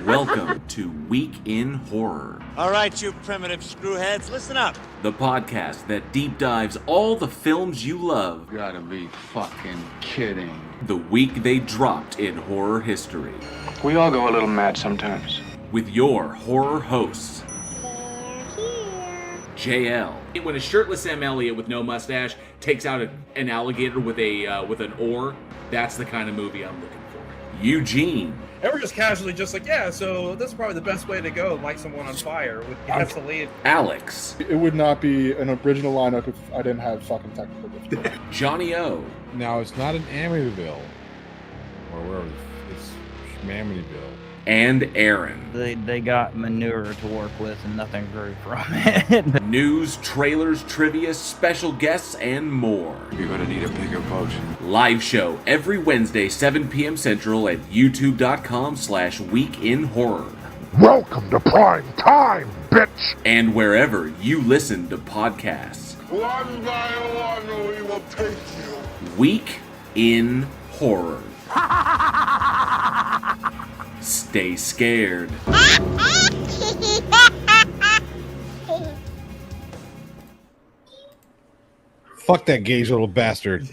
Welcome to Week in Horror. All right, you primitive screwheads, listen up. The podcast that deep dives all the films you love. You gotta be fucking kidding. The week they dropped in horror history. We all go a little mad sometimes. With your horror hosts, JL. When a shirtless Sam Elliott with no mustache takes out an alligator with an oar, that's the kind of movie I'm looking for. Eugene. And we're just casually just like, yeah, so this is probably the best way to go, light someone on fire with gasoline. Alex. It would not be an original lineup if I didn't have fucking technical difficulty. Johnny O. Now, it's not an Amityville, or wherever, it's Amityville. And Aaron. They got manure to work with and nothing grew from it. News, trailers, trivia, special guests, and more. You're gonna need a bigger boat. Live show every Wednesday, 7 p.m. Central at youtube.com/weekinhorror. Welcome to prime time, bitch! And wherever you listen to podcasts. One by one, we will take you. Week in Horror. Stay scared. Fuck that gay little bastard.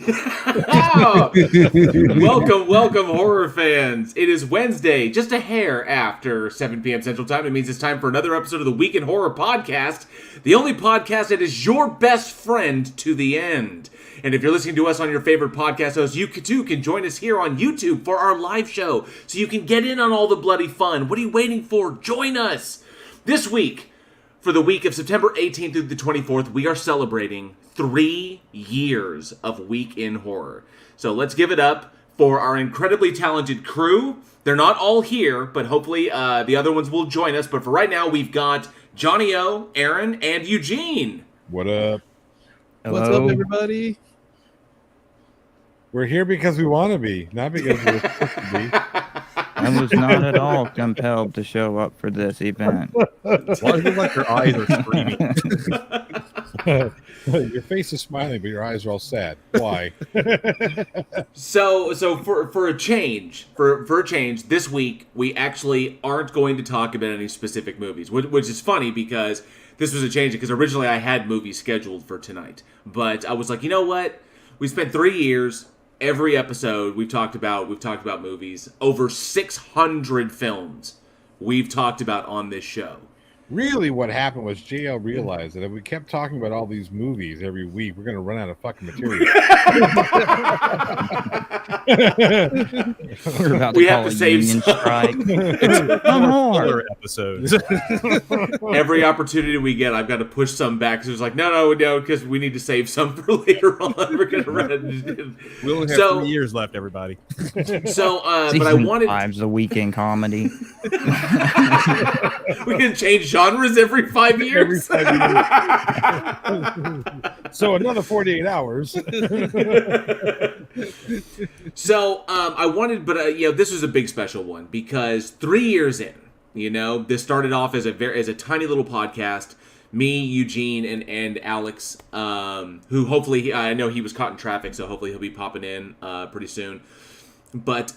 Welcome, horror fans. It is Wednesday, just a hair after 7 p.m. Central Time. It means it's time for another episode of the Week in Horror podcast, the only podcast that is your best friend to the end. And if you're listening to us on your favorite podcast host, you too can join us here on YouTube for our live show, so you can get in on all the bloody fun. What are you waiting for? Join us! This week, for the week of September 18th through the 24th, we are celebrating 3 years of Week in Horror. So let's give it up for our incredibly talented crew. They're not all here, but hopefully the other ones will join us. But for right now, we've got Johnny O, Aaron, and Eugene. What up? Hello. What's up, everybody? We're here because we want to be, not because we're supposed to be. I was not at all compelled to show up for this event. Why do you look like your eyes are screaming? Your face is smiling, but your eyes are all sad. Why? So for a change, this week we actually aren't going to talk about any specific movies, which is funny because this was a change because originally I had movies scheduled for tonight, but I was like, you know what? We spent 3 years. Every episode we've talked about movies. Over 600 films we've talked about on this show. Really, what happened was JL realized that if we kept talking about all these movies every week, we're going to run out of fucking material. We're about to We call have to a save union some. strike. Other episodes. Every opportunity we get, I've got to push some back. So it's like, no, because we need to save some for later on. We're going to run. We only have 3 years left, everybody. So, but I Season wanted. 5's the weekend comedy. We can change genres every 5 years. So another 48 hours. So I wanted, but this was a big special one because 3 years in, this started off as a tiny little podcast. Me, Eugene, and Alex, who hopefully I know he was caught in traffic, so hopefully he'll be popping in pretty soon. But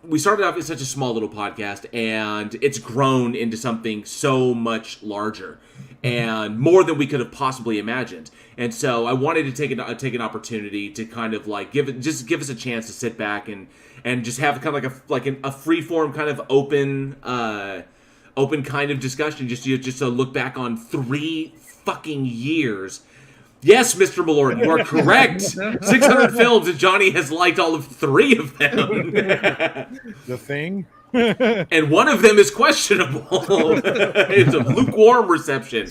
we started off as such a small little podcast, and it's grown into something so much larger and more than we could have possibly imagined. And so I wanted to take an opportunity to kind of like give us a chance to sit back and just have kind of like a free form kind of open kind of discussion, just to look back on 3 fucking years. Yes, Mr. Malort, you are correct. 600 films, and Johnny has liked all of 3 of them. The Thing. And one of them is questionable. It's a lukewarm reception.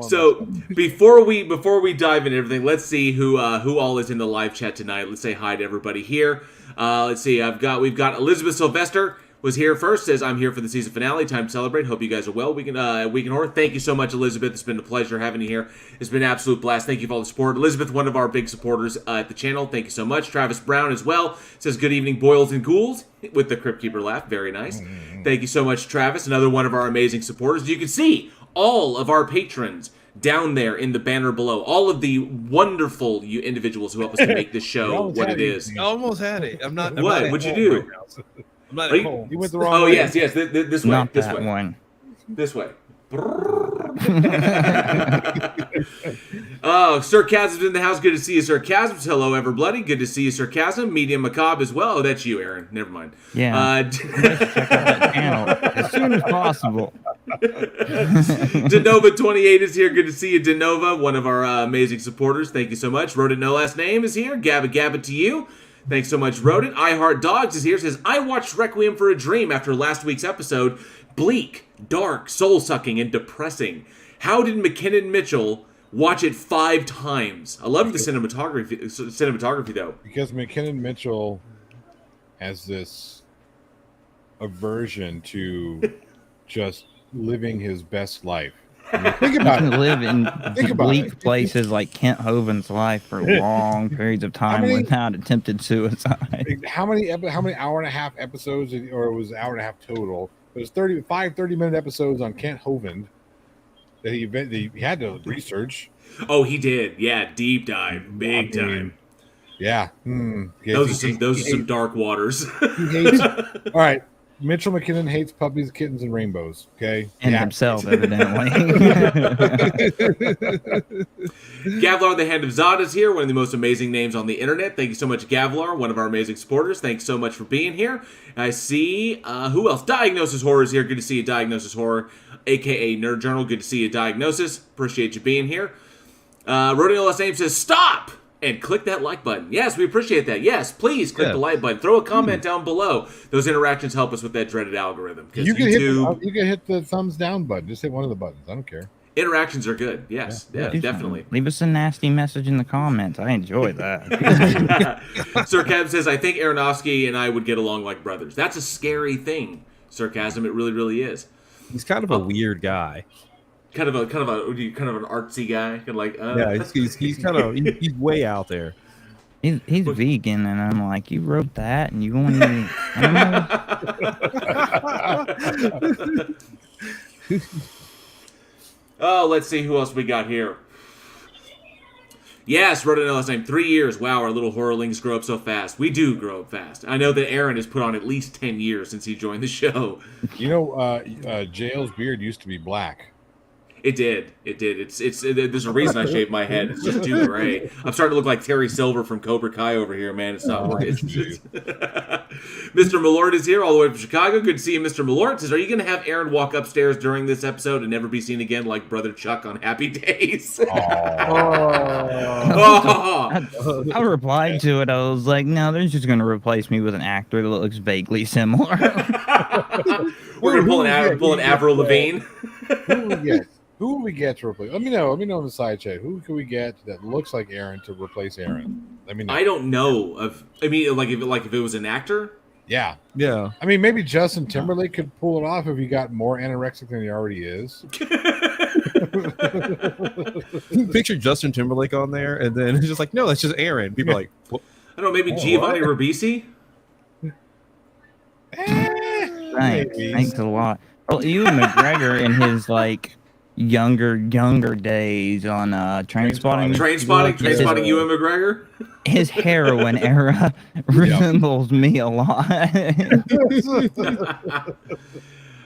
So before we dive into everything, let's see who all is in the live chat tonight. Let's say hi to everybody here. Let's see. We've got Elizabeth Sylvester was here first. Says, I'm here for the season finale. Time to celebrate. Hope you guys are well. Week in Horror. Thank you so much, Elizabeth. It's been a pleasure having you here. It's been an absolute blast. Thank you for all the support. Elizabeth, one of our big supporters at the channel. Thank you so much. Travis Brown as well. Says, good evening, Boils and Ghouls. With the Crypt Keeper laugh. Very nice. Thank you so much, Travis. Another one of our amazing supporters. You can see all of our patrons down there in the banner below. All of the wonderful individuals who help us to make this show what it is. I almost had it. I'm not. What? What'd you do? I'm not Are at you- home. You went the wrong Oh way. yes, this way, Not this that way, one. this way. Oh, Sarcasm's in the house. Good to see you, Sarcasms. Hello, Everbloody. Good to see you, Sarcasm. Medium Macabre as well. Oh, that's you, Aaron. Never mind. Yeah. Let's check out that channel as soon as possible. Denova28 is here. Good to see you, Denova, one of our amazing supporters. Thank you so much. Rodent No Last Name is here. Gabba Gabba to you. Thanks so much, Rodent. I Heart Dogs is here. Says, I watched Requiem for a Dream after last week's episode. Bleak, dark, soul-sucking, and depressing. How did McKinnon Mitchell watch it 5 times? I love the cinematography, though. Because McKinnon Mitchell has this aversion to just living his best life. I mean, think about You it. can live in Think about bleak it. places like Kent Hovind's life for long periods of time without attempted suicide. How many hour and a half episodes, or it was an hour and a half total? It was 30-minute episodes on Kent Hovind that he had to research. Oh, he did. Yeah, deep dive. Big time. Yeah. Yeah, Those are some dark waters. He hates. All right. Mitchell McKinnon hates puppies, kittens, and rainbows. Okay. And himself, evidently. Gavlar, the Hand of Zod, is here. One of the most amazing names on the internet. Thank you so much, Gavlar, one of our amazing supporters. Thanks so much for being here. I see, who else? Diagnosis Horror is here. Good to see you, Diagnosis Horror, a.k.a. Nerd Journal. Good to see you, Diagnosis. Appreciate you being here. Rodeo Last Name says, stop! And click that like button. Yes, we appreciate that. Yes, please click the like button. Throw a comment down below. Those interactions help us with that dreaded algorithm. You can hit the thumbs down button. Just hit one of the buttons. I don't care. Interactions are good. Yes, yeah, definitely. Leave us a nasty message in the comments. I enjoy that. Sarcasm says, I think Aronofsky and I would get along like brothers. That's a scary thing, Sarcasm. It really, really is. He's kind of a weird guy. Kind of an artsy guy. He's kind of he's way out there. He's vegan, and I'm like, you wrote that, and you won't even. Oh, let's see who else we got here. Yes, wrote it last name. 3 years. Wow, our little horrorlings grow up so fast. We do grow up fast. I know that Aaron has put on at least 10 years since he joined the show. You know, JL's beard used to be black. It did. There's a reason I shaved my head. It's just too gray. I'm starting to look like Terry Silver from Cobra Kai over here, man. It's not working. Mr. Malort is here all the way from Chicago. Good to see you, Mr. Malort. Says, are you going to have Aaron walk upstairs during this episode and never be seen again like Brother Chuck on Happy Days? I replied to it. I was like, no, they're just going to replace me with an actor that looks vaguely similar. We're going to pull an Avril Lavigne. Who will we get to replace? Let me know in the side chat. Who can we get that looks like Aaron to replace Aaron? Let me know. I don't know if it was an actor. Yeah. Yeah. I mean, maybe Justin Timberlake could pull it off if he got more anorexic than he already is. Picture Justin Timberlake on there, and then it's just like, no, that's just Aaron. People are like, what? I don't know, maybe Giovanni Ribisi? Thanks a lot. Well, Ewan McGregor in his younger days on Trainspotting. Trainspotting Ewan McGregor. His heroin era resembles me a lot.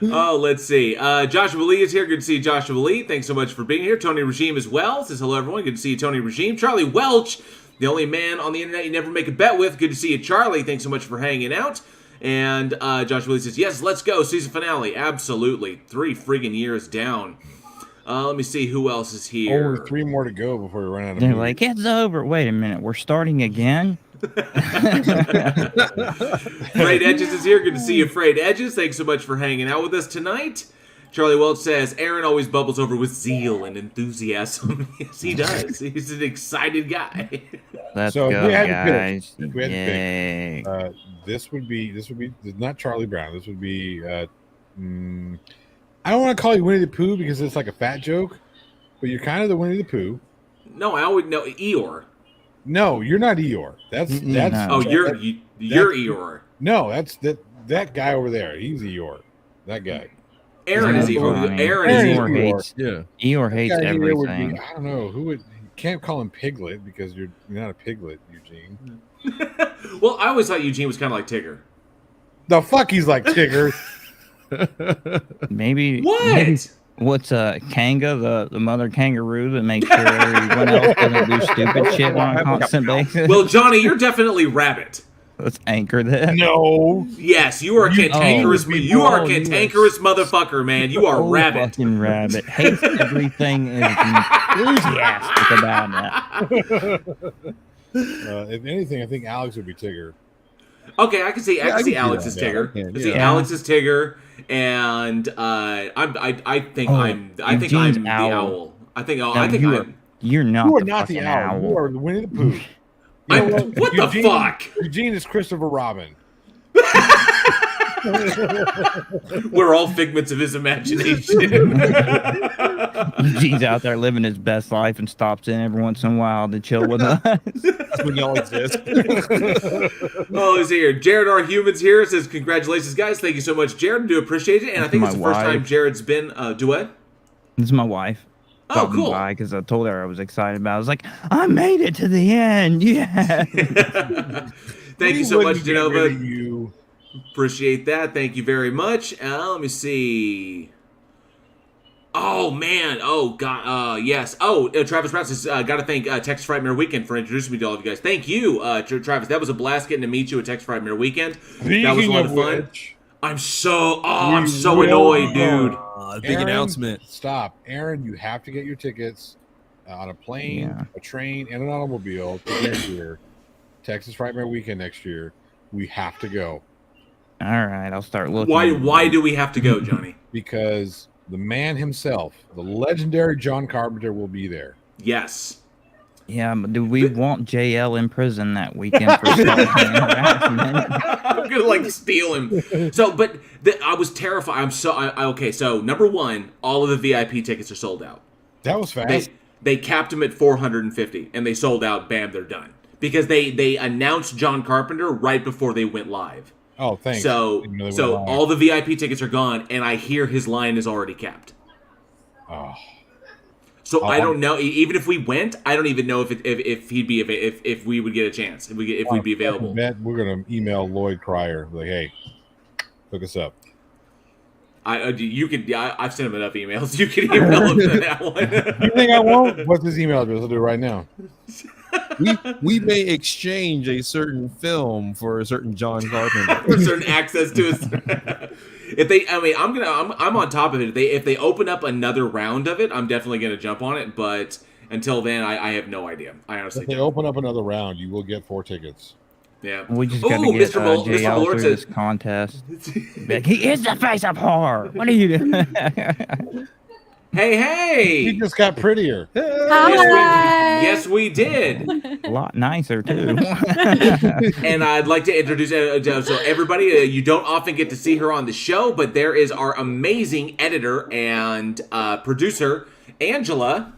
Oh, let's see. Joshua Lee is here. Good to see you, Joshua Lee. Thanks so much for being here. Tony Regime as well. Says hello, everyone. Good to see you, Tony Regime. Charlie Welch, the only man on the internet you never make a bet with. Good to see you, Charlie. Thanks so much for hanging out. And Joshua Lee says, yes, let's go. Season finale. Absolutely. 3 friggin' years down. Let me see who else is here. Only 3 more to go before we run out of They're movies. like, it's over. Wait a minute. We're starting again? Frayed Edges is here. Good to see you, Frayed Edges. Thanks so much for hanging out with us tonight. Charlie Welch says, Aaron always bubbles over with zeal and enthusiasm. Yes, he does. He's an excited guy. Let's So go, we had to guys. pick. We had to Yay. pick. This would be not Charlie Brown. This would be I don't want to call you Winnie the Pooh because it's like a fat joke, but you're kind of the Winnie the Pooh. No, I always know Eeyore. No, you're not Eeyore. That's No. Oh, you're Eeyore. No, that's that guy over there. He's Eeyore. That guy. Aaron is Eeyore. Aaron is Eeyore Eeyore. hates. Eeyore hates That guy here would be- everything. I don't know who would. You can't call him Piglet because you're not a piglet, Eugene. Well, I always thought Eugene was kind of like Tigger. The fuck he's like Tigger. Maybe What? What's Kanga, the mother kangaroo that makes sure everyone else doesn't do stupid shit on a constant basis? Well, Johnny, you're definitely Rabbit. Let's anchor that. No. Yes, you are a cantankerous. You are a cantankerous motherfucker, man. You are Rabbit. Fucking Rabbit. Hates everything is enthusiastic about that. If anything, I think Alex would be Tigger. Okay, I can see. I can see Alex as Tigger. Yeah, I can see yeah. Alex as Tigger, and I think I'm Eugene's the owl. owl. I think No, I'm. you're not. You are the not the fucking owl. You are the Winnie the Pooh. What the fuck? Eugene is Christopher Robin. We're all figments of his imagination. Eugene's out there living his best life and stops in every once in a while to chill with us. That's when y'all exist. Oh, he's here. Jared R. Humans here says, congratulations, guys. Thank you so much, Jared. I do appreciate it. And I think it's the first time Jared's been, do what? This is my wife. Oh, cool. Because I told her I was excited about it. I was like, I made it to the end. Yeah. Thank you so much, Genova. You. Appreciate that. Thank you very much. Let me see. Oh, man. Oh, God. Yes. Oh, Travis Brown says, got to thank Texas Frightmare Weekend for introducing me to all of you guys. Thank you, Travis. That was a blast getting to meet you at Texas Frightmare Weekend. That was a lot of fun. I'm so annoyed, dude. Big announcement. Stop. Aaron, you have to get your tickets on a plane, a train, and an automobile to next year. Texas Frightmare Weekend next year. We have to go. All right, I'll start looking. Why do we have to go, Johnny? Because the man himself, the legendary John Carpenter, will be there. Yes. Yeah, but do we want JL in prison that weekend for harassment? I'm gonna steal him. So, but I was terrified. Okay. So, number one, all of the VIP tickets are sold out. That was fast. They capped them at 450, and they sold out. Bam, they're done because they announced John Carpenter right before they went live. Oh, thanks. So all the VIP tickets are gone, and I hear his line is already capped. Oh. So I don't know. Even if we went, I don't even know if he'd be if we would get a chance if we'd be available. We're gonna email Lloyd Cryer like, hey, hook us up. I've sent him enough emails. You can email him for that one. You think I won't? What's his email address? I'll do it right now. We may exchange a certain film for a certain John Carpenter. For certain access to his. I'm on top of it. If they open up another round of it, I'm definitely gonna jump on it. But until then, I have no idea. I honestly. If they open up another round, you will get 4 tickets. Yeah. We just got to get JL through this contest. He is the face of horror. What are you doing? Hey! He just got prettier. Hi. Yes, we did. A lot nicer too. And I'd like to introduce so everybody. You don't often get to see her on the show, but there is our amazing editor and producer, Angela.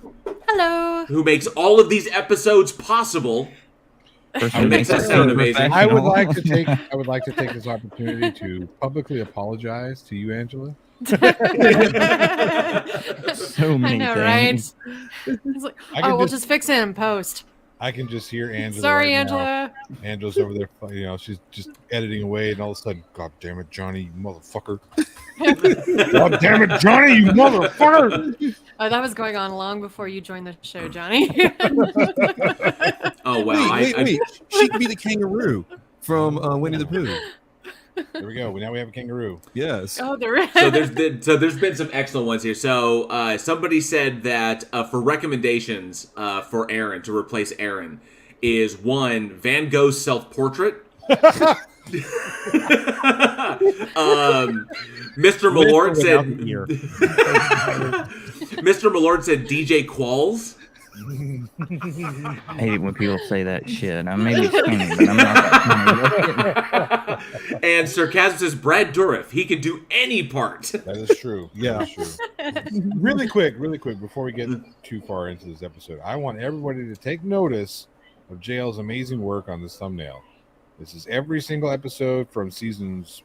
Hello. Who makes all of these episodes possible. It makes us sound amazing. I would like to take this opportunity to publicly apologize to you, Angela. So many I know, things. right? It's like, we'll just fix it in post. I can just hear Angela. Sorry, right Angela. now. Angela's over there, she's just editing away, and all of a sudden, God damn it, Johnny, you motherfucker! God damn it, Johnny, you motherfucker! Oh, that was going on long before you joined the show, Johnny. Oh wow! Wait! She could be the kangaroo from Winnie the Pooh. There we go. Now we have a kangaroo. Yes. Oh, there is. So there's been some excellent ones here. So somebody said that for recommendations for Aaron to replace Aaron is one Van Gogh's self-portrait. Mr. Malord said Mr. Malord said DJ Qualls. I hate it when people say that shit. I may be skinny, but I'm not that skinny. And Sarcasm says Brad Dourif. He can do any part. That is true. Yeah. That is true. Really quick, before we get too far into this episode, I want everybody to take notice of JL's amazing work on this thumbnail. This is every single episode from seasons,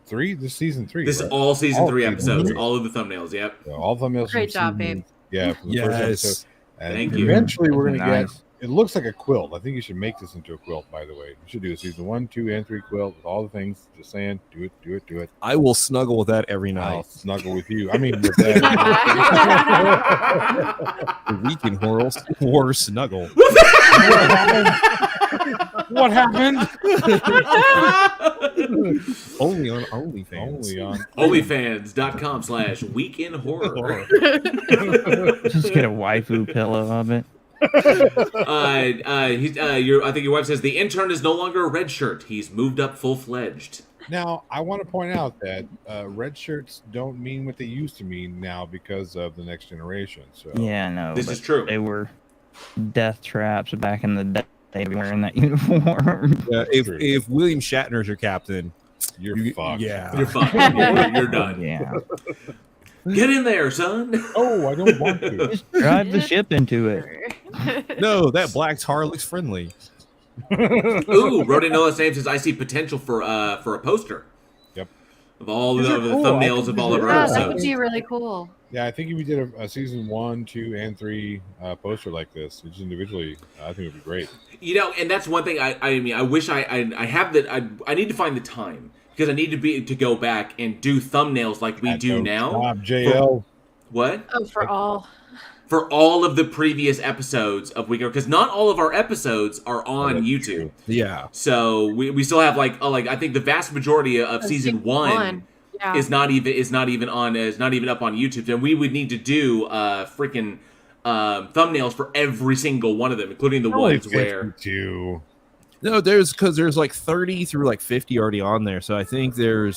3? This is season 3. This is all season 3 episodes. All of the thumbnails, yep. Yeah, all thumbnails. Great job, babe. Yeah, from the first episode. And Thank you. eventually we're going to get It looks like a quilt. I think you should make this into a quilt, by the way. You should do a season 1, 2, and 3 quilt with all the things. Just saying, do it. I will snuggle with that every I'll night. snuggle with you. I mean, with that. The Weekend Horror Snuggle. What happened? Only on OnlyFans. Onlyfans.com/weekinhorror. Just get a waifu pillow of it. I think your wife says the intern is no longer a red shirt. He's moved up full-fledged. Now, I want to point out that red shirts don't mean what they used to mean now because of the next generation. So Yeah, no. This but is true. They were death traps back in the day. Wearing that uniform. Yeah, if William Shatner's your captain, you're fucked. Yeah, You're fucked. You're done. Yeah. Get in there, son. Oh, I don't want to. Just drive the ship into it. No, that black tar looks friendly. Ooh, Roddy Noah's name says I see potential for a poster. Yep. Of all These the are cool. thumbnails of all of our Yeah, that would episodes. be really cool. Yeah, I think if we did a season 1, 2, and 3 poster like this, just individually, I think it would be great. You know, and that's one thing. I mean, I wish I have that. I need to find the time because I need to go back and do thumbnails like we do now. Job, JL. What? Oh, for all. For all of the previous episodes of Weekend, because not all of our episodes are on YouTube. True. Yeah. So we still have like I think the vast majority of season one. Yeah. Is not even up on YouTube, and we would need to do freaking thumbnails for every single one of them, including the ones where. No, there's like 30 through like 50 already on there, so I think the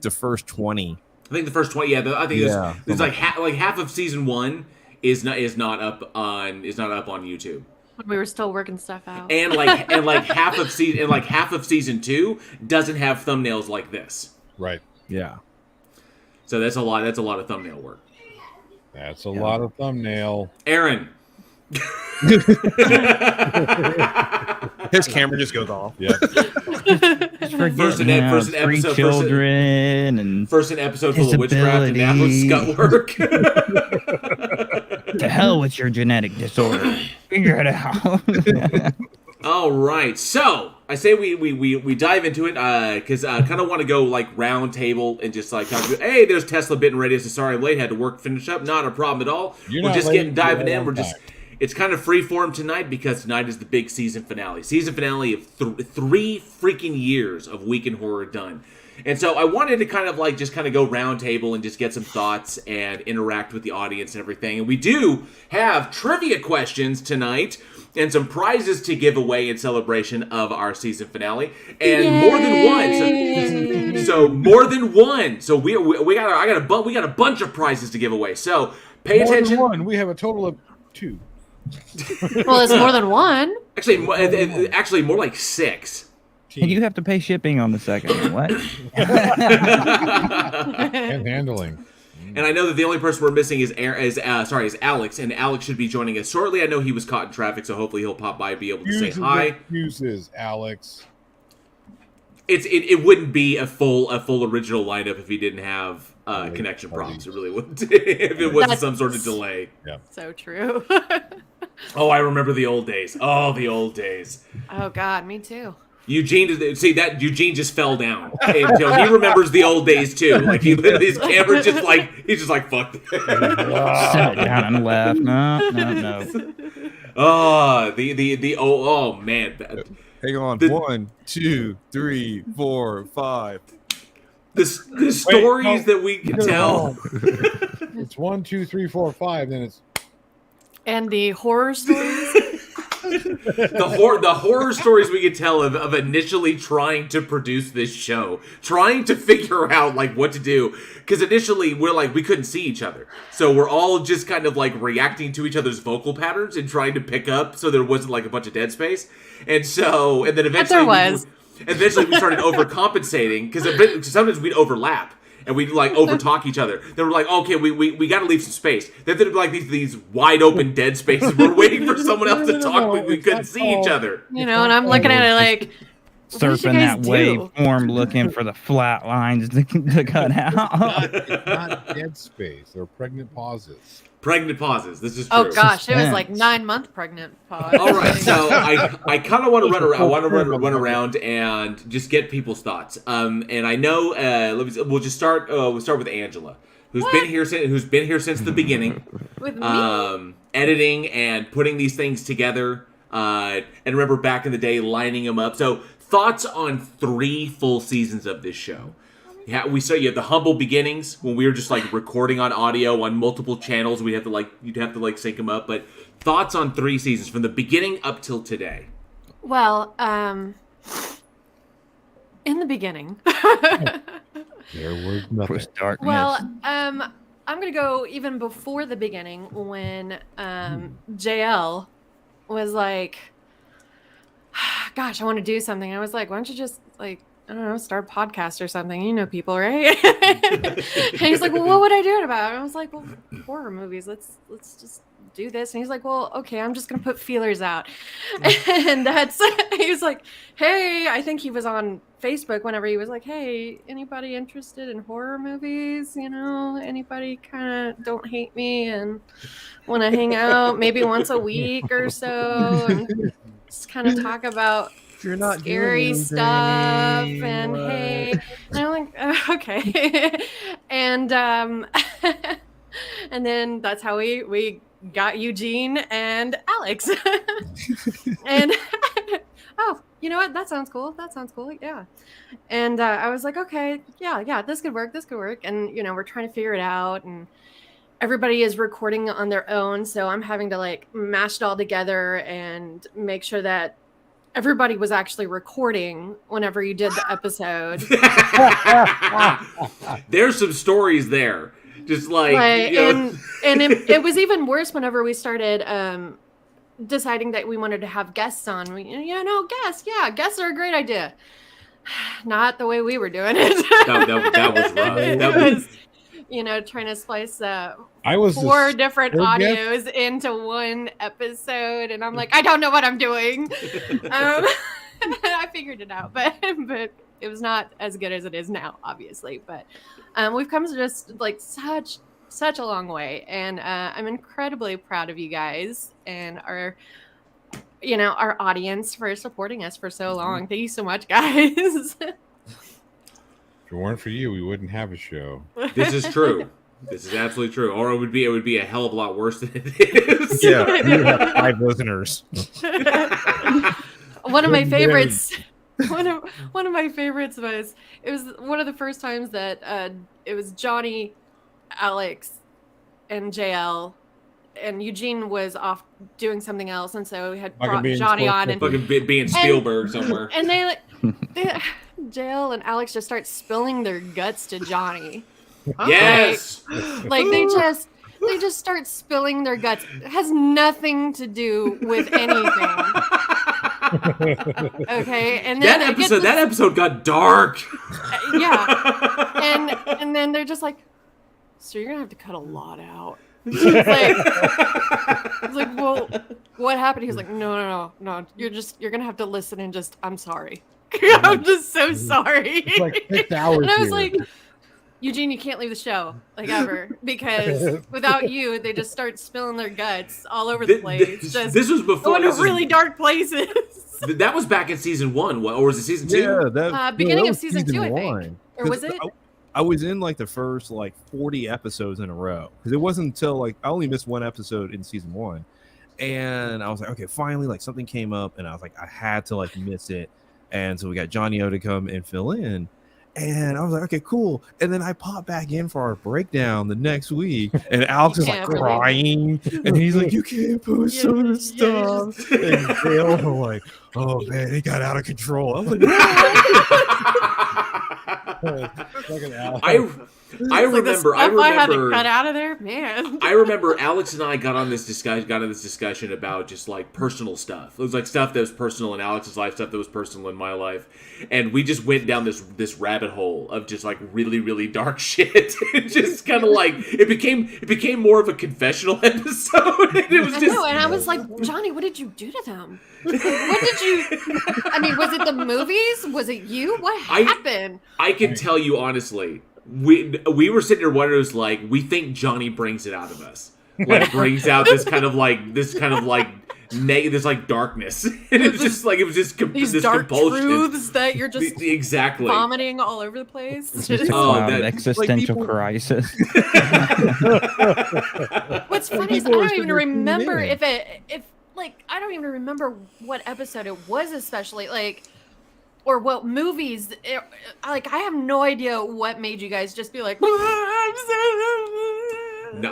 first 20. I think the first 20. Yeah, I think there's like half of season 1 is not up on YouTube. We were still working stuff out. And half of season 2 doesn't have thumbnails like this. Right. Yeah. So that's a lot of thumbnail work. That's a lot of thumbnail. Aaron. His camera just goes off. Yeah. First an episode children and first an episode full of witchcraft and now it's scut work. To hell with your genetic disorder. Figure it out. All right, so I say we dive into it because I kind of want to go like round table and just like hey, there's Tesla bit and radio. So sorry I'm late, had to work finish up. Not a problem at all. We're just diving in. It's kind of freeform tonight because tonight is the big season finale. Season finale of 3 freaking years of Weekend Horror done. And so I wanted to kind of go round table and just get some thoughts and interact with the audience and everything. And we do have trivia questions tonight and some prizes to give away in celebration of our season finale. And more than one. So more than one. So we got a bunch of prizes to give away. So pay attention. More than one. We have a total of 2. Well, it's more than one. Actually, more like 6. And you have to pay shipping on the second one. What? And handling. And I know that the only person we're missing is Alex, and Alex should be joining us shortly. I know he was caught in traffic, so hopefully he'll pop by and be able to say hi. Excuses, Alex. It wouldn't be a full original lineup if he didn't have connection problems. It really wouldn't. If it wasn't some sort of delay. Yeah. So true. Oh, I remember the old days. Oh, the old days. Oh God, me too. Eugene just fell down. Until he remembers the old days too. Like his camera he's just like fuck. Sat down and left. No. Oh, oh man. Hang on. 1, 2, 3, 4, 5. The stories that we can tell. It's 1, 2, 3, 4, 5. Then it's And the horror stories. The horror stories we could tell of initially trying to produce this show, trying to figure out like what to do, because initially we couldn't see each other, so we're all just kind of like reacting to each other's vocal patterns and trying to pick up, so there wasn't like a bunch of dead space, and then eventually we started overcompensating because sometimes we'd overlap. And we'd like overtalk each other. Then we're like, okay, we got to leave some space. Then there'd be like these wide open dead spaces. We're waiting for someone else to talk, but we couldn't see each other. And I'm looking at it like, surfing that waveform, looking for the flat lines to cut out. It's not dead space or pregnant pauses. Pregnant pauses. This is true. Oh gosh, it was like 9-month pregnant pause. All right, so I kind of want to run around. I want to run around and just get people's thoughts. And I know we'll just start. We'll start with Angela, who's been here since the beginning, with me, editing and putting these things together. And remember back in the day, lining them up. So thoughts on 3 full seasons of this show. Yeah, we saw you have the humble beginnings when we were just like recording on audio on multiple channels. You'd have to sync them up. But thoughts on 3 seasons from the beginning up till today. Well, in the beginning, there was nothing. Darkness. Well, I'm gonna go even before the beginning when JL was like, "Gosh, I want to do something." I was like, "Why don't you just like." I don't know, start a podcast or something. You know people, right? And he's like, well, what would I do it about? And I was like, well, horror movies. Let's just do this. And he's like, well, okay, I'm just going to put feelers out. And he was like, hey, I think he was on Facebook whenever he was like, hey, anybody interested in horror movies? You know, anybody kind of don't hate me and want to hang out maybe once a week or so and just kind of talk about You're not scary stuff and hey, and I'm like okay, and then that's how we got Eugene and Alex, and oh, you know what? That sounds cool. Yeah, and I was like, okay, yeah, this could work, and you know, we're trying to figure it out, and everybody is recording on their own, so I'm having to like mash it all together and make sure that everybody was actually recording whenever you did the episode. There's some stories there. Just like and it was even worse whenever we started deciding that we wanted to have guests on. Guests are a great idea. Not the way we were doing it. that was rough. It was, you know, trying to splice 4 different audios into one episode, and I'm like, I don't know what I'm doing. I figured it out, but it was not as good as it is now, obviously. But we've come just like such a long way, and I'm incredibly proud of you guys and our audience for supporting us for so long. Thank you so much, guys. If it weren't for you, we wouldn't have a show. This is true. This is absolutely true. Or it would be a hell of a lot worse than it is. Yeah, you have 5 listeners. One of my favorites. One of my favorites was one of the first times that it was Johnny, Alex, and JL, and Eugene was off doing something else, and so we had brought Johnny on and fucking being Spielberg somewhere. And they JL and Alex just start spilling their guts to Johnny. Yes. Like they just start spilling their guts. It has nothing to do with anything. Okay, and then that episode got dark. Yeah, and then they're just like, so you're gonna have to cut a lot out. It's like, well, what happened? He's like, no. You're gonna have to listen and just, I'm sorry. I'm just so sorry. It's like 6 hours. And I was like, Eugene, you can't leave the show, like, ever, because without you, they just start spilling their guts all over the place. This was before. Going to really dark places. That was back in season 1, or was it season 2? Yeah, that beginning of was season 2, I think. Or was it? I was in like the first 40 episodes in a row, because it wasn't until I only missed 1 episode in season 1, and I was like, okay, finally, something came up, and I was like, I had to miss it, and so we got Johnny O to come and fill in. And I was like, okay, cool. And then I popped back in for our breakdown the next week, and Alex is crying, and he's like, you can't post some of this stuff. And they all were like, oh man, it got out of control. I was like, I remember. I had to cut out of there, man. I remember Alex and I got into this discussion about just like personal stuff. It was like stuff that was personal in Alex's life, stuff that was personal in my life, and we just went down this rabbit hole of just like really, really dark shit. It just kind of like it became more of a confessional episode. And it was I just. know, and I was like, Johnny, what did you do to them? What did you? I mean, was it the movies? Was it you? What happened? I can tell you honestly. We were sitting there wondering, like, we think Johnny brings it out of us, like brings out this kind of like this like darkness, and it was just these this dark compulsion. Truths that you're just exactly vomiting all over the place. It's just a cloud of existential crisis. What's funny is I don't even remember I don't even remember what episode it was, especially like. Or what movies? Like I have no idea what made you guys just be like. No,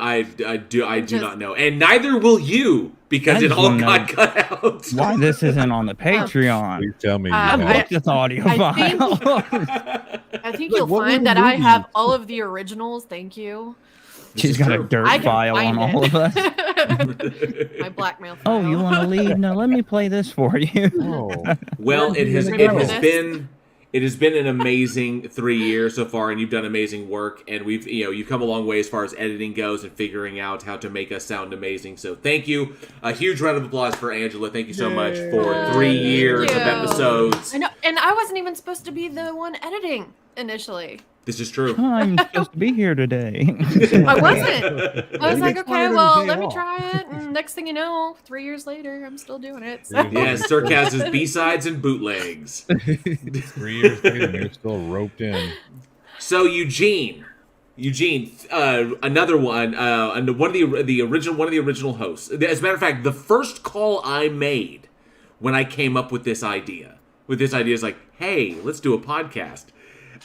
I do not know, and neither will you because it all got cut out. Why this isn't on the Patreon? Please tell me. This audio file. I think you'll find that I have all of the originals. Thank you. She's got a dirt file on all of us. My blackmail file. Oh, you want to leave? No, let me play this for you. Well, it has been an amazing 3 years so far, and you've done amazing work, and you've come a long way as far as editing goes and figuring out how to make us sound amazing. So thank you. A huge round of applause for Angela. Thank you so much for 3 years of episodes. I know, and I wasn't even supposed to be the one editing initially. This is true. I'm supposed to be here today. I wasn't. I was like, okay, well, let me try it. And next thing you know, 3 years later, I'm still doing it. So. Yeah, Sircast's B-sides and bootlegs. 3 years later, you're still roped in. So Eugene, another one, one of the original hosts. As a matter of fact, the first call I made when I came up with this idea is like, hey, let's do a podcast.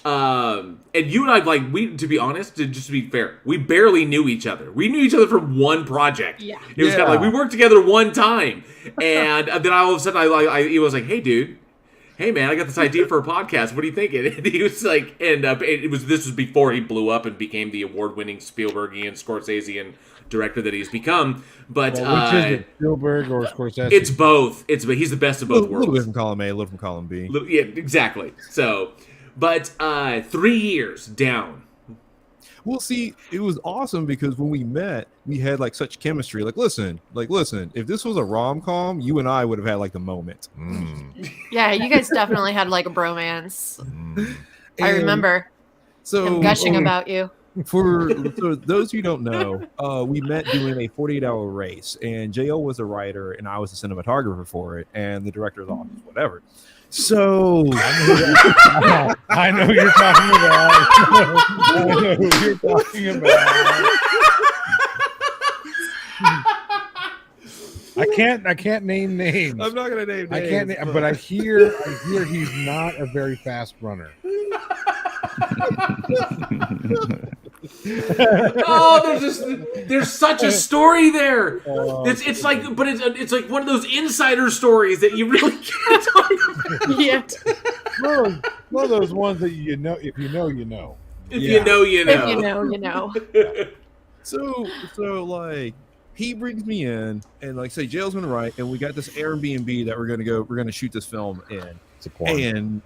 And you and I, to be honest, just to be fair, we barely knew each other. We knew each other from one project. Yeah. It was kind of like we worked together one time, and then all of a sudden, he was like, "Hey, dude, hey man, I got this idea for a podcast. What are you thinking?" And he was like, this was before he blew up and became the award-winning Spielbergian, Scorsesean director that he's become. But which is it, Spielberg or Scorsese? It's both. He's the best of both worlds. A little bit from column A, a little from column B. Yeah, exactly. So. But 3 years down. Well, see, it was awesome because when we met, we had like such chemistry. Like, listen, if this was a rom-com, you and I would have had like the moment. Yeah, you guys definitely had like a bromance. I remember him gushing about you. For those who don't know, we met doing a 48-hour race, and JL was a writer, and I was a cinematographer for it, and the director's office, whatever. So I know who you're talking about. I know who you're talking about. I can't name names. I'm not gonna name names. I can't, but I hear he's not a very fast runner. There's such a story there. It's like one of those insider stories that you really can't talk about. Yeah. One of those ones that you know, if you know, you know. If you know, you know. If you know, you know. So like he brings me in, and like say Jail's gonna write, and we got this Airbnb that we're gonna shoot this film in. It's a porn. And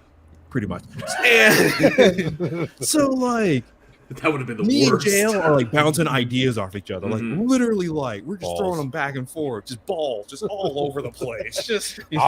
pretty much. And so like that would have been the me worst. and Jail are like bouncing ideas off each other, like literally, like we're just balls. throwing them back and forth, just balls, just all over the place, just a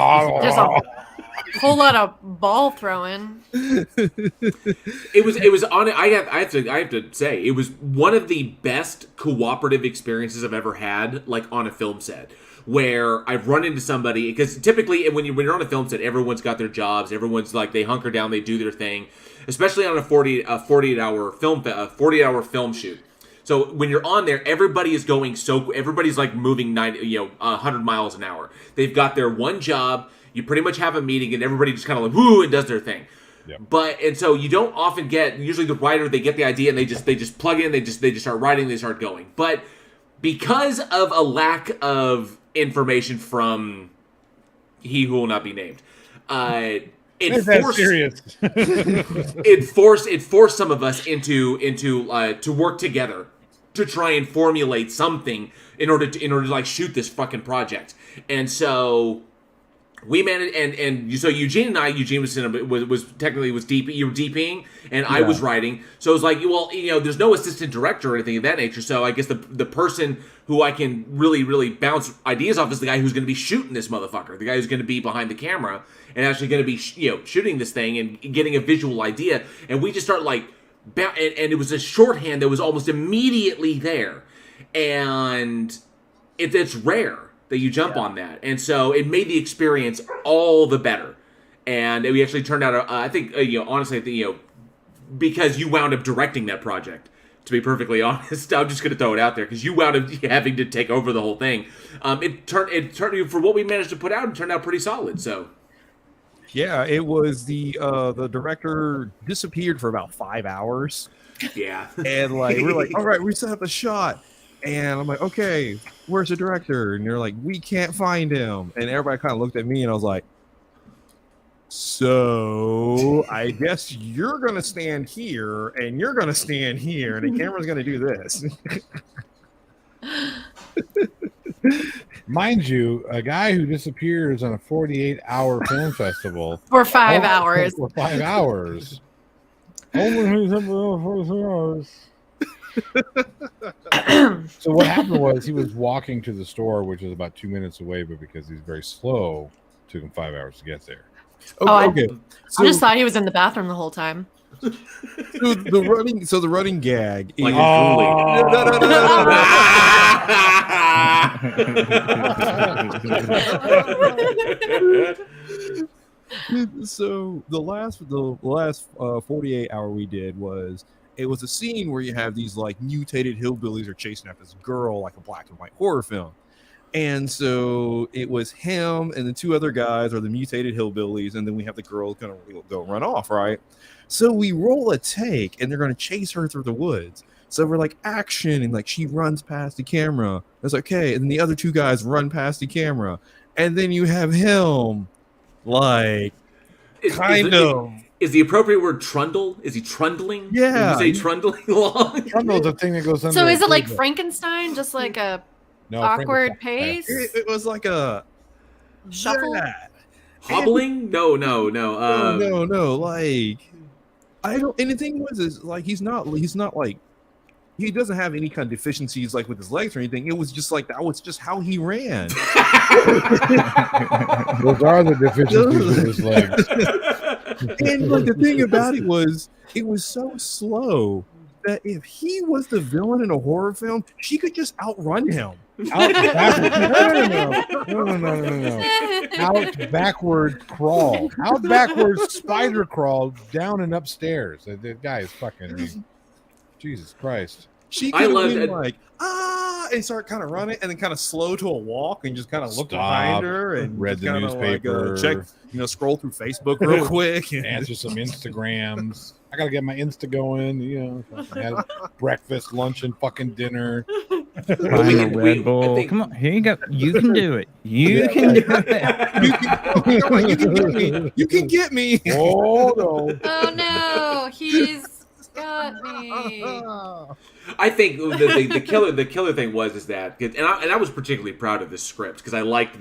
whole lot of ball throwing. It was on. I have to say, it was one of the best cooperative experiences I've ever had, like on a film set. Where I've run into somebody, because typically when you're on a film set, everyone's got their jobs, everyone's like they hunker down, they do their thing, especially on a 48-hour film shoot. So when you're on there, everybody's like moving 100 miles an hour. They've got their one job. You pretty much have a meeting, and everybody just kind of like whoo and does their thing. Yep. And so you don't often get, usually the writer, they get the idea and they just plug in, they just start writing, they start going. But because of a lack of information from he who will not be named, Is that serious? it forced some of us into to work together to try and formulate something in order to like shoot this fucking project. And so we managed, and so Eugene was technically you were DPing, and I was writing. So it was like, well, there's no assistant director or anything of that nature. So I guess the person who I can really bounce ideas off is the guy who's going to be shooting this motherfucker, the guy who's going to be behind the camera and actually going to be shooting this thing and getting a visual idea. And we just start like, and it was a shorthand that was almost immediately there, and it's rare that you jump on that, and so it made the experience all the better. And we actually turned out, I think, honestly, because you wound up directing that project. To be perfectly honest, I'm just going to throw it out there because you wound up having to take over the whole thing. It turned for what we managed to put out, it turned out pretty solid. So, yeah, it was the director disappeared for about 5 hours. Yeah, and like we're like, all right, we set up a shot. And I'm like, okay, where's the director? And they're like, we can't find him. And everybody kind of looked at me, and I was like, so I guess you're going to stand here, and you're going to stand here, and the camera's going to do this. Mind you, a guy who disappears on a 48-hour film festival. For 5 hours. For 5 hours. Only 43 hours. So what happened was he was walking to the store, which is about 2 minutes away, but because he's very slow, it took him 5 hours to get there. Okay. I just thought he was in the bathroom the whole time. So the running gag is so the last 48 hour we did was, it was a scene where you have these like mutated hillbillies are chasing after this girl, like a black and white horror film. And so it was him and the two other guys are the mutated hillbillies, and then we have the girl gonna go run off, right? So we roll a take, and they're gonna chase her through the woods. So we're like, action, and like she runs past the camera. It's okay, and then the other two guys run past the camera, and then you have him, like, kind of. Is the appropriate word trundle? Is he trundling? Yeah. Would you say trundling along? Trundle's a thing that goes under. So is it like Frankenstein, just like a awkward pace? It was like a shuffle. Hobbling? No. No. Like, I don't. And the thing was, is like he's not like, he doesn't have any kind of deficiencies like with his legs or anything. It was just like that was just how he ran. Those are the deficiencies with his legs. And like the thing about it was so slow that if he was the villain in a horror film, she could just outrun him. No. Out backward crawl. Out backward spider crawl down and upstairs. The guy is fucking. Jesus Christ. She could have been like, and start kind of running, and then kind of slow to a walk, and just kind of look behind her and read the newspaper, like, check, scroll through Facebook real quick, and answer some Instagrams. I gotta get my Insta going. Had breakfast, lunch, and fucking dinner. Find a Red Bull. Come on, here you go. You can do it. You can do it. You can get me. Oh no! Oh no! He's got me. I think the killer thing is that, and I was particularly proud of this script because I liked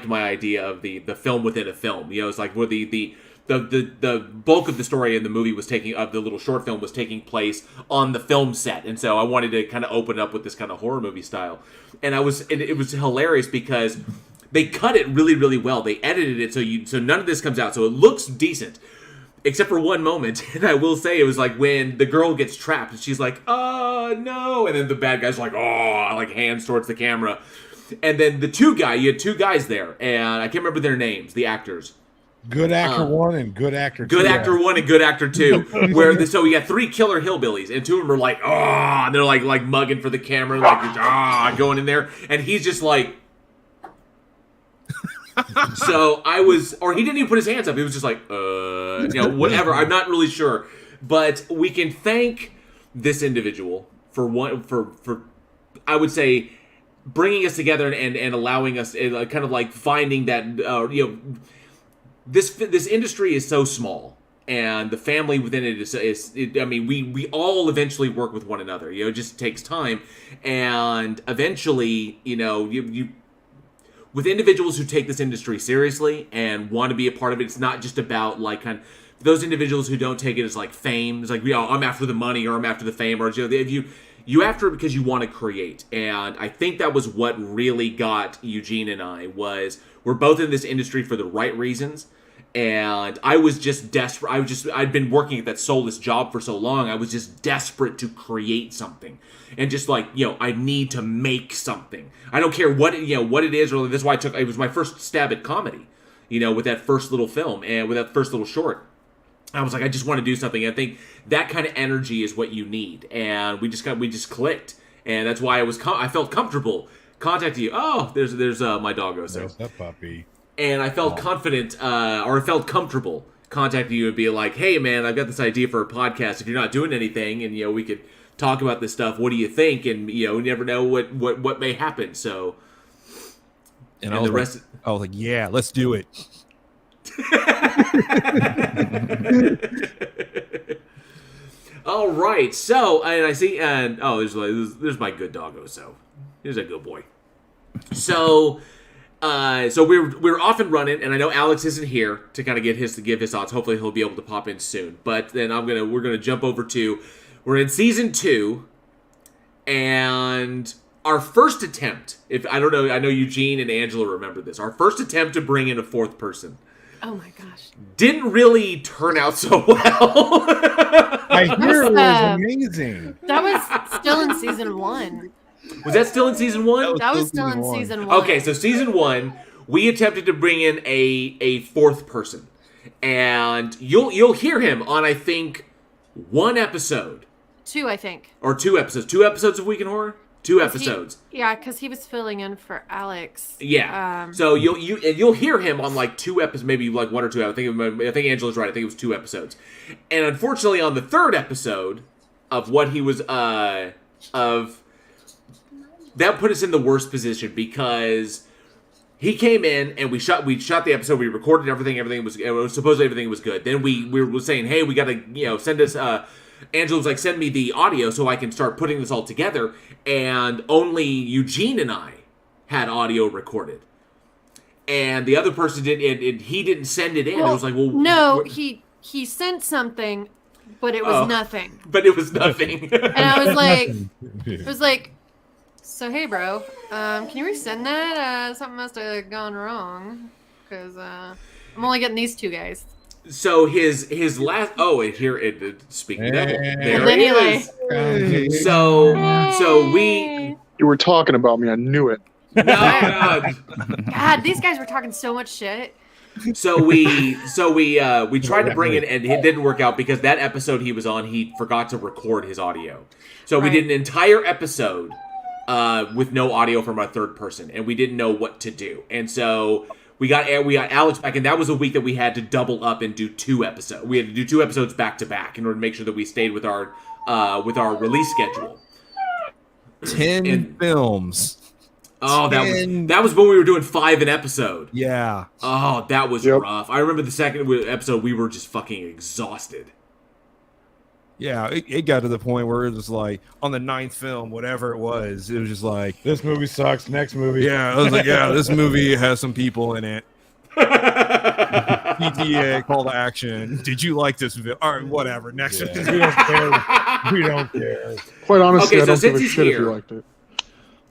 my idea of the film within a film. It's like where the bulk of the story in the movie the little short film was taking place on the film set, and so I wanted to kind of open up with this kind of horror movie style, and it was hilarious because they cut it really, really well. They edited it so none of this comes out, so it looks decent. Except for one moment, and I will say it was like when the girl gets trapped, and she's like, "Oh no!" and then the bad guy's like, "Oh!" like hands towards the camera, and then you had two guys there, and I can't remember their names, the actors. Good actor one and good actor two. Good actor one and good actor two. So we got three killer hillbillies, and two of them are like, "Oh!" and they're like mugging for the camera, like going in there, and he's just like. So he didn't even put his hands up. He was just like, whatever. I'm not really sure, but we can thank this individual for I would say bringing us together and allowing us kind of like finding that this industry is so small, and the family within it is I mean, we all eventually work with one another. You know, it just takes time, and eventually, you know, you with individuals who take this industry seriously and want to be a part of it. It's not just about like kind of those individuals who don't take it as like fame. It's like, I'm after the money or I'm after the fame, or if you after it because you want to create. And I think that was what really got Eugene and I was we're both in this industry for the right reasons. And I was just desperate. I'd been working at that soulless job for so long. I was just desperate to create something. And just like, I need to make something. I don't care what it is, or that's why it was my first stab at comedy, with that first little film and with that first little short. I was like, I just want to do something. I think that kind of energy is what you need. And we just clicked. And that's why I felt comfortable contacting you. Oh, there's my doggo. So there's that puppy. And I felt confident, or I felt comfortable contacting you and be like, hey, man, I've got this idea for a podcast. If you're not doing anything and, we could talk about this stuff, what do you think? And, you never know what may happen. So, and I was like, yeah, let's do it. All right. So, and I see, and, there's my good doggo. So, here's a good boy. So... So we're off and running, and I know Alex isn't here to kind of give his thoughts. Hopefully he'll be able to pop in soon. But then we're gonna jump over to we're in season 2, and our first attempt. I know Eugene and Angela remember this. Our first attempt to bring in a fourth person. Oh my gosh! Didn't really turn out so well. I hear it was amazing. That was still in season 1. Was that still in season 1? That was still in season 1. Okay, so season 1, we attempted to bring in a fourth person, and you'll hear him on I think 1 episode. 2, I think. Or 2 episodes. 2 episodes of Week in Horror. 2 episodes. Because he was filling in for Alex. Yeah. So you'll hear him on like 2 episodes, maybe like 1 or 2. I think Angela's right. I think it was 2 episodes. And unfortunately, on the 3rd episode of what he was that put us in the worst position because he came in and we shot the episode. We recorded everything. Supposedly everything was good. Then we were saying, hey, we got to send us. Angela was like, send me the audio so I can start putting this all together. And only Eugene and I had audio recorded, and the other person didn't. And he didn't send it in. I was like, well, no, he sent something, but it was nothing. But it was nothing. And I was like. So, hey, bro, can you resend that? Something must have gone wrong, because I'm only getting these 2 guys. So his last... Oh, and here, speaking of it, there it is. So we... You were talking about me. I knew it. No. God, these guys were talking so much shit. So we tried to bring it, and it didn't work out because that episode he was on, he forgot to record his audio. So we did an entire episode... with no audio from our third person, and we didn't know what to do, and so we got Alex back, and that was a week that we had to double up and do 2 episodes. We had to do 2 episodes back to back in order to make sure that we stayed with our release schedule. 10 films. Oh, that was when we were doing 5 an episode. Yeah. Oh, that was rough. I remember the second episode we were just fucking exhausted. Yeah, it got to the point where it was like on the 9th film, whatever it was just like, this movie sucks. Next movie. Yeah, I was like, yeah, this movie has some people in it. PTA, call to action. Did you like this video? All right, whatever. Next. Yeah. We don't care. We don't care. Quite honestly, okay, I don't so give a shit if you liked it.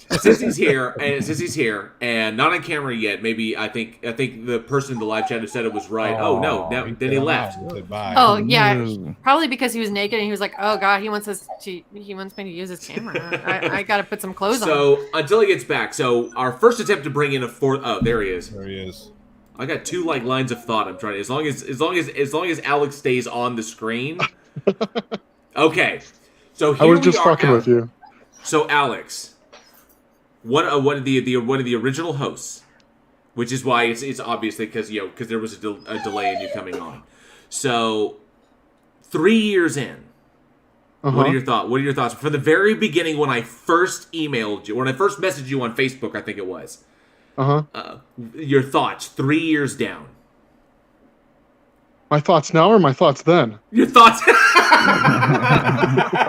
Since he's here, and not on camera yet, maybe I think the person in the live chat who said it was right. Oh no, then he left. Oh yeah, probably because he was naked and he was like, oh god, he wants me to use his camera. I got to put some clothes on. So until he gets back, so our first attempt to bring in a fourth. Oh, there he is. There he is. I got 2 lines of thought. I'm trying. As long as Alex stays on the screen. Okay, so here I was just fucking with you. So Alex. One of the original hosts, which is why it's obviously because there was a delay in you coming on. So 3 years in, what are your thoughts? What are your thoughts from the very beginning when I first emailed you, when I first messaged you on Facebook? I think it was. Your thoughts 3 years down. My thoughts now or my thoughts then? Your thoughts.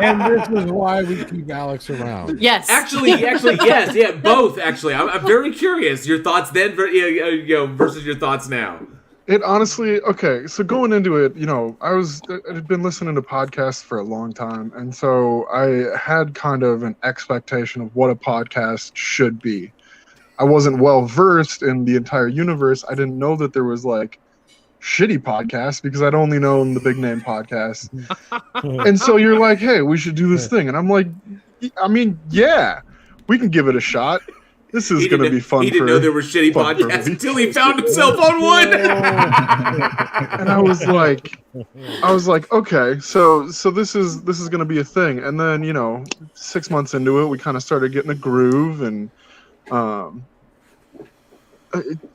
And this is why we keep Alex around. Yes. Actually, yes, yeah, both. Actually, I'm very curious. Your thoughts then, versus your thoughts now. It honestly, okay, so going into it, I had been listening to podcasts for a long time, and so I had kind of an expectation of what a podcast should be. I wasn't well versed in the entire universe. I didn't know that there was like shitty podcasts because I'd only known the big name podcasts. And so you're like, hey, we should do this thing. And I'm like, I mean, yeah, we can give it a shot. This is going to be fun. He didn't know there were shitty podcasts until he found himself on one. And I was like, okay, so this is going to be a thing. And then 6 months into it, we kind of started getting a groove, and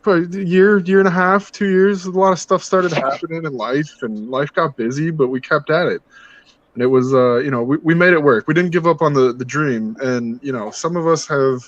probably a year and a half, 2 years, a lot of stuff started happening in life, and life got busy, but we kept at it. And it was, we made it work. We didn't give up on the dream. And, some of us have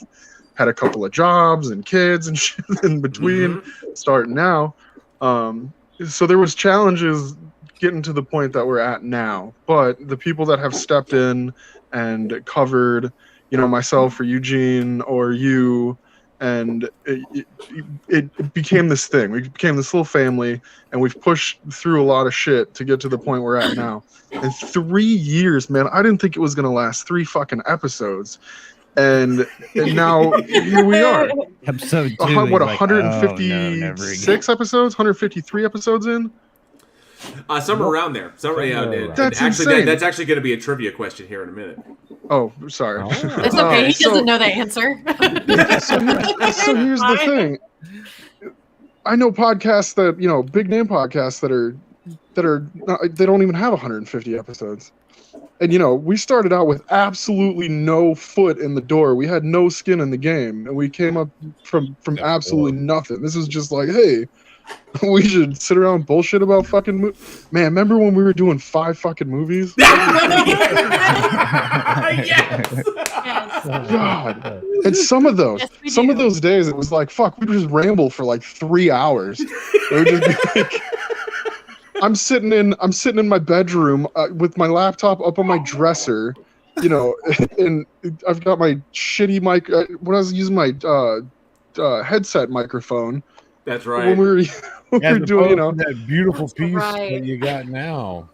had a couple of jobs and kids and shit in between, starting now. So there was challenges getting to the point that we're at now. But the people that have stepped in and covered, myself or Eugene or you, and it became this thing. We became this little family, and we've pushed through a lot of shit to get to the point we're at now. In 3 years, man, I didn't think it was going to last 3 fucking episodes. And now here we are. Episode 2. What, 156 episodes? 153 episodes in? Somewhere around there. That's insane. That's actually going to be a trivia question here in a minute. Oh, sorry. It's okay. He doesn't know the answer. So here's the thing. I know podcasts that, big name podcasts that are they don't even have 150 episodes. And, we started out with absolutely no foot in the door. We had no skin in the game. And we came up from absolutely nothing. This is just like, hey, we should sit around and bullshit about fucking Man, remember when we were doing 5 fucking movies? Yes. God. And some of those days, it was like, fuck, we'd just ramble for like 3 hours. It would just be like... I'm sitting in my bedroom with my laptop up on my dresser, and I've got my shitty mic. When I was using my headset microphone. That's right. When we were doing, that beautiful piece that you got now.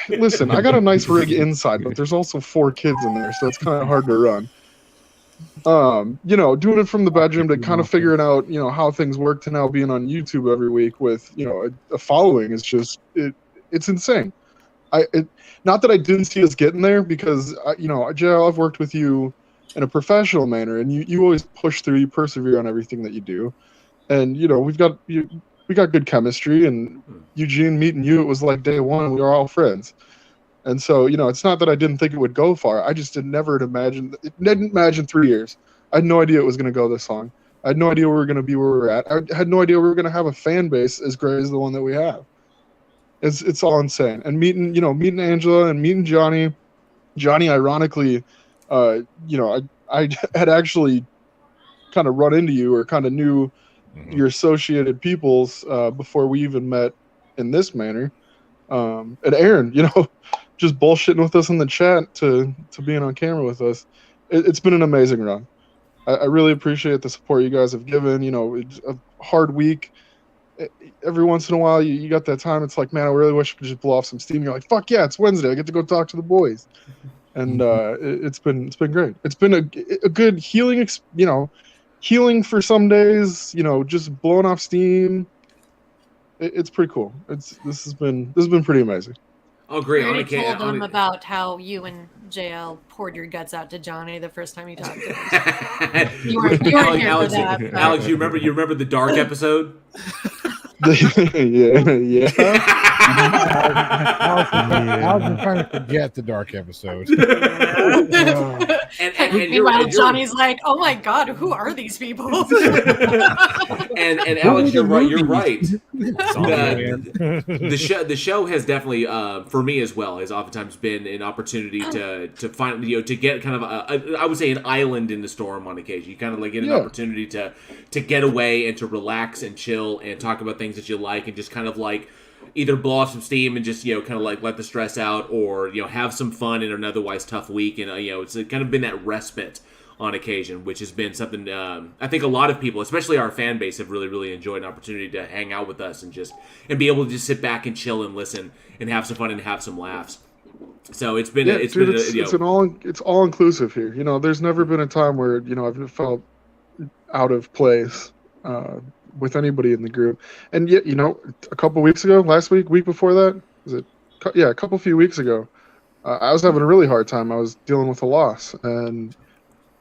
Listen, I got a nice rig inside, but there's also 4 kids in there, so it's kind of hard to run. Doing it from the bedroom to kind of figuring out, how things work, to now being on YouTube every week with, a following is just, it's insane. Not that I didn't see us getting there, because, JL, I've worked with you in a professional manner, and you always push through, you persevere on everything that you do. And, we got good chemistry, and Eugene, meeting you, it was like day one, we were all friends. And so, it's not that I didn't think it would go far. I just didn't imagine 3 years. I had no idea it was going to go this long. I had no idea we were going to be where we're at. I had no idea we were going to have a fan base as great as the one that we have. It's all insane. And meeting Angela and meeting Johnny. Johnny, ironically, I had actually kind of run into you, or kind of knew your associated peoples before we even met in this manner. And Aaron, just bullshitting with us in the chat to being on camera with us. It's been an amazing run. I really appreciate the support you guys have given. It's a hard week. Every once in a while, you got that time. It's like, man, I really wish I could just blow off some steam. You're like, fuck yeah, it's Wednesday. I get to go talk to the boys. And it's been great. It's been a good healing, healing for some days. Just blowing off steam. It's pretty cool. This has been pretty amazing. Oh, great! I already told them about how you and JL poured your guts out to Johnny the first time you talked to him. You weren't here for that. But... Alex, you remember the dark episode? yeah. I was trying to forget the dark episode. Meanwhile, Johnny's like, "Oh my god, who are these people?" and Alex, you're right. The show has definitely, for me as well, has oftentimes been an opportunity to find, to get kind of I would say an island in the storm on occasion. You kind of like get an opportunity to get away and to relax and chill and talk about things that you like, and just kind of like either blow off some steam and just, kind of like let the stress out, or, have some fun in an otherwise tough week. And, it's kind of been that respite on occasion, which has been something I think a lot of people, especially our fan base, have really, really enjoyed an opportunity to hang out with us and be able to just sit back and chill and listen and have some fun and have some laughs. So it's been, it's all inclusive here. There's never been a time where, I've felt out of place with anybody in the group. And yet, a couple weeks ago, last week before that, a few weeks ago, I was having a really hard time. I was dealing with a loss, and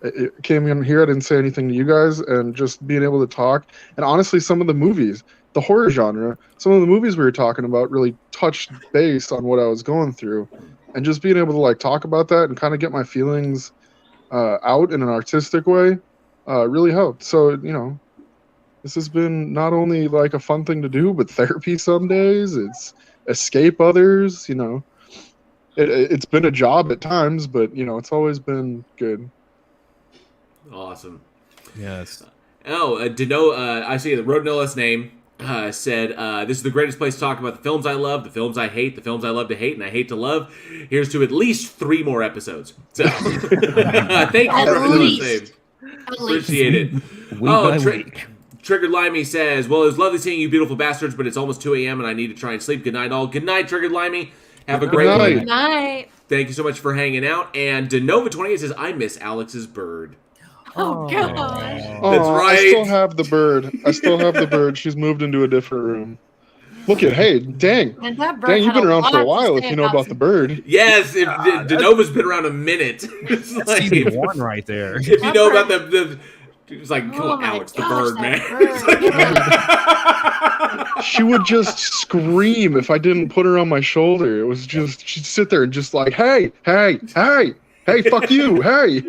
it came in here. I didn't say anything to you guys, and just being able to talk. And honestly, some of the movies, the horror genre, some of the movies we were talking about really touched base on what I was going through, and just being able to talk about that and kind of get my feelings out in an artistic way really helped. So, this has been not only a fun thing to do, but therapy some days. It's escape others, It's been a job at times, but, it's always been good. Awesome. Yes. I see the Road No Less Name said, this is the greatest place to talk about the films I love, the films I hate, the films I love to hate, and I hate to love. Here's to at least 3 more episodes. So, thank you for the same. Appreciate it. Triggered Limey says, well, it was lovely seeing you beautiful bastards, but it's almost 2 a.m. and I need to try and sleep. Good night, all. Good night, Triggered Limey. Have a great night. Good night. Thank you so much for hanging out. And Denova28 says, I miss Alex's bird. Oh, gosh. That's right. I still have the bird. She's moved into a different room. Look at, hey, dang, you've been around for a while if you know about the bird. Yes, Denova's been around a minute. It's like, CD1 right there. If you know about the it's like, come on, Alex, the bird, man. She would just scream if I didn't put her on my shoulder. It was just, she'd sit there and just hey, fuck you, hey.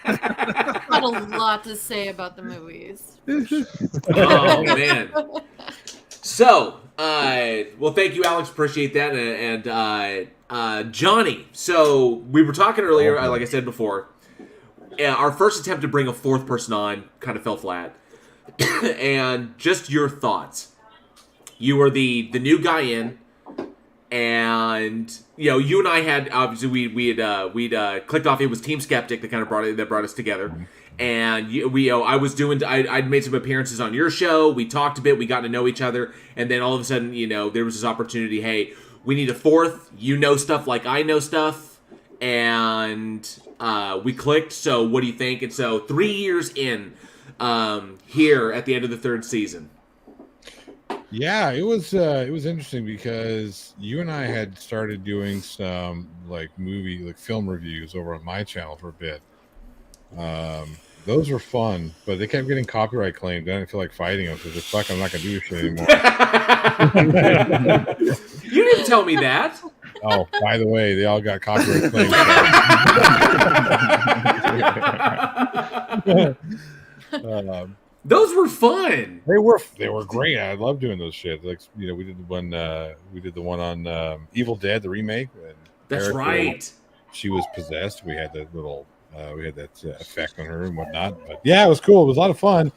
I've got a lot to say about the movies. Oh, man. So, well, thank you, Alex. Appreciate that. And Johnny, so we were talking earlier, like I said before, our first attempt to bring a 4th person on kind of fell flat. And just your thoughts. You were the new guy in, and you and I had obviously we'd clicked off. It was Team Skeptic that kind of brought us together, and I'd made some appearances on your show. We talked a bit. We got to know each other, and then all of a sudden, there was this opportunity. Hey, we need a 4th. You know stuff like I know stuff, and we clicked. So what do you think? And so 3 years in, here at the end of the 3rd season. Yeah, it was interesting because you and I had started doing some film reviews over on my channel for a bit. Those were fun, but they kept getting copyright claimed. I didn't feel like fighting them because fuck, I'm not gonna do this shit anymore. You didn't tell me that. Oh, by the way, they all got copyright claims. Those were fun. They were great. I love doing those shit. We did the one on Evil Dead, the remake. And that's Eric, right. She was possessed. We had that little effect on her and whatnot. But yeah, it was cool. It was a lot of fun.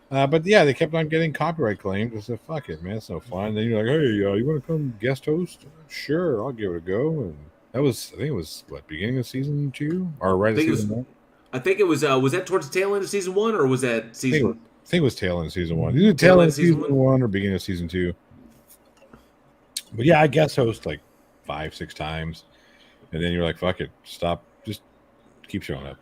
But yeah, they kept on getting copyright claimed. I said, "Fuck it, man, it's no fun." And then you're like, "Hey, you want to come guest host?" Sure, I'll give it a go. And that was, I think it was beginning of season 2 or right at season 1. I think it was that towards the tail end of season 1 or was that season? I think it was tail end of season 1. Either tail end of season 1 or beginning of season 2. But yeah, I guest host 5-6 times, and then you're like, "Fuck it, stop, just keep showing up."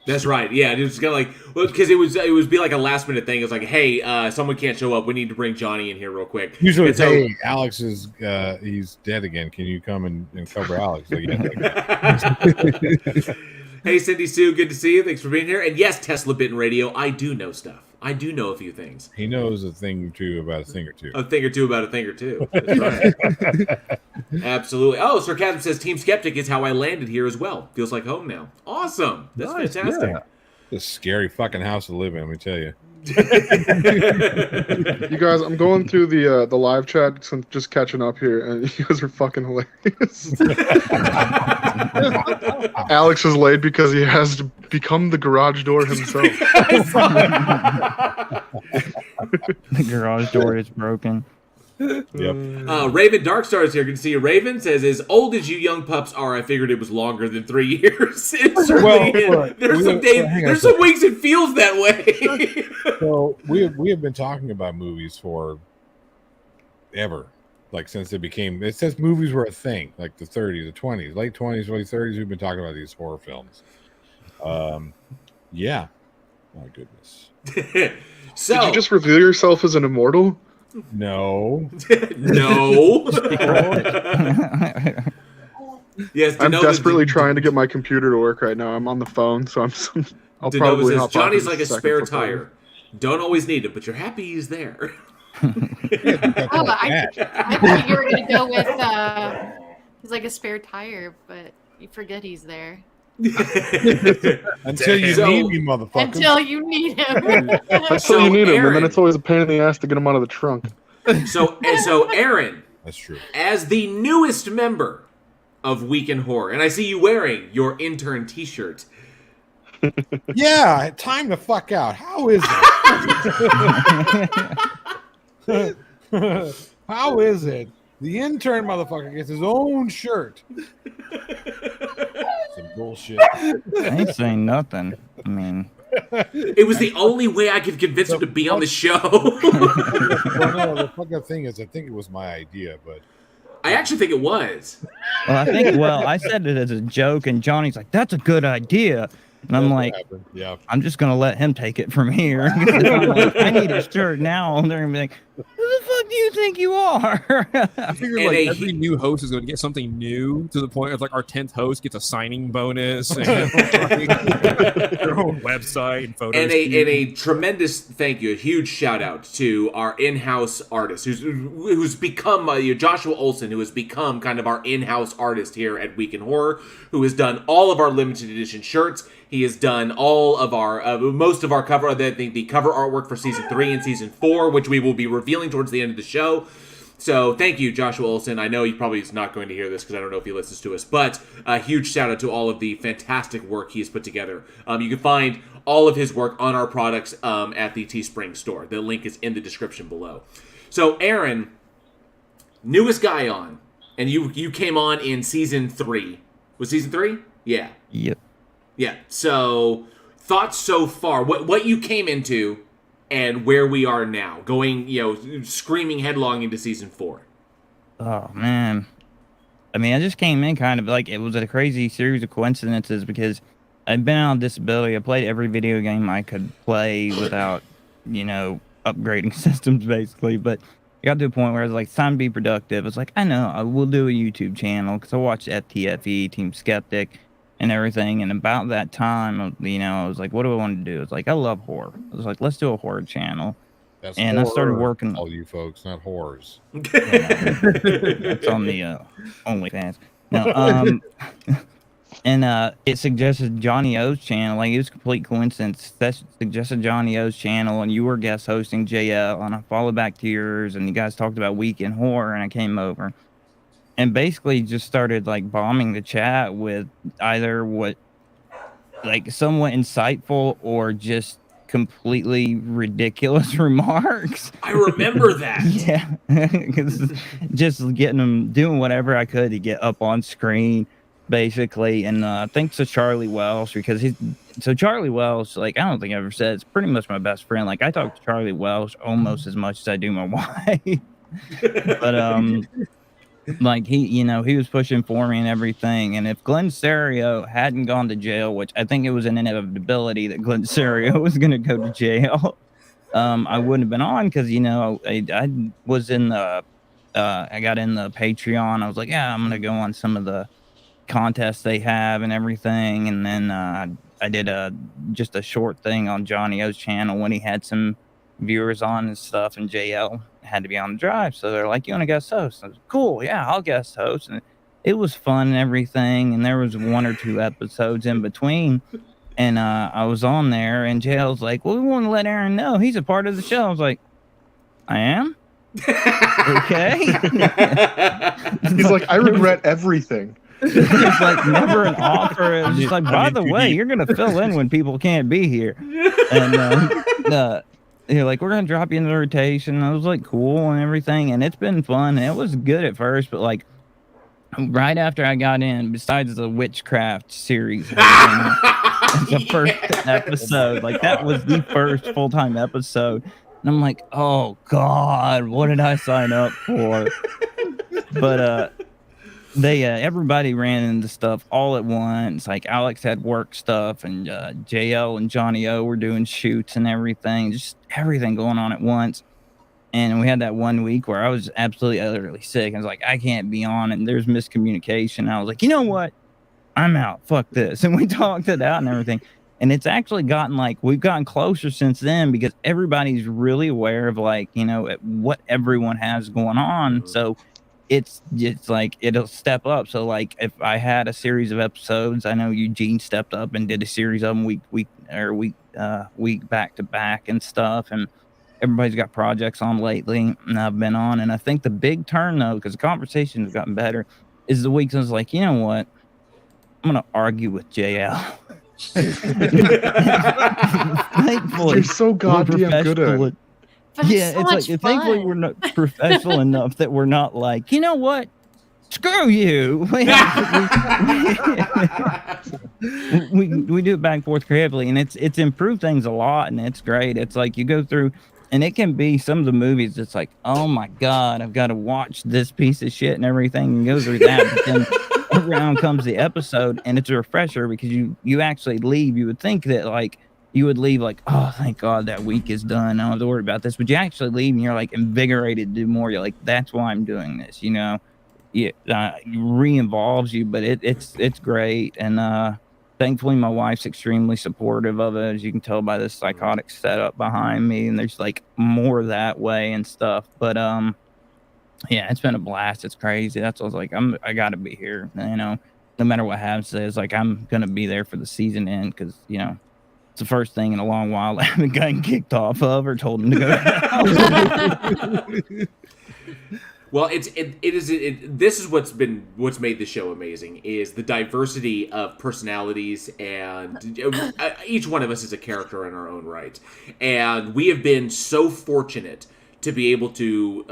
That's right. Yeah, it was kind of because it would be like a last minute thing. It's like, hey, someone can't show up. We need to bring Johnny in here real quick. Usually, hey, Alex is he's dead again. Can you come and cover Alex? Hey, Cindy Sue, good to see you. Thanks for being here. And yes, Tesla Bitten Radio, I do know stuff. I do know a few things. He knows a thing or two about a thing or two. A thing or two about a thing or two. That's right. Absolutely. Oh, Sarcasm says Team Skeptic is how I landed here as well. Feels like home now. Awesome. That's fantastic. Yeah. It's a scary fucking house to live in, let me tell you. You guys, I'm going through the live chat, just catching up here, and you guys are fucking hilarious. Alex is late because he has to become the garage door himself. The garage door is broken. Yep. Raven Darkstar is here. Good to see you. Raven says, as old as you young pups are, I figured it was longer than 3 years. It certainly is. There's some days, there's some weeks it feels that way. So we have been talking about movies for ever. Like since since movies were a thing, like the 30s, the 20s, late 20s, early 30s, we've been talking about these horror films. Yeah. My goodness. So, did you just reveal yourself as an immortal? No. No. Yes, I'm desperately trying to get my computer to work right now. I'm on the phone, so I'll probably hop Johnny's off in like a second spare for tire. Don't always need it, but you're happy he's there. I thought you were gonna go with he's like a spare tire, but you forget he's there. Until you need me, motherfucker. Until you need him. Until you need him, and then it's always a pain in the ass to get him out of the trunk. So Aaron, that's true. As the newest member of Week in Horror, and I see you wearing your intern T-shirt. Yeah, time to fuck out. How is it? How is it? The intern motherfucker gets his own shirt. Some bullshit. I ain't saying nothing. I mean, it was the only way I could convince him to be on the show. Well, no, the fucking thing is, I think it was my idea, but I actually think it was. Well, I said it as a joke, and Johnny's like, "That's a good idea." And I'm like, yeah. I'm just gonna let him take it from here. I'm like, I need a shirt now. And they're gonna be like, who the fuck do you think you are? I figured like every new host is going to get something new to the point of like our 10th host gets a signing bonus and their own website and photos. And a tremendous thank you, a huge shout out to our in-house artist who's become Joshua Olsen, who has become kind of our in-house artist here at Week in Horror, who has done all of our limited edition shirts. He has done all of our, most of our cover, I think the cover artwork for Season 3 and Season 4, which we will be revealing towards the end of the show. So thank you, Joshua Olsen. I know he probably is not going to hear this because I don't know if he listens to us, but a huge shout out to all of the fantastic work he has put together. You can find all of his work on our products at the Teespring store. The link is in the description below. So Aaron, newest guy on, and you came on in Season 3. Was Season 3? Yeah. Yep. Yeah, so thoughts so far, what you came into and where we are now, going, screaming headlong into Season 4. Oh, man. I mean, I just came in kind of like, it was a crazy series of coincidences because I've been on disability. I played every video game I could play without, upgrading systems, basically, but I got to a point where I was like, it's time to be productive. It's like, I know, I will do a YouTube channel because I watched FTFE, Team Skeptic, and everything, and about that time, I was like, what do I want to do? It's like, I love horror. I was like, let's do a horror channel. That's and horror, I started working. All you folks, not whores. It's on the OnlyFans. No, and it suggested Johnny O's channel. Like, it was a complete coincidence. That suggested Johnny O's channel, and you were guest hosting JL, and I followed back to yours, and you guys talked about Week in Horror, and I came over. And basically just started like bombing the chat with either somewhat insightful or just completely ridiculous remarks. I remember that. Yeah. Just getting them, doing whatever I could to get up on screen, basically. And thanks to Charlie Welsh, because Charlie Welsh, like, I don't think I ever said, it's pretty much my best friend. Like, I talk to Charlie Welsh almost as much as I do my wife. But, like, he was pushing for me and everything. And if Glenn Serio hadn't gone to jail, which I think it was an inevitability that Glenn Serio was going to go to jail, I wouldn't have been on because, I was in the, I got in the Patreon. I was like, yeah, I'm going to go on some of the contests they have and everything. And then I did just a short thing on Johnny O's channel when he had some viewers on and stuff, and JL had to be on the drive, so they're like, you want to guest host? I was cool, yeah, I'll guest host. And it was fun and everything, and there was 1 or 2 episodes in between, and I was on there, and JL's like, well, we want to let Aaron know he's a part of the show. I was like, I am? Okay. He's like, I regret everything. It's like never an offer. It was just like, by the way, you're gonna fill in when people can't be here. And they're like, we're gonna drop you into the rotation. I was like, cool and everything, and it's been fun. And it was good at first, but like right after I got in, besides the witchcraft series, the first episode, like that was the first full-time episode, and I'm like, oh god, what did I sign up for? But they everybody ran into stuff all at once. Like Alex had work stuff, and JL and Johnny O were doing shoots and everything, just everything going on at once. And we had that 1 week where I was absolutely utterly sick. I was like, I can't be on, and there's miscommunication. I was like, you know what? I'm out. Fuck this. And we talked it out and everything. And it's actually gotten like, we've gotten closer since then because everybody's really aware of like, you know, what everyone has going on. So it's like it'll step up. So like if I had a series of episodes, I know Eugene stepped up and did a series of them week back to back and stuff. And everybody's got projects on lately, and I've been on. And I think the big turn though, because the conversation has gotten better, is the week I was like, you know what? I'm gonna argue with JL. Thankfully, You're so goddamn good at it. Yeah, it's like thankfully we're not professional enough that we're not like, you know what? Screw you. we do it back and forth creatively, and it's improved things a lot, and it's great. It's like you go through, and it can be some of the movies. It's like, oh my god, I've got to watch this piece of shit and everything, and go through that. But then around comes the episode, and it's a refresher because you actually leave. You would think that like you would leave like, oh, thank God that week is done. I don't have to worry about this. But you actually leave, and you're like invigorated to do more. You're like, that's why I'm doing this, you know. It re-involves you, but it's great. And thankfully my wife's extremely supportive of it, as you can tell by the psychotic setup behind me, and there's like more that way and stuff. But yeah, it's been a blast. It's crazy. That's what I was like, I gotta be here, you know, no matter what happens. It's like I'm gonna be there for the season end, because you know it's the first thing in a long while I haven't gotten kicked off of or told him to go. Well, this is what's made the show amazing, is the diversity of personalities, and each one of us is a character in our own right, and we have been so fortunate to be able to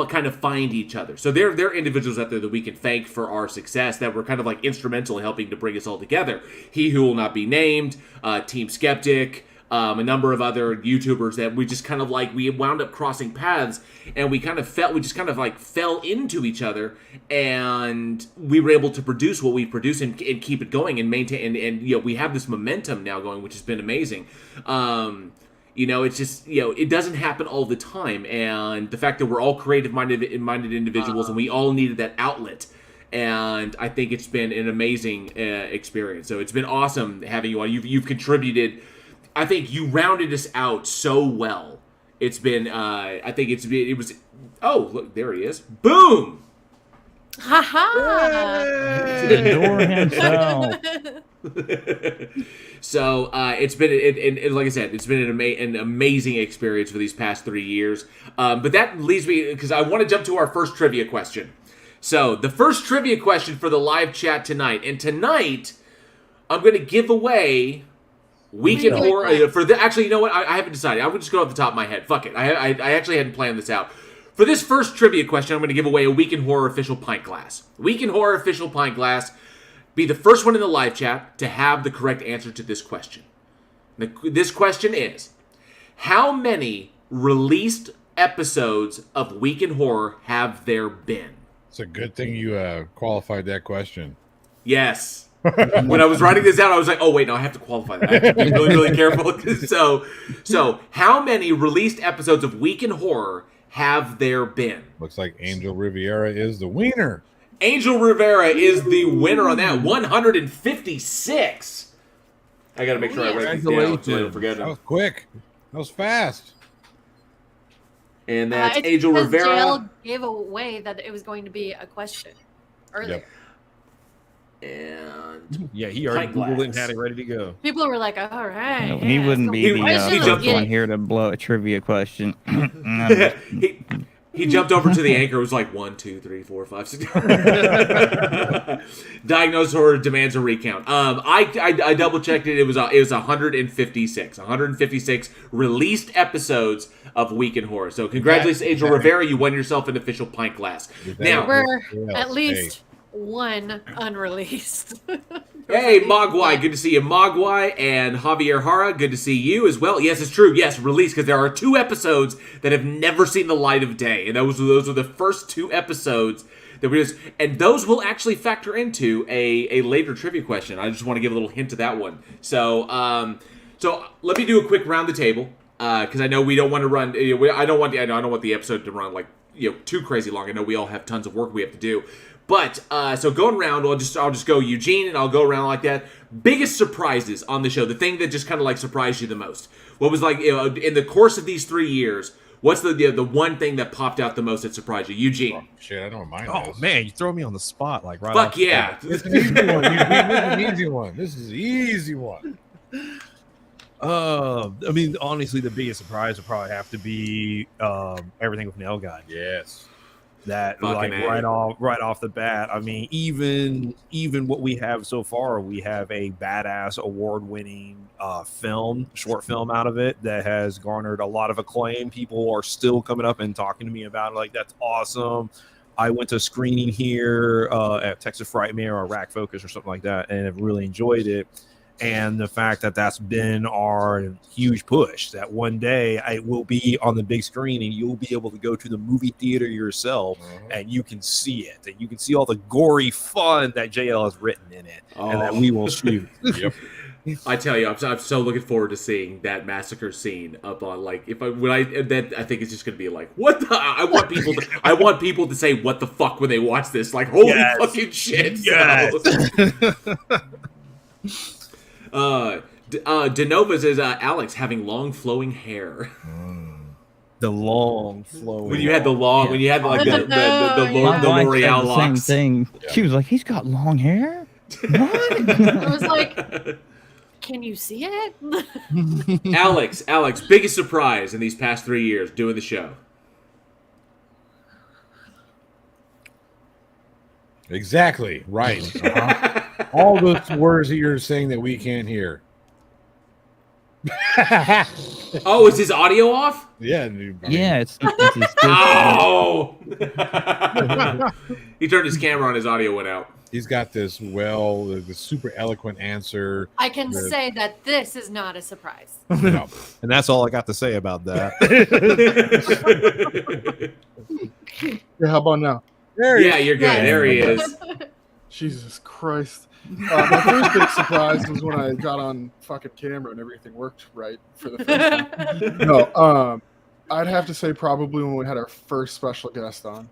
kind of find each other. So there are individuals out there that we can thank for our success, that were kind of like instrumental in helping to bring us all together. He Who Will Not Be Named, Team Skeptic, a number of other YouTubers that we just kind of like, we wound up crossing paths, and we just kind of like fell into each other, and we were able to produce what we produce and keep it going and maintain, and you know, we have this momentum now going, which has been amazing. You know, it's just, you know, it doesn't happen all the time, and the fact that we're all creative-minded individuals, and we all needed that outlet, and I think it's been an amazing experience. So it's been awesome having you on. You've contributed. I think you rounded us out so well. It's been, it was, oh, look, there he is. Boom! Ha-ha! The door himself. So it's been, like I said, it's been an amazing experience for these past 3 years. But that leads me, because I want to jump to our first trivia question. So the first trivia question for the live chat tonight, and tonight I'm going to give away Week in Horror for the. Actually, you know what? I haven't decided. I would just go off the top of my head. Fuck it. I actually hadn't planned this out. For this first trivia question, I'm going to give away a Week in Horror official pint glass. Week in Horror official pint glass. Be the first one in the live chat to have the correct answer to this question. This question is: how many released episodes of Week in Horror have there been? It's a good thing you qualified that question. Yes. When I was writing this out, I was like, oh, wait, no, I have to qualify that. I have to be really, really careful. So, how many released episodes of Week in Horror have there been? Looks like Angel Rivera is the winner. Angel Rivera is the winner on that. 156. I got to make sure I write these down so I don't forget them. That was quick. That was fast. And that's Angel Rivera. JL gave away that it was going to be a question earlier. Yep. And yeah, he already Googled it and had it ready to go. People were like, all right. No, he wouldn't be the one here to blow a trivia question. He jumped over to the anchor. It was like 1, 2, 3, 4, 5, 6. Diagnosed horror demands a recount. I double checked it. It was 156. 156 released episodes of Week in Horror. So congratulations, Angel Rivera. You won yourself an official pint glass. Now we're at least one unreleased. Hey, Mogwai, good to see you. Mogwai and Javier Hara, good to see you as well. Yes, it's true. Yes, released, because there are 2 episodes that have never seen the light of day. And those are the first 2 episodes that we just... And those will actually factor into a later trivia question. I just want to give a little hint to that one. So let me do a quick round the table, because I know we don't want to run... I don't want the episode to run too crazy long. I know we all have tons of work we have to do. But, so going around, I'll just go Eugene, and I'll go around like that. Biggest surprises on the show, the thing that just kind of surprised you the most. What was in the course of these 3 years, what's the one thing that popped out the most that surprised you? Eugene. Oh, shit, I don't mind. Oh, man, you throw me on the spot, right Fuck off yeah. This is an easy one, Eugene. This is an easy one. This is an easy one. I mean, honestly, the biggest surprise would probably have to be everything with Nail Gun. Yes. That Fucking right off the bat. I mean, even what we have so far, we have a badass award-winning short film out of it that has garnered a lot of acclaim. People are still coming up and talking to me about it, that's awesome. I went to a screening here at Texas Frightmare or Rack Focus or something like that, and have really enjoyed it. And the fact that that's been our huge push, that one day I will be on the big screen and you'll be able to go to the movie theater yourself and you can see it. And you can see all the gory fun that JL has written in it and that we will shoot. Yep. I tell you, I'm so looking forward to seeing that massacre scene up on I think it's just gonna be what the I want people to say what the fuck when they watch this, holy fucking shit. Yes. Denova says Alex having long flowing hair. The long flowing. When you had the long, when you had the L'Oreal locks. Same thing. Yeah. She was like, "He's got long hair." What? I was like, can you see it? Alex, biggest surprise in these past 3 years doing the show. Exactly. Right. Uh-huh. All those words that you're saying that we can't hear. Oh, is his audio off? Yeah. It's Oh! He turned his camera on, his audio went out. He's got this the super eloquent answer. I can say that this is not a surprise. No. And that's all I got to say about that. Yeah, how about now? Yeah, you're good. There he is. Jesus Christ. My first big surprise was when I got on fucking camera and everything worked right for the first time. No, I'd have to say probably when we had our first special guest on.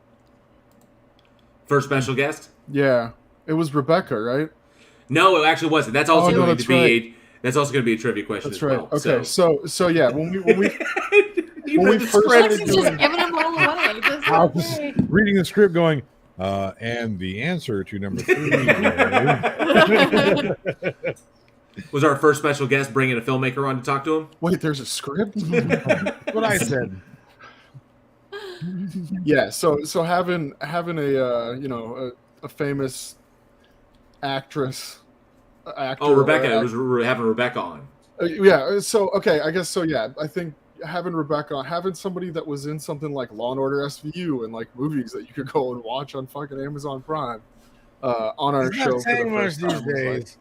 First special guest? Yeah. It was Rebecca, right? No, it actually wasn't. That's also going to be right. That's also going to be a trivia question That's as right. well. Okay, so yeah, when we first Alex started is just doing, giving them all away. Just I was reading the script going, and the answer to number 3 Was our first special guest bringing a filmmaker on to talk to him? wait, there's a script? what I said. Yeah, so having a famous actor. Oh, Rebecca. It was having Rebecca on. Yeah, so okay, I guess so. Yeah, I think having Rebecca on, having somebody that was in something like Law and Order SVU and movies that you could go and watch on fucking Amazon Prime on our show. Not saying much these days.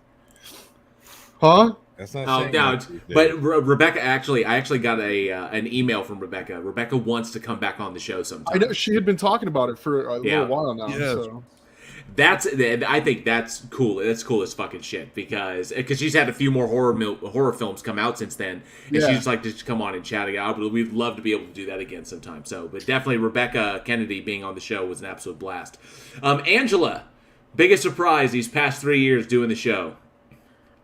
Huh? That's not saying no, much these days. but Rebecca I actually got an email from Rebecca. Rebecca wants to come back on the show sometime. I know she had been talking about it for a little while now. Yes. So. I think that's cool. That's cool as fucking shit because she's had a few more horror films come out since then, and she's just like to come on and chat again. We'd love to be able to do that again sometime. So, but definitely Rebecca Kennedy being on the show was an absolute blast. Angela, biggest surprise these past 3 years doing the show.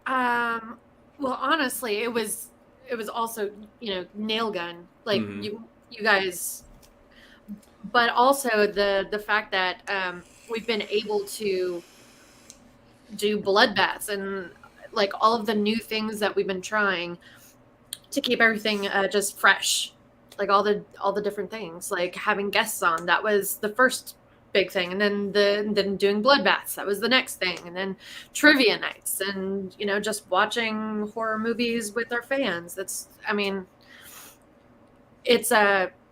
Well, honestly, it was also, Nail Gun, you guys, but also the fact that we've been able to do bloodbaths and all of the new things that we've been trying to keep everything just fresh like all the different things, like having guests on. That was the first big thing, and then doing bloodbaths, that was the next thing, and then trivia nights, and just watching horror movies with our fans. It's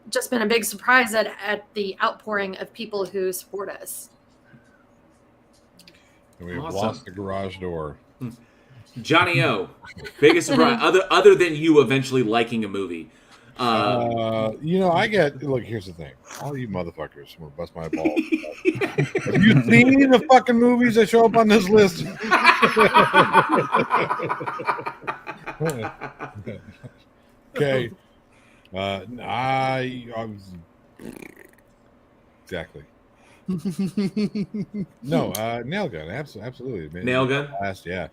just been a big surprise at the outpouring of people who support us. And we've lost the garage door. Johnny O, biggest surprise other than you eventually liking a movie. I get, look, here's the thing. All you motherfuckers will bust my balls. Have you seen the fucking movies that show up on this list? Okay. I was exactly. No, Nail Gun, absolutely. Man. Nail Gun? Yeah.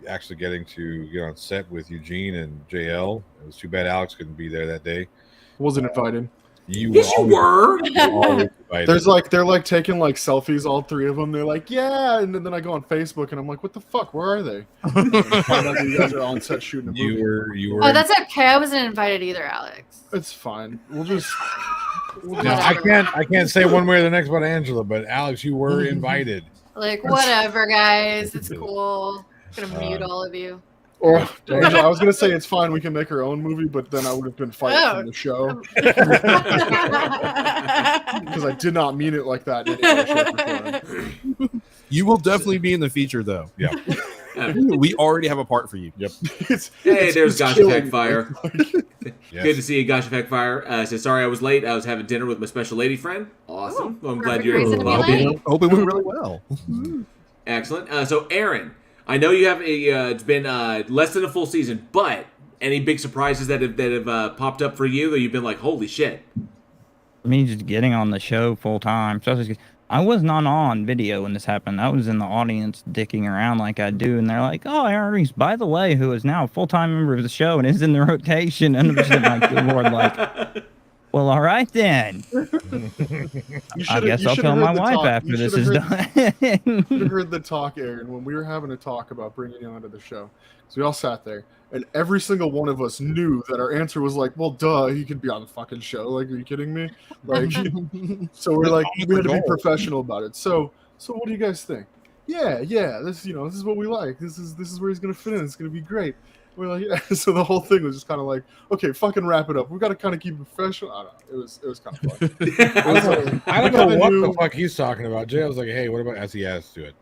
Actually getting to get on set with Eugene and JL. It was too bad Alex couldn't be there that day. Wasn't invited. Yes, you were. They're like taking like selfies, all three of them. They're like, yeah, and then I go on Facebook and I'm like, what the fuck? Where are they? Find out that you guys are on set shooting a movie. You were. Oh, that's okay. I wasn't invited either, Alex. It's fine. We'll just. No, I can't say one way or the next about Angela, but Alex, you were invited. Like, whatever, guys. It's cool. I'm gonna mute all of you. Or I was gonna say it's fine. We can make our own movie, but then I would have been fired from the show because I did not mean it like that. In any way, shape, or form. You will definitely be in the feature, though. Yeah. We already have a part for you. Yep. There's Gosh Effect Fire. Yes. Good to see you, Gosh Effect Fire. Says, sorry I was late. I was having dinner with my special lady friend. Awesome. Well, I'm glad you're reason to be able late. Hope it went really well. Excellent. So, Aaron, I know you have it's been less than a full season, but any big surprises that have popped up for you that you've been like, holy shit? Me just getting on the show full time. I was not on video when this happened. I was in the audience dicking around like I do, and they're like, "Oh, Aaron Reese, by the way, who is now a full-time member of the show and is in the rotation." And I'm just like, good Lord, like, well, all right then. I guess I'll tell my wife after this is done. You should have heard the talk, Aaron, when we were having a talk about bringing you onto the show. So we all sat there, and every single one of us knew that our answer was like, well, duh, he could be on the fucking show. Like, are you kidding me? Like, so we're like, we had to be professional about it. So what do you guys think? Yeah, this is what we like. This is where he's gonna fit in. It's gonna be great. We're like, yeah. So the whole thing was just kind of like, okay, fucking wrap it up. We got to kind of keep it professional. I don't know. It was kind of fun. I don't know what the fuck he's talking about. Jay was like, hey, what about as to it?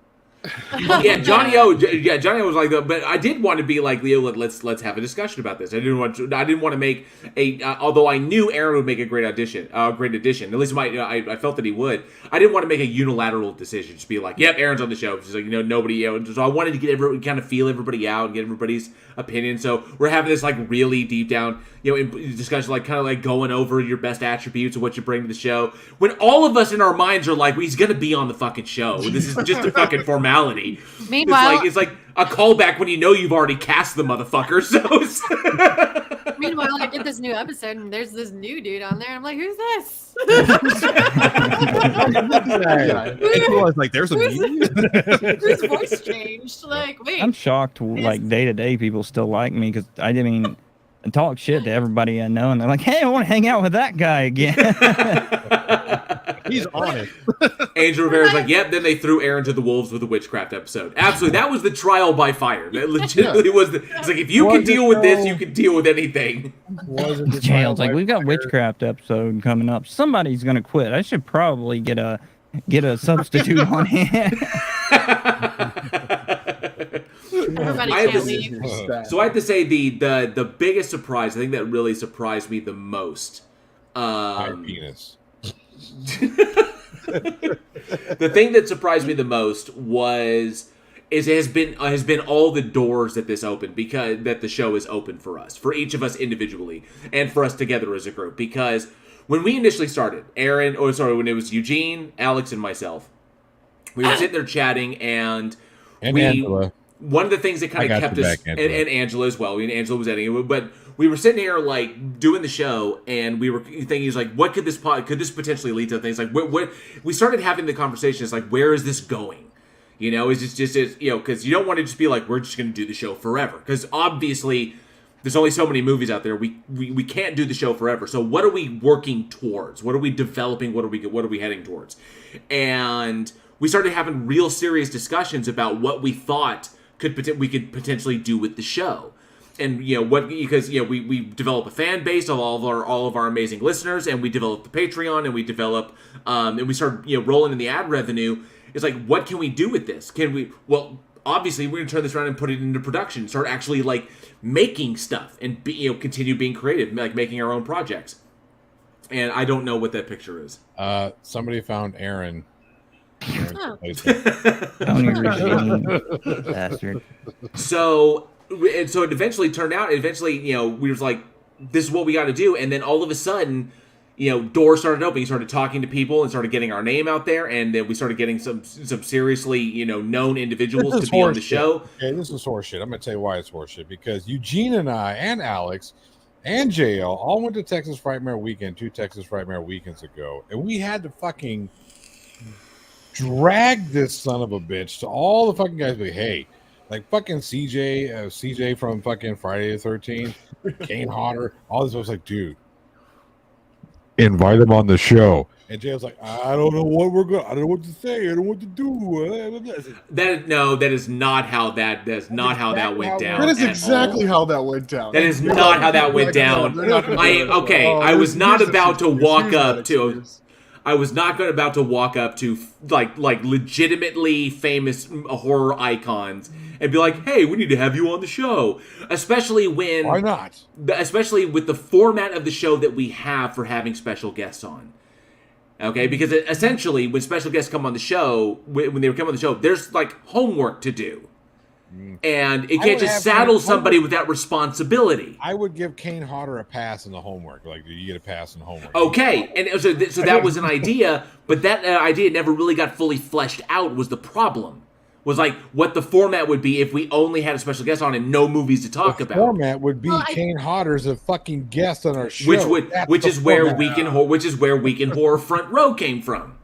Johnny O was like that, but I did want to be like, Leo, let's have a discussion about this. I didn't want to make a although I knew Aaron would make a great addition. At least I felt that he would. I didn't want to make a unilateral decision, just be like, yep, Aaron's on the show. Just like, nobody, so I wanted to get everyone, kind of feel everybody out and get everybody's opinion. So we're having this like really deep down, discussion, like kind of like going over your best attributes of what you bring to the show. When all of us in our minds are like, well, he's gonna be on the fucking show. This is just a fucking formality. Meanwhile, it's like a callback when you know you've already cast the motherfucker. So meanwhile, I get this new episode and there's this new dude on there. I'm like, who's this? Like, there's a whose voice changed? Like, wait. I'm shocked. Like day to day, people still like me because I talk shit to everybody I know, and they're like, "Hey, I want to hang out with that guy again." He's on it. Angel Rivera's like, yep. Then they threw Aaron to the wolves with a witchcraft episode. Absolutely, that was the trial by fire. That legitimately was. It's like, if you can deal with this, you can deal with anything. Jail's like, we've got witchcraft episode coming up. Somebody's gonna quit. I should probably get a substitute on hand. Everybody can't leave. So I have to say the biggest surprise, I think that really surprised me the most. My penis. The thing that surprised me the most has been all the doors that this opened, because that the show is open for us, for each of us individually, and for us together as a group. Because when we initially started, when it was Eugene, Alex, and myself, we were sitting there chatting, and Angela. One of the things that kind of kept us, and Angela as well. Angela was editing it, but we were sitting here like doing the show, and we were thinking, like, what could this potentially lead to? Things like what we started having the conversations, like, where is this going? Is this just because you don't want to just be like, we're just going to do the show forever, because obviously there's only so many movies out there. We can't do the show forever. So what are we working towards? What are we developing? What are we heading towards? And we started having real serious discussions about what we thought we could potentially do with the show. And because we develop a fan base of all of our amazing listeners, and we develop the Patreon, and we develop and we start rolling in the ad revenue. It's like, what can we do with this? Obviously we're gonna turn this around and put it into production, start actually like making stuff, and continue being creative, like making our own projects. And I don't know what that picture is. Somebody found Aaron. Bastard. So it eventually turned out. We was like, this is what we got to do. And then all of a sudden, doors started opening. We started talking to people and started getting our name out there. And then we started getting some seriously, known individuals to be on the show. Okay, this is horseshit. I'm going to tell you why it's horseshit. Because Eugene and I and Alex and JL all went to Texas Frightmare Weekend 2 Texas Frightmare weekends ago. And we had to fucking drag this son of a bitch to all the fucking guys. Like, hey, like fucking CJ from fucking Friday the 13th, Kane Hodder, all this. I was like, dude, invite him on the show. And Jay was like, I don't know I don't know what to say. I don't know what to do. That is not how that went down. That is exactly how that went down. That is not how that went down. I was not about to walk up to. I was not about to walk up to like legitimately famous horror icons and be like, "Hey, we need to have you on the show." Especially when why not? Especially with the format of the show that we have for having special guests on. Okay, because essentially when special guests come on the show, when they come on the show, there's like homework to do. And it can't just saddle somebody with that responsibility. I would give Kane Hodder a pass in the homework. Like, do you get a pass in the homework? Okay, and so that was an idea, but that idea never really got fully fleshed out. Was the problem? Was like what the format would be if we only had a special guest on and no movies to talk about. The format would be Kane Hodder's a fucking guest on our show, which is where Weekend Horror Front Row came from.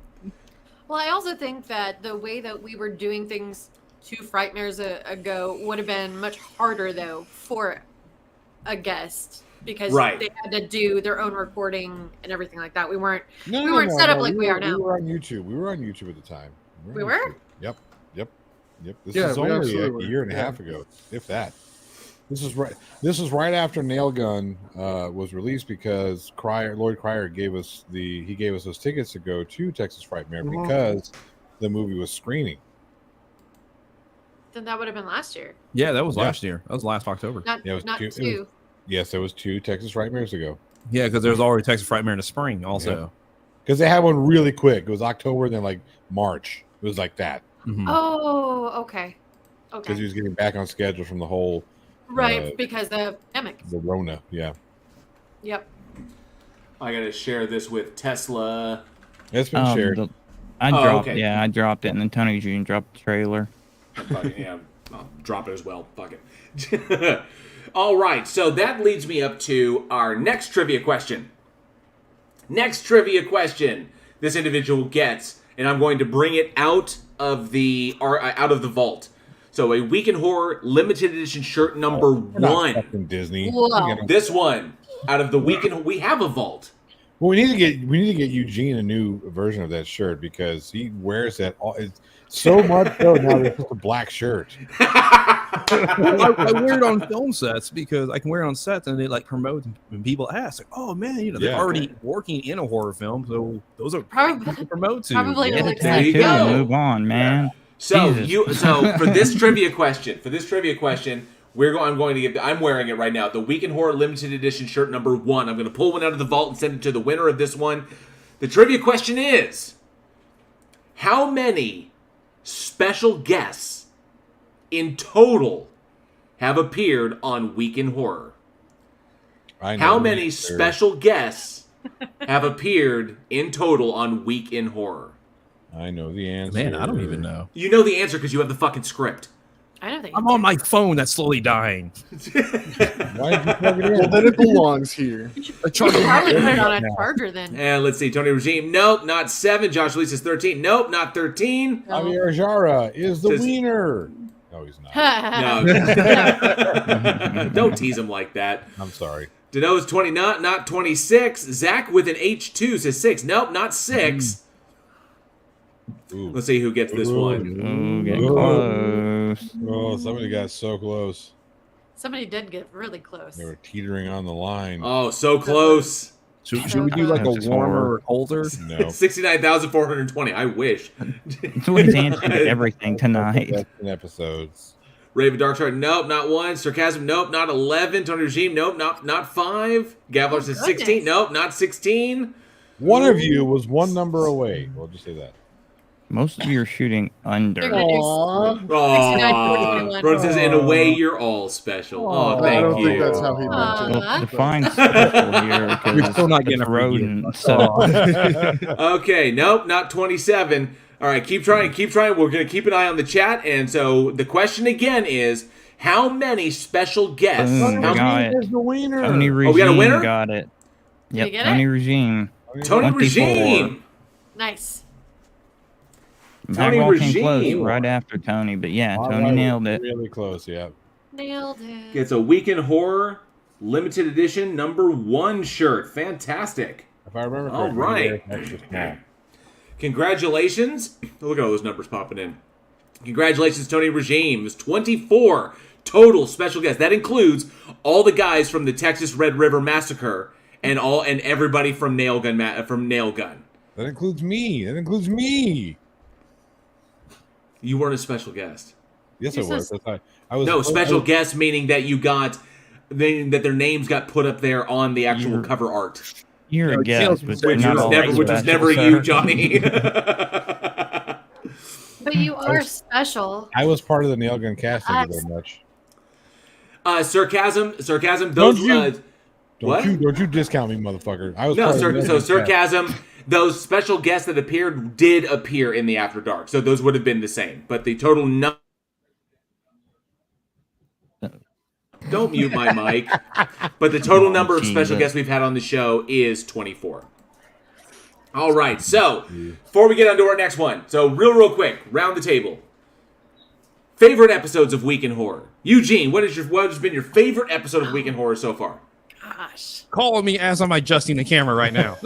Well, I also think that the way that we were doing things 2 Frightmares ago would have been much harder though for a guest because they had to do their own recording and everything like that. We weren't set up like we are now. We were on YouTube. We were on YouTube at the time. We were? Yep. This is only a year and a half ago, if that. This is right after Nail Gun was released because Lloyd Cryer gave us those tickets to go to Texas Frightmare because the movie was screening. Then that would have been last year. Yeah, that was last year. That was last October. Not two. Yes, it was 2 Texas Frightmares ago. Yeah, because there was already Texas Frightmare in the spring also. Because they had one really quick. It was October, then like March. It was like that. Mm-hmm. Oh, okay. Because he was getting back on schedule from the whole... because the pandemic. The Rona, yeah. Yep. I got to share this with Tesla. It's been shared. I dropped it, and then Tony June dropped the trailer. I'll drop it as well. Fuck it. All right, so that leads me up to our next trivia question. This individual gets, and I'm going to bring it out of the vault. So a Week in Horror limited edition shirt number 1. Disney. Wow. This one out of the Week in we have a vault. Well, we need to get Eugene a new version of that shirt because he wears that so much so now it's just a black shirt. I wear it on film sets because I can wear it on sets and they like promote when people ask, like, "Oh man, they're already working in a horror film, so those are probably to promote to." Probably there you go. Move on, man. So for this trivia question, I'm wearing it right now. The Week in Horror limited edition shirt number 1. I'm going to pull one out of the vault and send it to the winner of this one. The trivia question is: how many special guests in total have appeared on Week in Horror? How many special guests have appeared in total on Week in Horror? I know the answer. Man, I don't even know. You know the answer because you have the fucking script. I don't think I'm on my phone that's slowly dying. Why did you plug it in? Well, then it belongs here. You should probably put it on a charger then. And let's see, Tony Regime. Nope, not 7. Josh Lee says 13. Nope, not 13. Javier Jara is the wiener. No, he's not. No. Don't tease him like that. I'm sorry. Dano's 20, not 26. Zach with an H2 says 6. Nope, not 6. Ooh. Let's see who gets this one. Ooh, getting close. Oh, somebody got so close. Somebody did get really close. They were teetering on the line. Oh, so close. Should we do like That's a warmer horror. or colder? No. 69,420. I wish. It's always answering everything tonight. That's in episodes. Raven Darkshard, nope, not 1. Sarcasm, nope, not 11. Tony Regime, nope, not 5. Gavlar says 16. goodness. Nope, not 16. One of you was one number away. We'll just say that. Most of you are shooting under. They're gonna do Aww. 69, Ron says, in a way, you're all special. Oh, thank I don't you. think that's how he meant it. Well, define special here because You're still not getting it's a free rodent. gift. So Okay, nope, not 27. All right, keep trying. We're going to keep an eye on the chat. And so the question again is, how many special guests? Boom, How got many? it. the winner. Tony we got a winner? Regime got it. you Yep, get Tony it? Regime. Tony 24. Regime. Nice. Tony Magwell came Regime. close right after Tony, but yeah, All Tony right, nailed it. Really close, yeah. Nailed it. Gets a Weekend Horror limited edition #1 shirt. Fantastic. If I remember All correctly, right. they're extra small. Congratulations. Look at all those numbers popping in. Congratulations, Tony Regime. It was 24 total special guests. That includes all the guys from the Texas Red River Massacre and everybody from Nail Gun. That includes me. You weren't a special guest. Yes, He I was. says- I was. No, special I was- guest meaning that that their names got put up there on the actual cover art. You're No, a guest, Tails but was you're Which not was all never, which was special, never sir. you, Johnny. But you are special. I was part of the nail gun cast. Thank you very much. Sarcasm. Don't Those. you- What? Don't you discount me, motherfucker. I was No, part of the nail gun cast. sarcasm. Those special guests that did appear in the After Dark, so those would have been the same. But the total don't mute my mic. But the total number of special guests we've had on the show is 24. All right, so before we get on to our next one, so real quick, round the table. Favorite episodes of Week in Horror. Eugene, what has been your favorite episode of Week in Horror so far? Gosh. Calling me as I'm adjusting the camera right now.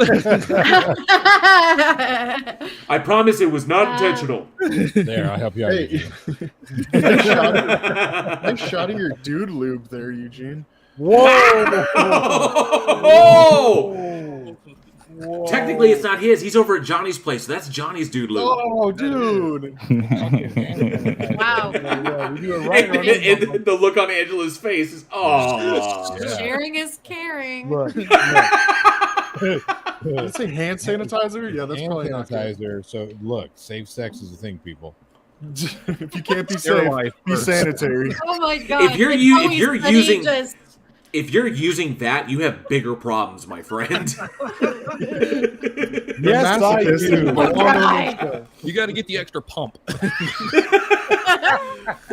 I promise it was not intentional. There, I'll help you out. Hey. Eugene. Nice shot of your dude lube there, Eugene. Whoa! Oh! Technically, it's not his. He's over at Johnny's place, so that's Johnny's dude lube. Oh, dude. Wow. Yeah, we do it right on And the look on Angela's face is, oh. Sharing is caring. Look. Did it say hand sanitizer? Yeah, that's Hand probably not good. sanitizer. So look, safe sex is a thing, people. If you can't be Your safe, life be first. sanitary. Oh my god. If you're It's u- if always you're funny using- just- If you're using that, you have bigger problems, my friend. Yes, I Masochist do. is the one on the show. You got to get the extra pump.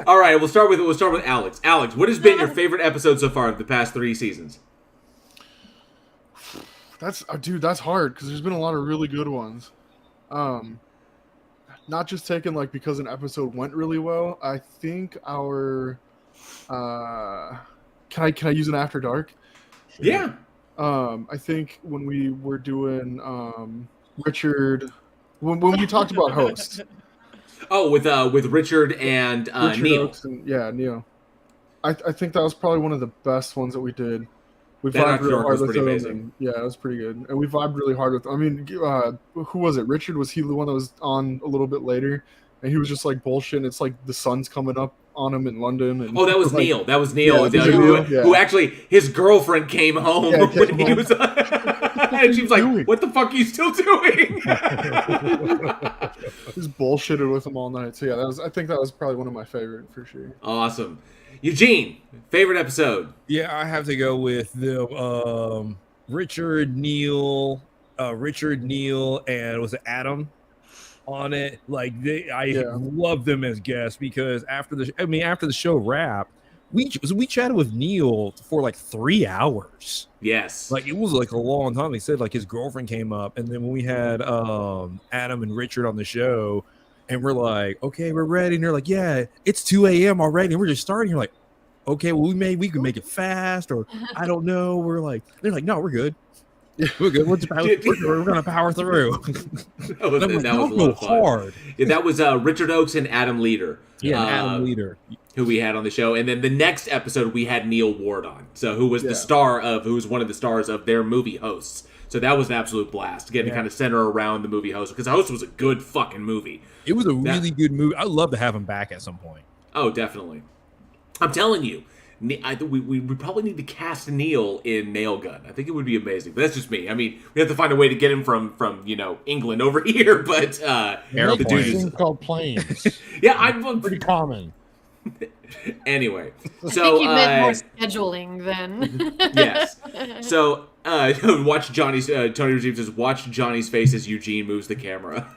All right, we'll start with Alex. Alex, what has been your favorite episode so far of the past 3 seasons? That's hard because there's been a lot of really good ones. Not just taken like because an episode went really well. I think our can I use an After Dark? Yeah. I think when we were doing Richard, when we talked about hosts, Oh, with Richard and Richard Neil. Oakes and, yeah, Neil. I think that was probably one of the best ones that we did. We That vibed After really Dark hard was with pretty him. amazing. And, yeah, it was pretty good. And we vibed really hard with. I mean, who was it? Richard, was he the one that was on a little bit later? And he was just like bullshit. And it's like the sun's coming up on him in London. And Oh, that was like, Neil. That was Neil. Yeah, who actually, his girlfriend came home Yeah, when he was and she was like, doing? what the fuck are you still doing? Just bullshitted with him all night. So yeah, I think that was probably one of my favorite for sure. Awesome. Eugene, favorite episode? Yeah, I have to go with the Richard Neil, and was it Adam on it? Like I love them as guests because after the show wrapped, we chatted with Neil for like 3 hours. Yes. Like it was like a long time. He said like his girlfriend came up, and then when we had Adam and Richard on the show, And we're like, okay, we're ready. And they're like, yeah, it's 2 a.m. already. And we're just starting. You're like, okay, well, we can make it fast, or I don't know. They're like, no, we're good. We're good. We're going to power through. that was a lot of fun. Hard. Yeah, that was Richard Oakes and Adam Leader. Yeah, Adam Leader, who we had on the show, and then the next episode we had Neil Ward on, who was one of the stars of their movie Hosts. So that was an absolute blast, getting to kind of center around the movie Host, because Host was a good fucking movie. It was a really good movie. I'd love to have him back at some point. Oh, definitely. I'm telling you, we probably need to cast Neil in Nail Gun. I think it would be amazing. But that's just me. I mean, we have to find a way to get him from England over here. But the dude is called planes. Yeah, I'm pretty common. Anyway, I think you meant more scheduling then. Yes. So watch Johnny's. Tony Regime says, "Watch Johnny's face as Eugene moves the camera."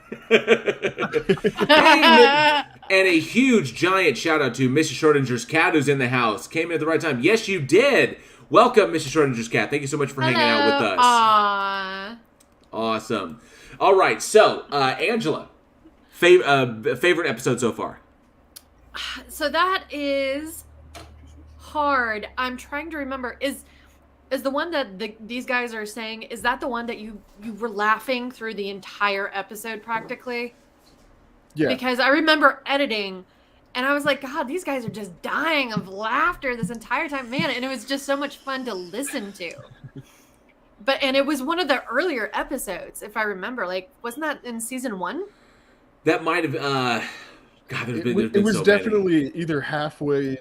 And a huge, giant shout out to Mrs. Schrodinger's cat, who's in the house. Came in at the right time. Yes, you did. Welcome, Mrs. Schrodinger's cat. Thank you so much for hanging out with us. Aww. Awesome. All right, so Angela, favorite episode so far? So that is hard. I'm trying to remember. Is the one that these guys are saying, is that the one that you were laughing through the entire episode practically? Yeah. Because I remember editing and I was like, God, these guys are just dying of laughter this entire time. Man, and it was just so much fun to listen to. And it was one of the earlier episodes, if I remember. Like, wasn't that in season 1? That might have God, there's been it was so definitely many. either halfway.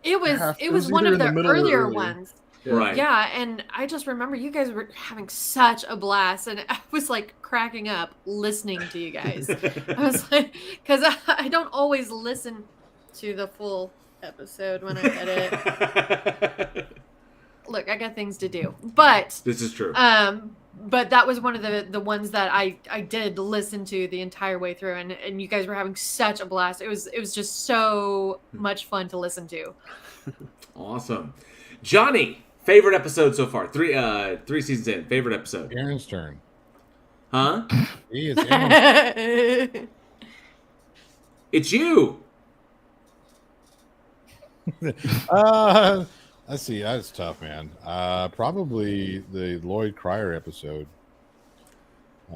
It was one of the earlier ones. Yeah. Right. Yeah, and I just remember you guys were having such a blast, and I was like cracking up listening to you guys. I was like, because I don't always listen to the full episode when I edit. Look, I got things to do, but this is true. But that was one of the ones that I did listen to the entire way through, and you guys were having such a blast. It was just so much fun to listen to. Awesome, Johnny. Favorite episode so far? 3 seasons in. Favorite episode? Aaron's turn. Huh? It's Aaron. It's you. Let's see. That's tough, man. Probably the Lloyd Cryer episode.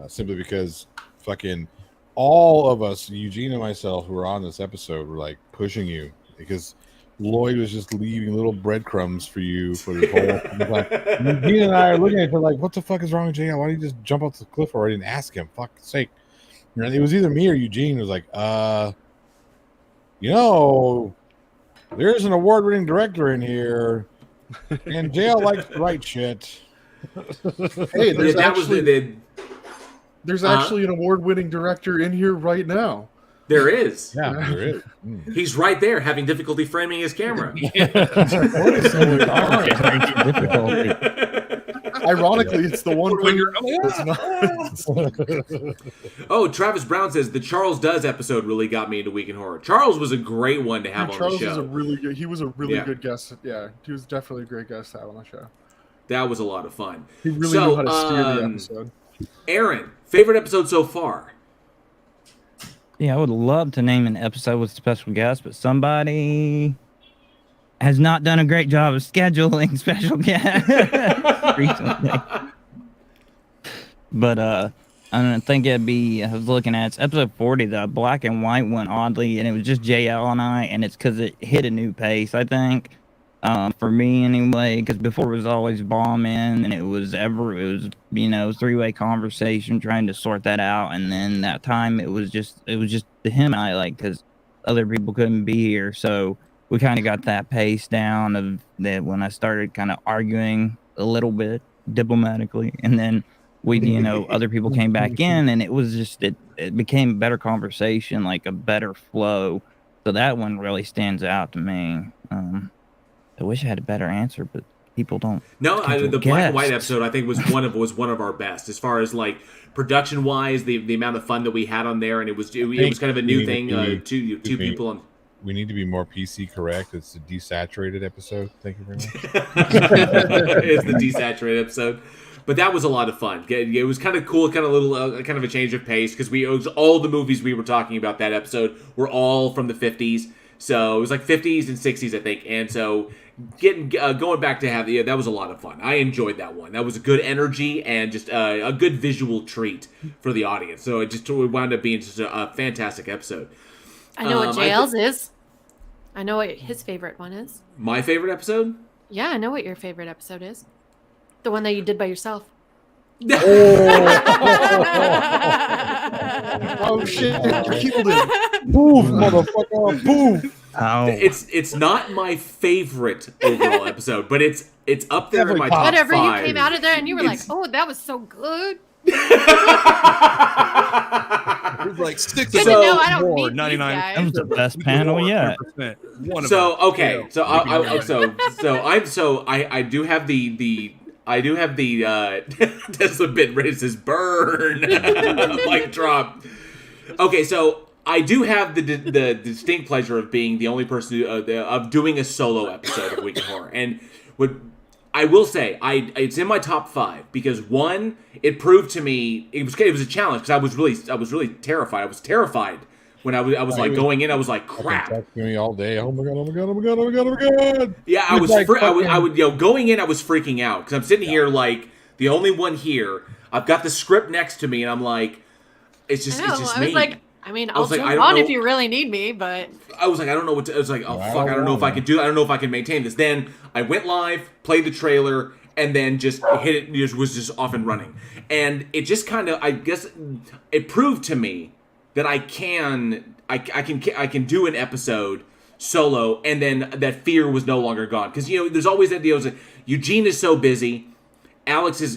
Simply because fucking all of us, Eugene and myself, who were on this episode, were like pushing you because Lloyd was just leaving little breadcrumbs for you for the whole. Like, Eugene and I are looking at her like, "What the fuck is wrong with JL? Why did you just jump off the cliff already and ask him? Fuck's sake!" And it was either me or Eugene was like, there's an award-winning director in here, and JL likes to write shit. Hey, there's actually an award-winning director in here right now. There is. Yeah, there is. He's right there having difficulty framing his camera. Ironically, it's the one thing. Oh, Travis Brown says the Charles Does episode really got me into Week in Horror. Charles was a great one to have on the show. He was a really good guest. Yeah, he was definitely a great guest to have on the show. That was a lot of fun. He really knew how to steer the episode. Aaron, favorite episode so far? Yeah, I would love to name an episode with a special guest, but somebody has not done a great job of scheduling special guests recently. But I think it'd be, I was looking at, it's episode 40, the black and white one, oddly, and it was just JL and I, and it's because it hit a new pace, I think. For me anyway, because before it was always bombing, and it was three-way conversation trying to sort that out, and then that time it was just him and I, like, because other people couldn't be here, so we kind of got that pace down of that when I started kind of arguing a little bit diplomatically, and then we other people came back in, and it was just it became a better conversation, like a better flow. So that one really stands out to me. I wish I had a better answer, but people don't. No, the black and white episode I think was one of our best as far as like production wise, the amount of fun that we had on there, and it was kind of a new thing. Two people on. We need to be more PC correct. It's a desaturated episode. Thank you very much. It's the desaturated episode. But that was a lot of fun. It was kind of cool, kind of little, kind of a change of pace because all the movies we were talking about that episode were all from the 50s. So it was like 50s and 60s, I think. And so going back to that was a lot of fun. I enjoyed that one. That was a good energy and just a good visual treat for the audience. So it wound up being just a fantastic episode. I know what JL's is. I know what his favorite one is. My favorite episode? Yeah, I know what your favorite episode is. The one that you did by yourself. Oh shit! Killed it. Boof, motherfucker! Boof. Ow. It's not my favorite overall episode, but it's up there in my top Whatever, 5. you came out of there and you were like, "Oh, that was so good." It was like 6 Good to know I don't need 99. That was the best panel yet. So okay, so I do have the Tesla bit ready says burn like drop. Okay, so I do have the distinct pleasure of being the only person of doing a solo episode of Week in Horror, and I will say it's in my top 5 because one, it proved to me it was a challenge because I was really terrified. I was terrified when I was like going in. I was like, crap. Texting me all day. Oh my god! Oh my god! Oh my god! Oh my god! Oh my god! Yeah, I would going in. I was freaking out because I'm sitting here like the only one here. I've got the script next to me, and I'm like, it's just me. I was like, I'll like, jump on if you really need me, but I was like, I don't know what to. I was like, oh fuck, I don't know if I can do. I don't know if I can maintain this. Then I went live, played the trailer, and then just hit it. Was just off and running, and it just kind of, I guess, it proved to me that I can do an episode solo, and then that fear was no longer gone. Because there's always that deal. Eugene is so busy. Alex has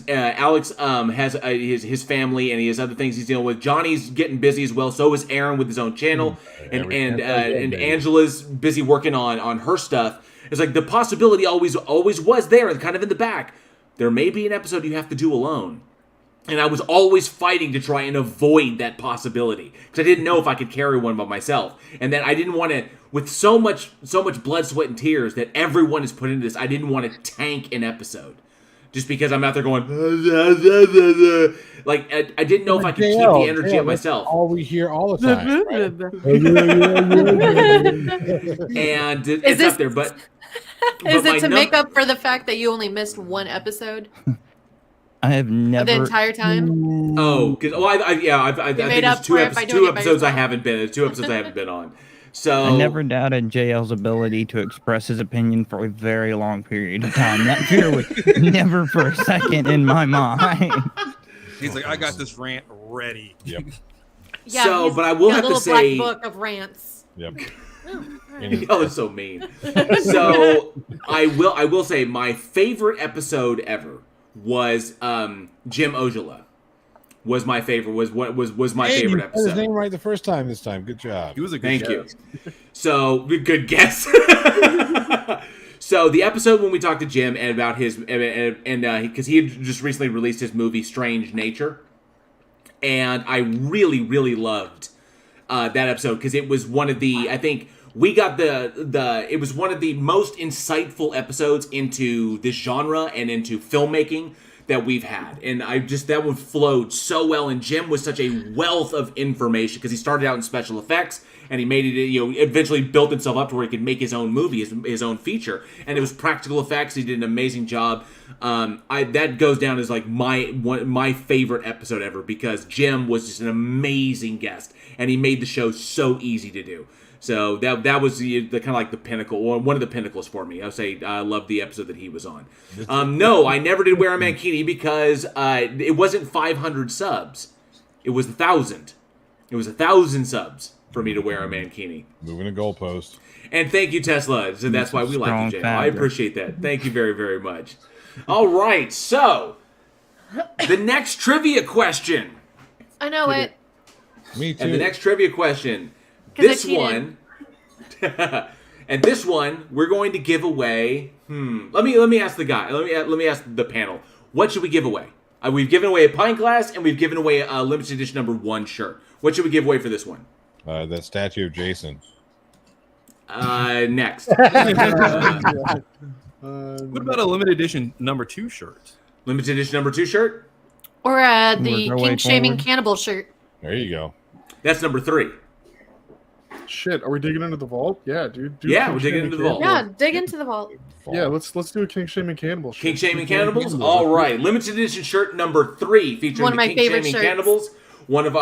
his family and he has other things he's dealing with. Johnny's getting busy as well. So is Aaron with his own channel, and Angela's busy working on her stuff. It's like the possibility always was there, and kind of in the back. There may be an episode you have to do alone. And I was always fighting to try and avoid that possibility because I didn't know if I could carry one by myself. And then I didn't want to, with so much blood, sweat, and tears that everyone is put into this, I didn't want to tank an episode just because I'm out there going, like, I didn't know if I could keep the energy of myself. All we hear all the time. Right? And it's up there, but is it to make up for the fact that you only missed one episode? I have never the entire time. Oh, because I think there's two episodes I haven't been on. So I never doubted JL's ability to express his opinion for a very long period of time. That fear was never for a second in my mind. He's like, I got this rant ready. Yep. Yeah, so, but I will have to say, black book of rants. Yep. Y'all are so mean. So I will say my favorite episode ever was Jim Ojala. Was my favorite. Was my favorite episode. His name right the first time. This time, good job. He was a good guess. Thank you. So good guess. So the episode when we talked to Jim and about his because he had just recently released his movie Strange Nature, and I really loved that episode because it was one of the we got it was one of the most insightful episodes into this genre and into filmmaking that we've had, and that one flowed so well, and Jim was such a wealth of information because he started out in special effects and he made it, eventually built himself up to where he could make his own movie, his own feature, and it was practical effects. He did an amazing job. That goes down as like my favorite episode ever because Jim was just an amazing guest and he made the show so easy to do. So that was the kind of like the pinnacle, or one of the pinnacles for me. I would say I loved the episode that he was on. No, I never did wear a mankini because it wasn't 500 subs. It was 1,000. It was 1,000 subs for me to wear a mankini. Moving a goalpost. And thank you, Tesla. So that's why we like you, Jay. I appreciate that. Thank you very, very much. All right, so the next trivia question. I know it. Me too. And the next trivia question. This one, and this one, we're going to give away. Let me ask the guy. Let me ask the panel. What should we give away? We've given away a pint glass, and we've given away a limited edition #1 shirt. What should we give away for this one? That statue of Jason. Next. What about a limited edition #2 shirt? Limited edition number 2 shirt. Or Work the our way King Shaming forward. Cannibal shirt. There you go. That's number 3. Shit, are we digging into the vault? Yeah, dude. Yeah, King we're digging Shaming into the vault. Cannibal. Yeah, dig into the vault. Yeah, let's do a King Shaming Cannibal shirt. King Shaming Cannibals. All right, limited edition shirt number 3 featuring One of the my King favorite Shaming shirts. Cannibals. One of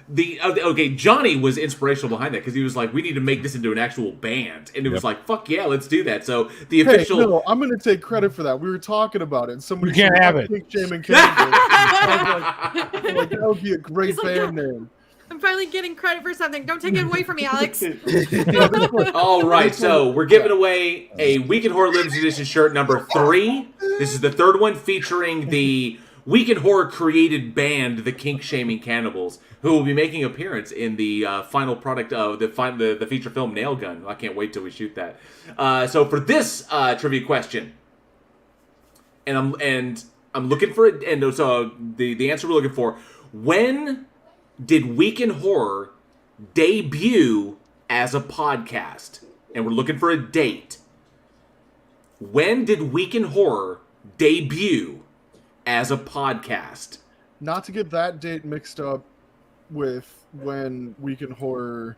okay, Johnny was inspirational behind that because he was like, we need to make this into an actual band, and it was like, fuck yeah, let's do that. So the official. Hey, no, I'm gonna take credit for that. We were talking about it, and somebody You can't said, have it. King Shaming Cannibals. I'm like, that would be a great He's like, band name. I'm finally getting credit for something. Don't take it away from me, Alex. All right, so we're giving away a Week in Horror limited edition shirt number 3. This is the 3rd one featuring the Week in Horror created band, the Kink Shaming Cannibals, who will be making an appearance in the final product of the feature film Nail Gun. I can't wait till we shoot that. So for this trivia question, and I'm looking for it, and so the answer we're looking for: when did Week in Horror debut as a podcast? And we're looking for a date. When did Week in Horror debut as a podcast? Not to get that date mixed up with when Week in Horror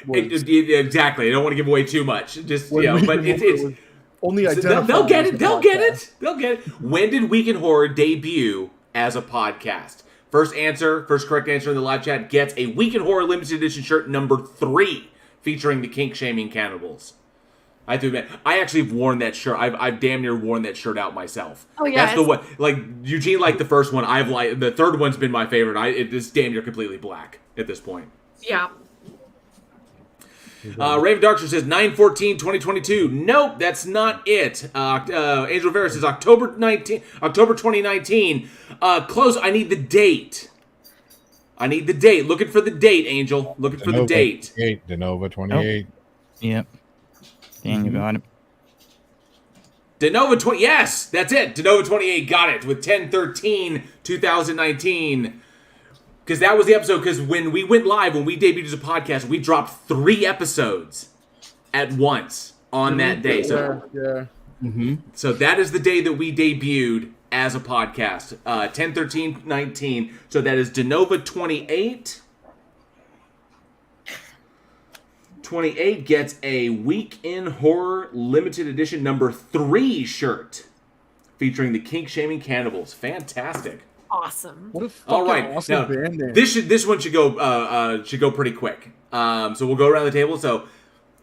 was, Exactly. I don't want to give away too much. Just when Week but in it's Horror was only they'll get identified it. They'll get it. They'll get it. When did Week in Horror debut as a podcast? First correct answer in the live chat gets a Week in Horror limited edition shirt number 3 featuring the Kink Shaming Cannibals. I have to admit, I actually have worn that shirt. I've damn near worn that shirt out myself. Oh yeah, that's the one. Like Eugene liked the first one. I've liked the third one's been my favorite. It's damn near completely black at this point. Yeah. Raven Darkster says 9/14/2022. Nope, that's not it. Angel Rivera says October 2019. Close. I need the date. Looking for the date, Angel. Looking for the date. Denova 28. Yep. Dan, you got it. Denova 20. Yes, that's it. Denova 28 got it with 10/13/2019. Because that was the episode. Because when we went live, when we debuted as a podcast, we dropped 3 episodes at once on that day. So yeah. Mm-hmm. So that is the day that we debuted as a podcast. 10/13/19. So that is Denova 28. 28 gets a Week in Horror limited edition number 3 shirt featuring the Kink Shaming Cannibals. Fantastic. Awesome. What a fucking awesome band name. This one should go pretty quick. So we'll go around the table. So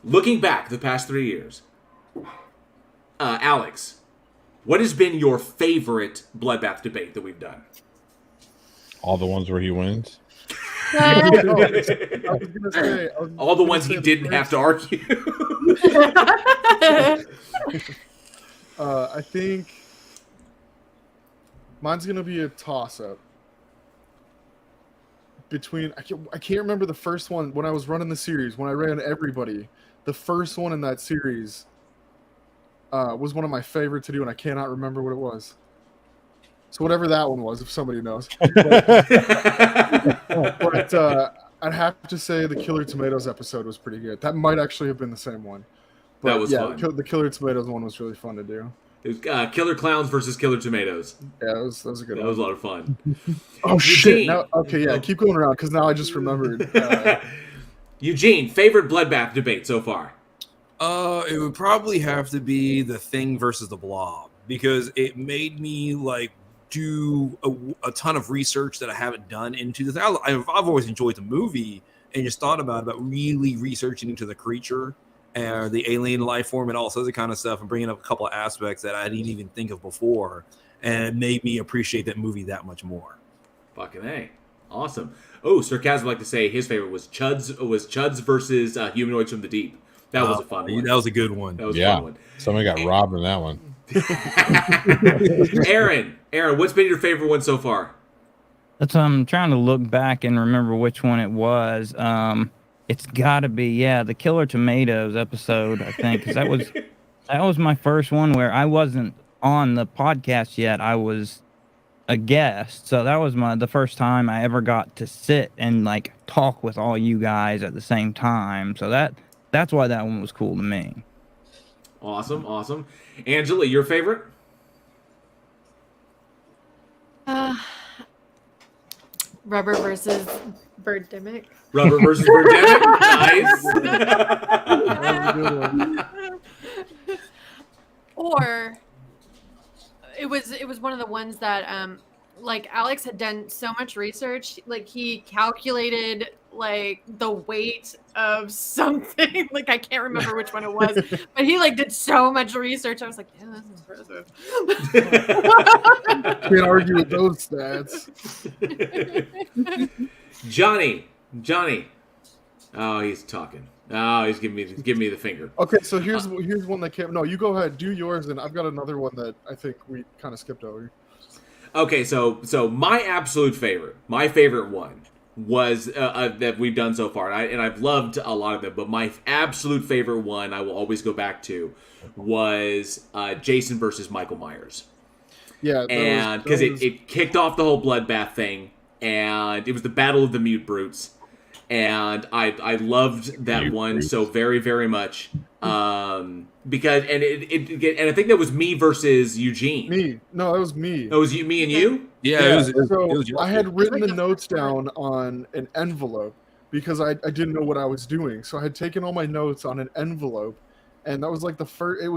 looking back the past 3 years, Alex, what has been your favorite Bloodbath debate that we've done? All the ones where he wins. I was gonna say, all the ones he didn't have to argue. I think mine's gonna be a toss-up between. I can't remember the first one when I was running the series. When I ran everybody, the first one in that series was one of my favorite to do, and I cannot remember what it was. So whatever that one was, if somebody knows. But I'd have to say the Killer Tomatoes episode was pretty good. That might actually have been the same one. But that was fun. The Killer Tomatoes one was really fun to do. It was, Killer Clowns versus Killer Tomatoes. Yeah, that was a good one. That was a lot of fun. Oh, shit. Now, okay, yeah, keep going around, because now I just remembered. Eugene, favorite Bloodbath debate so far? It would probably have to be The Thing versus the Blob, because it made me, like, do a ton of research that I haven't done into this. I've always enjoyed the movie and just thought about really researching into the creature and the alien life form and all sorts of kind of stuff, and bringing up a couple of aspects that I didn't even think of before, and it made me appreciate that movie that much more. Fucking A. Awesome. Oh, Sarcasm would like to say his favorite was Chuds versus Humanoids from the Deep. That was a fun one. That was a good one. That was a fun one. Somebody got robbed in that one. Aaron, what's been your favorite one so far? That's I'm trying to look back and remember which one it was. It's got to be the Killer Tomatoes episode, I think, because that was my first one where I wasn't on the podcast yet. I was a guest, so that was the first time I ever got to sit and like talk with all you guys at the same time. So that's why that one was cool to me. Awesome. Angela, your favorite? Rubber versus Birdemic. Rubber versus Birdemic. Nice. Or it was one of the ones that like Alex had done so much research, like he calculated like the weight of something. Like I can't remember which one it was, but he like did so much research. I was like, yeah, that's impressive. Can't argue with those stats. Johnny. Oh, he's talking. Oh, he's giving me the finger. Okay, so here's one that came. No, you go ahead, do yours, and I've got another one that I think we kind of skipped over. Okay, so my absolute favorite, my favorite one was that we've done so far, and I've loved a lot of them, but my absolute favorite one I will always go back to was Jason versus Michael Myers. Yeah, and because it kicked off the whole bloodbath thing, and it was the Battle of the Mute Brutes. And I loved that one so very, very much because and I think that was me versus Eugene. No, that was me. Oh, it was me and you? Yeah. So I had written the notes down on an envelope because I didn't know what I was doing. So I had taken all my notes on an envelope, and that was like the first. I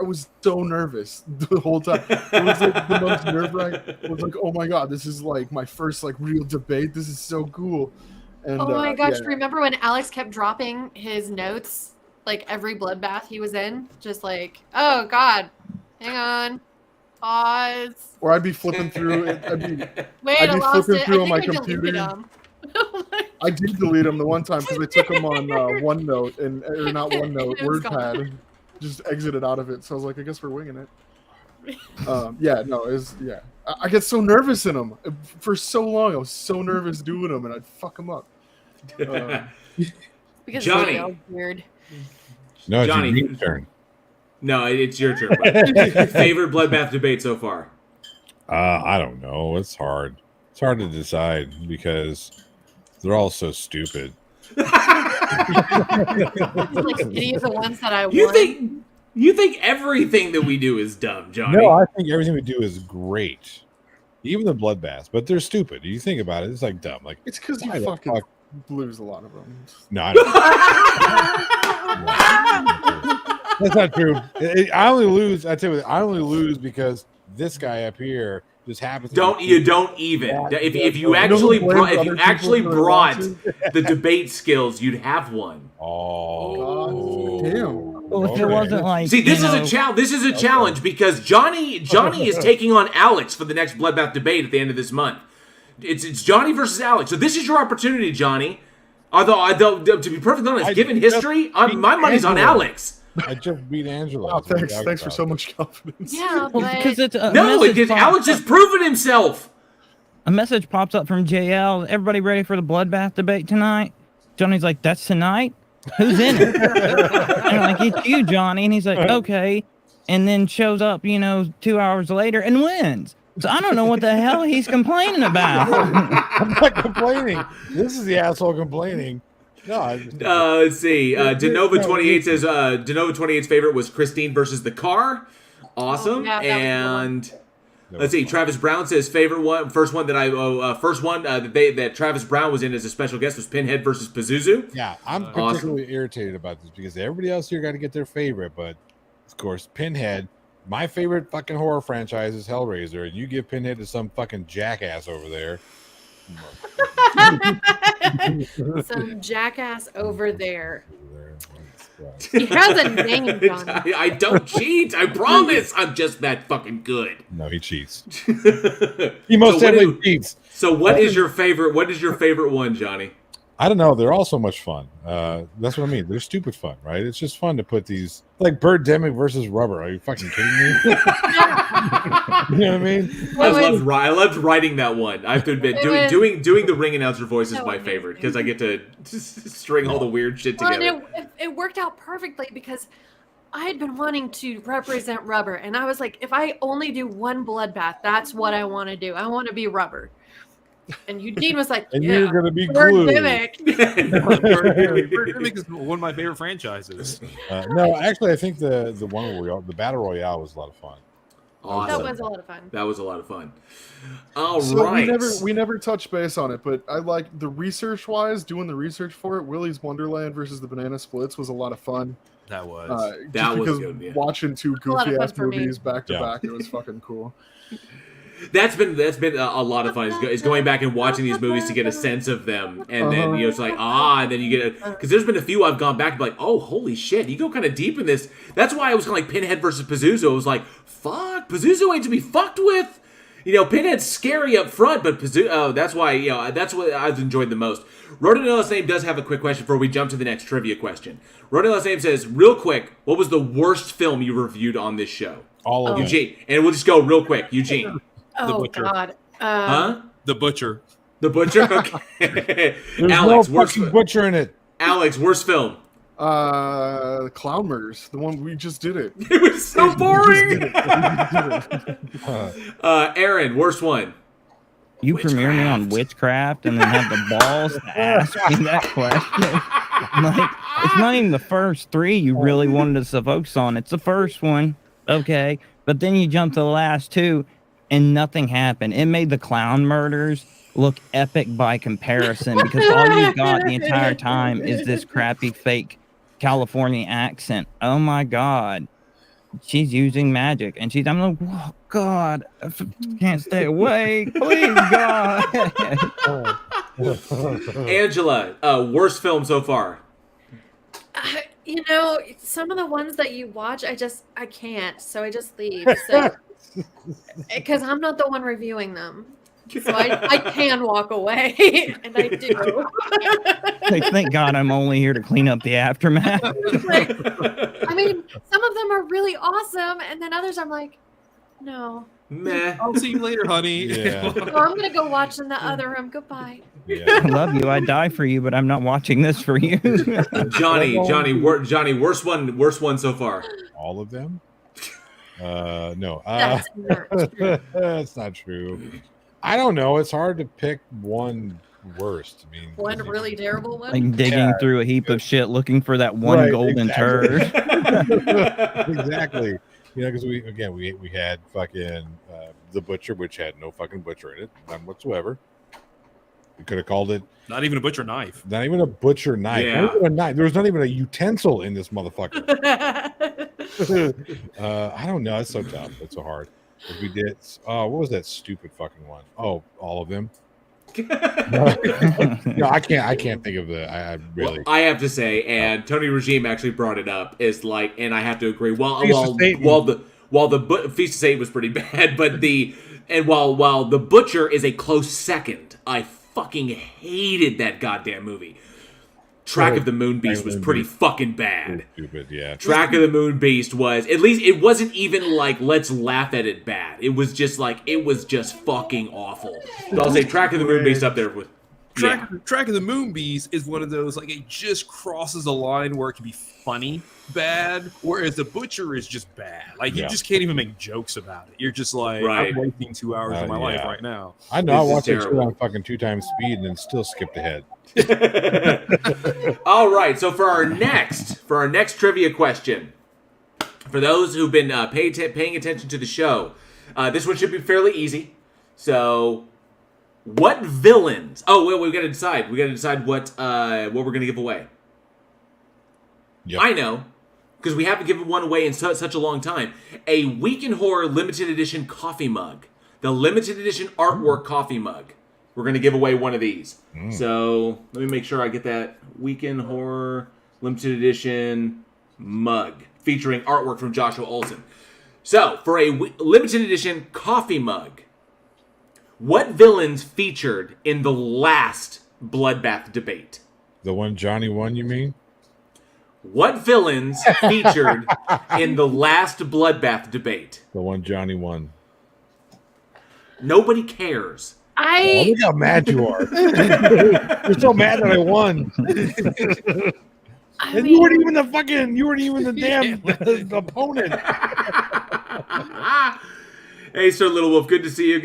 was so nervous the whole time. It was like the most nerve-wracking. It was like, oh my god, this is like my first like real debate. This is so cool. And, oh my gosh! Yeah. Remember when Alex kept dropping his notes like every bloodbath he was in? Just like, oh god, hang on, pause. Or I'd be flipping through. I'd be flipping through on my computer. I did delete them the one time because I took them on OneNote or not OneNote, WordPad, and just exited out of it. So I was like, I guess we're winging it. I get so nervous in them. For so long, I was so nervous doing them, and I'd fuck them up. Because Johnny, weird. No, it's Johnny, your turn. No, it's your turn. Favorite bloodbath debate so far? I don't know. It's hard. It's hard to decide because they're all so stupid. Like any of the ones that I You think everything that we do is dumb, Johnny? No, I think everything we do is great. Even the bloodbaths, but they're stupid. You think about it, it's like dumb. Like it's because you fucking lose a lot of them. No, that's not true. I only lose. I tell you what, I only lose because this guy up here just happens. Don't even. If you actually brought the debate skills, you'd have one. Oh, damn. Well, if it wasn't like, see, this is a challenge. This is a challenge because Johnny is taking on Alex for the next bloodbath debate at the end of this month. It's Johnny versus Alex. So this is your opportunity, Johnny. Although to be perfectly honest, given history, my money's on Alex. I just beat Angela. Oh, thanks for so much confidence. Yeah, because it's Alex has proven himself. A message pops up from JL. Everybody ready for the bloodbath debate tonight? Johnny's like, that's tonight? Who's in it? And I'm like, it's you, Johnny. And he's like, okay. And then shows up, 2 hours later and wins. So I don't know what the hell he's complaining about. I'm not complaining. This is the asshole complaining. No. Let's see. Denova28 says Denova28's favorite was Christine versus the car. Awesome. Oh, yeah, and let's see. Travis Brown says first one that Travis Brown was in as a special guest was Pinhead versus Pazuzu. Yeah, I'm particularly irritated about this because everybody else here got to get their favorite, but of course Pinhead. My favorite fucking horror franchise is Hellraiser, and you give Pinhead to some fucking jackass over there. Some jackass over there. He has a name, Johnny. I don't cheat. I promise. I'm just that fucking good. No, he cheats. He most definitely cheats. So what is your favorite? What is your favorite one, Johnny? I don't know. They're all so much fun. That's what I mean. They're stupid fun, right? It's just fun to put these like Birdemic versus Rubber. Are you fucking kidding me? You know what I mean? I loved writing that one. I have to admit, doing the ring announcer voice is my favorite because I get to string all the weird shit together. It worked out perfectly because I had been wanting to represent Rubber, and I was like, if I only do one bloodbath, that's what I want to do. I want to be Rubber. And Eugene was like, and you're going to be Glue. Birdemic is one of my favorite franchises. No, actually, I think the one where the Battle Royale was a lot of fun. Awesome. That was a lot of fun. That was a lot of fun. All So right. we never touched base on it, but I like the research wise, doing the research for it. Willy's Wonderland versus the Banana Splits was a lot of fun. That was. That was because good, yeah. watching two A lot of goofy fun ass for me. movies back to back, it was fucking cool. That's been a lot of fun. Is going back and watching these movies to get a sense of them, and then it's like and then you get because there's been a few I've gone back and be like, oh holy shit, you go kind of deep in this. That's why I was kind of like Pinhead versus Pazuzu. I was like, fuck, Pazuzu ain't to be fucked with. Pinhead's scary up front, but Pazuzu. That's why that's what I've enjoyed the most. Rodin Last Name does have a quick question before we jump to the next trivia question. Rodin Last Name says, real quick, what was the worst film you reviewed on this show? All of Eugene, and we'll just go real quick. Eugene. Oh Butcher. God. The Butcher. The Butcher? Okay. There's Alex, no fucking butcher in it. Alex, worst film. Clown Murders, the one we just did it. It was so boring. We just did it. Aaron, worst one. You premiere me on Witchcraft and then have the balls to ask me that question. Like, it's not even the first three you really wanted us to focus on. It's the first one, okay, but then you jump to the last two, and nothing happened. It made the Clown Murders look epic by comparison because all you got the entire time is this crappy fake California accent. Oh my God. She's using magic, and I'm like, oh, God, I can't stay away. Please, God. Angela, worst film so far. Some of the ones that you watch, I can't, so I just leave. So, because I'm not the one reviewing them, so I can walk away, and I do. Like, thank God I'm only here to clean up the aftermath. I mean, some of them are really awesome, and then others I'm like, no. Meh. I'll see you later, honey. Yeah. So I'm gonna go watch in the other room. Goodbye. Yeah. I love you. I'd die for you, but I'm not watching this for you. Johnny, worst one so far. All of them? No. That's not true. That's not true. I don't know. It's hard to pick one worst. I mean, One really terrible one. Like digging through a heap of shit looking for that one golden turd. Exactly. Because we had fucking The Butcher, which had no fucking butcher in it, none whatsoever. We could have called it Not even a butcher knife. not even a butcher knife. Yeah. Not even a knife. There was not even a utensil in this motherfucker. I don't know. It's so tough. It's so hard. If we did, what was that stupid fucking one? Oh, all of them. No, I can't think of the. I really. Well, I have to say, and Tony Regime actually brought it up. Is like, and I have to agree. While the Feast of Satan was pretty bad, but while the Butcher is a close second, I fucking hated that goddamn movie. Track of the Moon Beast was pretty fucking bad. Stupid, yeah. Track of the Moon Beast was, at least it wasn't even like, let's laugh at it bad. It was just like, it was just fucking awful. So I'll say Track of the Moon Beast up there with, Track of the Moon Beast is one of those, like, it just crosses a line where it can be funny bad, whereas The Butcher is just bad. Like, you just can't even make jokes about it. You're just like, I'm wasting 2 hours of my life right now. I know. I watched it on fucking 2 times speed and then still skipped ahead. All right, so for our next trivia question, for those who've been paying attention to the show, this one should be fairly easy. So, what villains? Oh, wait, we got to decide. We got to decide what we're going to give away. Yep. I know, because we haven't given one away in such a long time. A Week in Horror limited edition coffee mug, the limited edition artwork coffee mug. We're going to give away one of these. So let me make sure I get that Week in Horror limited edition mug featuring artwork from Joshua Olsen. So for a limited edition coffee mug, what villains featured in the last Bloodbath debate? The one Johnny won, you mean? What villains featured in the last Bloodbath debate? The one Johnny won. Nobody cares. Oh, look how mad you are. You're so mad that I won. And you weren't even the damn opponent. Hey, Sir Little Wolf, good to see you.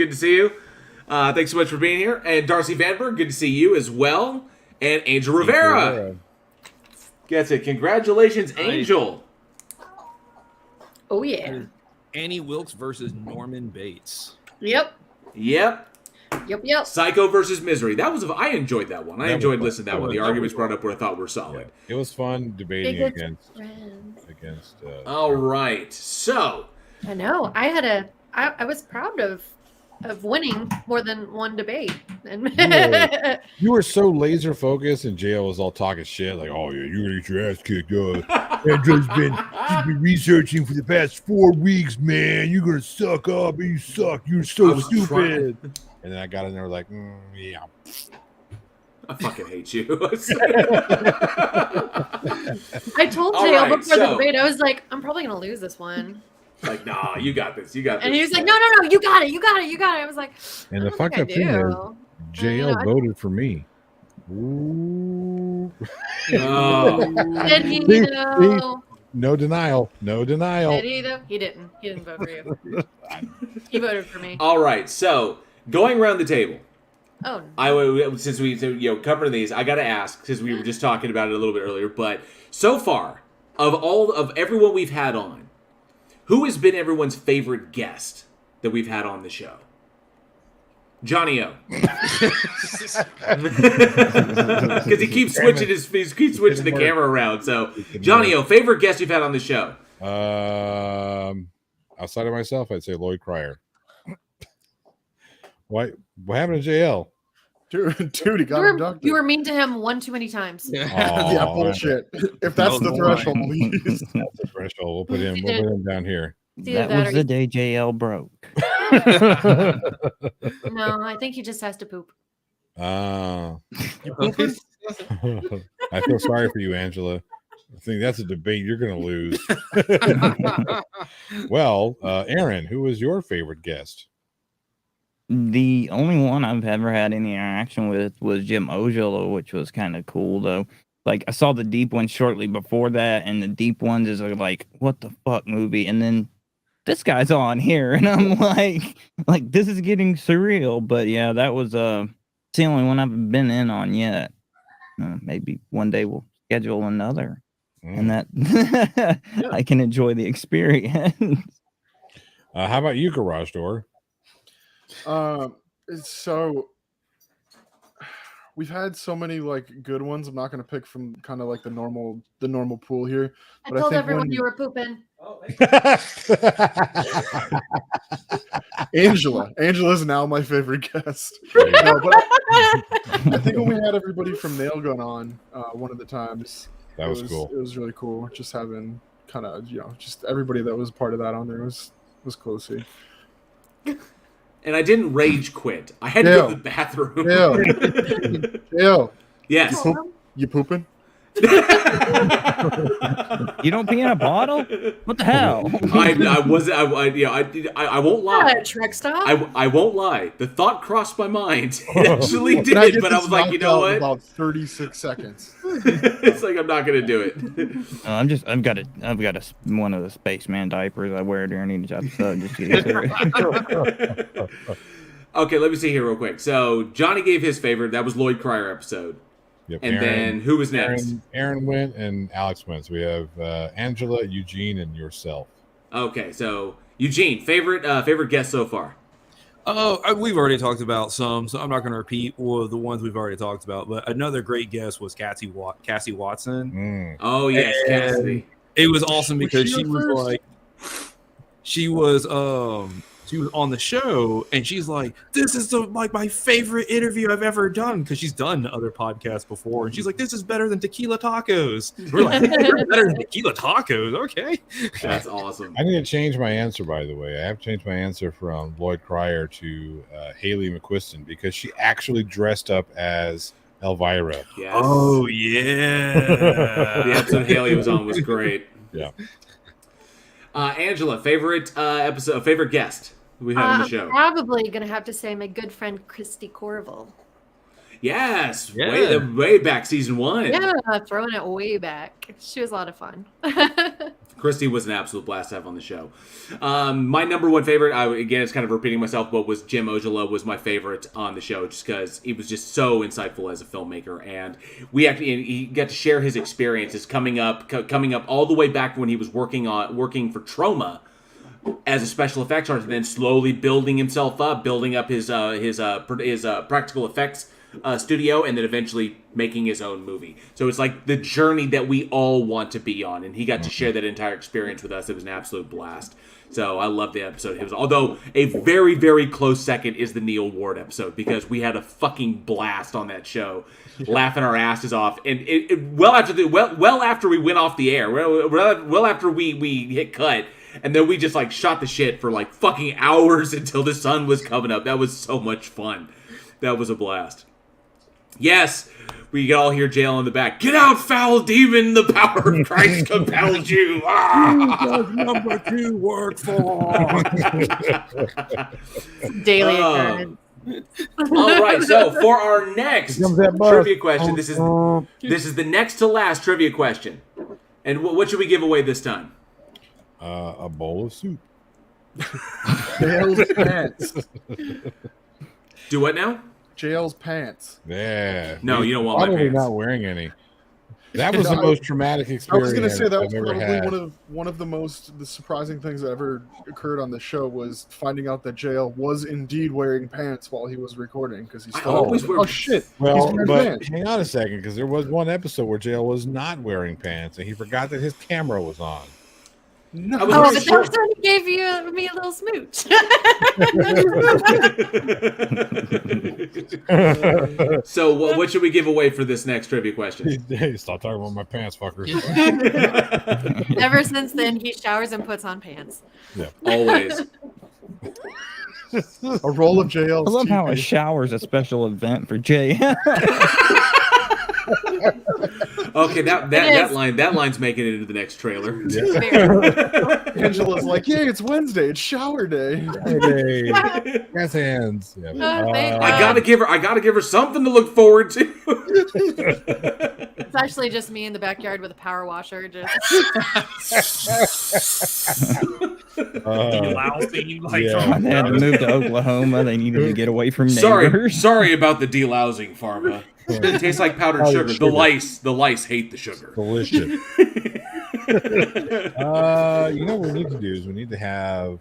Thanks so much for being here. And Darcy Vanberg, good to see you as well. And Angel Rivera. Gets it. Congratulations, Angel. Oh, yeah. Annie Wilkes versus Norman Bates. Yep. Yep. Yep. Psycho versus Misery. I enjoyed that one. I enjoyed listening to that one. The That arguments was brought up where I thought were solid. It was fun debating Biggest against. friends. All right. So. I know. I was proud of winning more than one debate. And You were so laser focused, and JL was all talking shit like, "Oh yeah, you're gonna get your ass kicked." Andrew's been researching for the past 4 weeks, man. You're gonna suck up, and you suck. You're so stupid. And then I got in there like, yeah. I fucking hate you. I told JL before the debate, I was like, I'm probably gonna lose this one. Like, nah, you got this. You got this. And he was like, no, you got it. I was like, And the fucked up thing is, JL voted for me. Ooh. Did he though? No denial. Did he though? He didn't. He didn't vote for you. He voted for me. All right, so going around the table. Oh. No. Since we covering these, I got to ask because we were just talking about it a little bit earlier. But so far, of everyone we've had on, who has been everyone's favorite guest that we've had on the show? Johnny O. Because he keeps switching the camera around. So, Johnny O, favorite guest you've had on the show? Outside of myself, I'd say Lloyd Cryer. What happened to JL? Dude, he got abducted. You were mean to him one too many times. Yeah, bullshit. If that's the threshold, please. That's the threshold. We'll put him down here. That was the day JL broke. No, I think he just has to poop. You pooping? I feel sorry for you, Angela. I think that's a debate you're going to lose. Well, Aaron, who was your favorite guest? The only one I've ever had any interaction with was Jim Ojala, which was kind of cool, though. Like, I saw the Deep one shortly before that, and the Deep ones is like, what the fuck movie? And then this guy's on here, and I'm like, this is getting surreal. But yeah, that was it's the only one I've been in on yet. Maybe one day we'll schedule another, and that I can enjoy the experience. How about you, Garage Door? So we've had so many good ones. I'm not going to pick from kind of the normal pool here. I told everyone you were pooping. Angela's now my favorite guest. No, but I think when we had everybody from Nail Gun on one of the times, that was cool. It was really cool. Just having kind of just everybody that was part of that on there was cool to see. And I didn't rage quit. I had to go to the bathroom. Ew. Yes. You pooping? You don't pee in a bottle? What the hell? I won't lie. A truck stop? I won't lie. The thought crossed my mind. It actually did, but I was like, you know what? About 36 seconds. It's like I'm not gonna do it. I've got one of the spaceman diapers I wear during each episode just to get through. Okay, let me see here real quick. So Johnny gave his favorite. That was Lloyd Cryer episode. Yep, and then who was next? Aaron went and Alex went. So we have Angela, Eugene, and yourself. Okay, so Eugene, favorite guest so far? We've already talked about some, so I'm not going to repeat all of the ones we've already talked about. But another great guest was Cassie Watson. Oh yes, Cassie. It was awesome because she was on the show, and she's like, "This is my favorite interview I've ever done," because she's done other podcasts before, and she's like, "This is better than Tequila Tacos." We're like, "Better than Tequila Tacos?" Okay, that's awesome. I need to change my answer. By the way, I have changed my answer from Lloyd Cryer to Haley McQuiston because she actually dressed up as Elvira. Yes. Oh yeah, the episode Haley was on was great. Yeah. Angela, favorite guest we had on the show? Probably gonna have to say my good friend Christy Corville. Yes, way back season 1. Yeah, throwing it way back. She was a lot of fun. Christy was an absolute blast to have on the show. My number one favorite, again, it's kind of repeating myself, but was Jim Ojala was my favorite on the show, just because he was just so insightful as a filmmaker, and he got to share his experiences coming up all the way back when he was working for Troma. as a special effects artist, and then slowly building himself up, building up his practical effects studio, and then eventually making his own movie. So it's like the journey that we all want to be on, and he got to share that entire experience with us. It was an absolute blast. So I love the episode. It was, although a very, very close second is the Neil Ward episode, because we had a fucking blast on that show, laughing our asses off, and well after we went off the air, well after we hit cut, and then we just like shot the shit for like fucking hours until the sun was coming up. That was so much fun. That was a blast. Yes, we can all hear JL in the back. Get out, foul demon! The power of Christ compels you. Does number 2 work for? Daily occurrence. All right, so for our next trivia question, this is the next to last trivia question. And what should we give away this time? A bowl of soup. JL's pants. Do what now? JL's pants. Yeah. No, you don't want my probably pants. not wearing any. That was the most traumatic I experience was going to say that was I've ever probably had. one of the surprising things that ever occurred on the show was finding out that JL was indeed wearing pants while he was recording, because he still always wear- oh shit, Well, he's wearing but pants. hang on a second, because there was one episode where JL was not wearing pants, and he forgot that his camera was on. No. I was Oh, pretty but sure- that's when he gave me a little smooch. So what should we give away for this next trivia question? Hey, stop talking about my pants, fuckers. Ever since then, he showers and puts on pants. Always. A roll of JL's. I love how a toothpaste. shower's a special event for Jay. Okay, that line's making it into the next trailer. Angela's like, yay, it's Wednesday, it's shower day. Hey, gas hands. Yeah. Thank I God. gotta give her something to look forward to. It's actually just me in the backyard with a power washer. Just Lousy, like, yeah. They had to move to Oklahoma. They needed to get away from neighbors. Sorry about the delousing, Pharma. It tastes like powdered sugar. sugar. The lice hate the sugar. Delicious. You know what we need to do is we need to have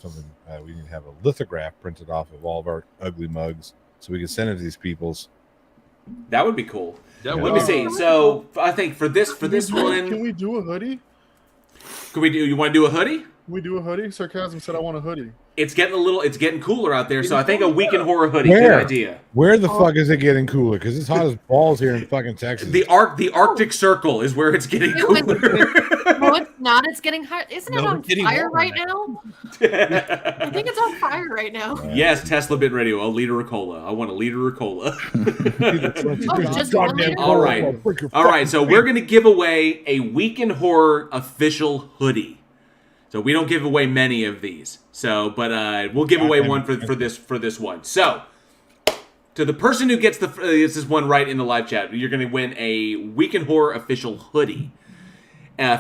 something. We need to have a lithograph printed off of all of our ugly mugs, so we can send it to these peoples. That would be cool. That Let me see. So I think for this one, Can we do a hoodie? can we do? You want to do a hoodie? Can we do a hoodie? Sarcasm said I want a hoodie. It's getting cooler out there, so I think a Week in Horror hoodie. Good Where? idea. Where the fuck is it getting cooler? Because it's hot as balls here in fucking Texas. The Arctic Circle is where it's getting cooler. no, it's not. It's getting hot. Isn't it No, on it's getting fire warmer right now? I think it's on fire right now. Yes, Tesla Bit Radio. A liter of cola. I want a liter of cola. Oh, just one liter? All right. So we're gonna give away a Week in Horror official hoodie. So we don't give away many of these. So, but we'll give away one for this one. So, to the person who gets this one right in the live chat, you're going to win a Week in Horror official hoodie,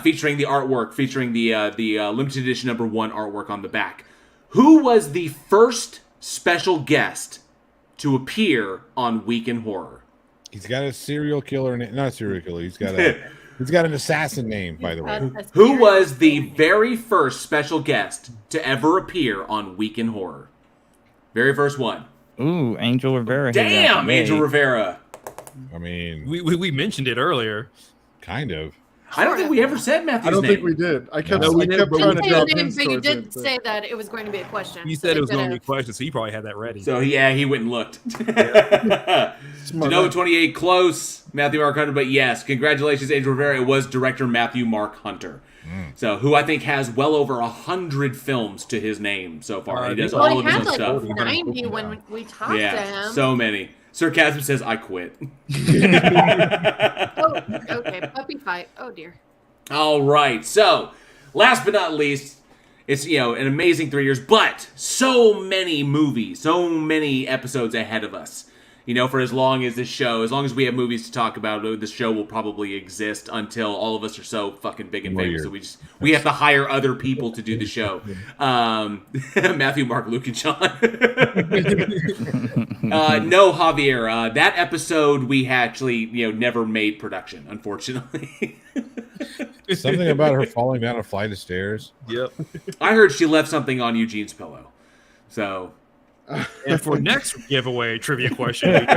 featuring the artwork, featuring the limited edition #1 artwork on the back. Who was the first special guest to appear on Week in Horror? He's got a serial killer, not a serial killer. He's got an assassin name, by the way. Who was the very first special guest to ever appear on Week in Horror? Very first one. Ooh, Angel Rivera. Damn, Angel Rivera. I mean, we mentioned it earlier. Kind of. I don't think we ever said Matthew's I don't name. think we did. I kept No, we trying didn't. to You drop did, hints but you towards did it, but- say that it was going to be a question. You so said they it was going to be a could've- question, so you probably had that ready. So yeah, he went and looked. Smart. Genova 28 close, Matthew Mark Hunter, but yes, congratulations, Angel Rivera. It was director Matthew Mark Hunter. So who I think has well over 100 films to his name so far. He does Well, all he of his had own like stuff. 90 when we talked to Yeah, him. so many. Sarcasm says I quit. Oh, okay, puppy fight. Oh dear. All right. So, last but not least, it's an amazing 3 years, but so many movies, so many episodes ahead of us. For as long as we have movies to talk about, this show will probably exist until all of us are so fucking big and famous that we have to hire other people to do the show. Matthew, Mark, Luke, and Sean. No, Javier. That episode we actually never made production, unfortunately. Something about her falling down a flight of stairs. Yep. I heard she left something on Eugene's pillow. So. And for next giveaway trivia question,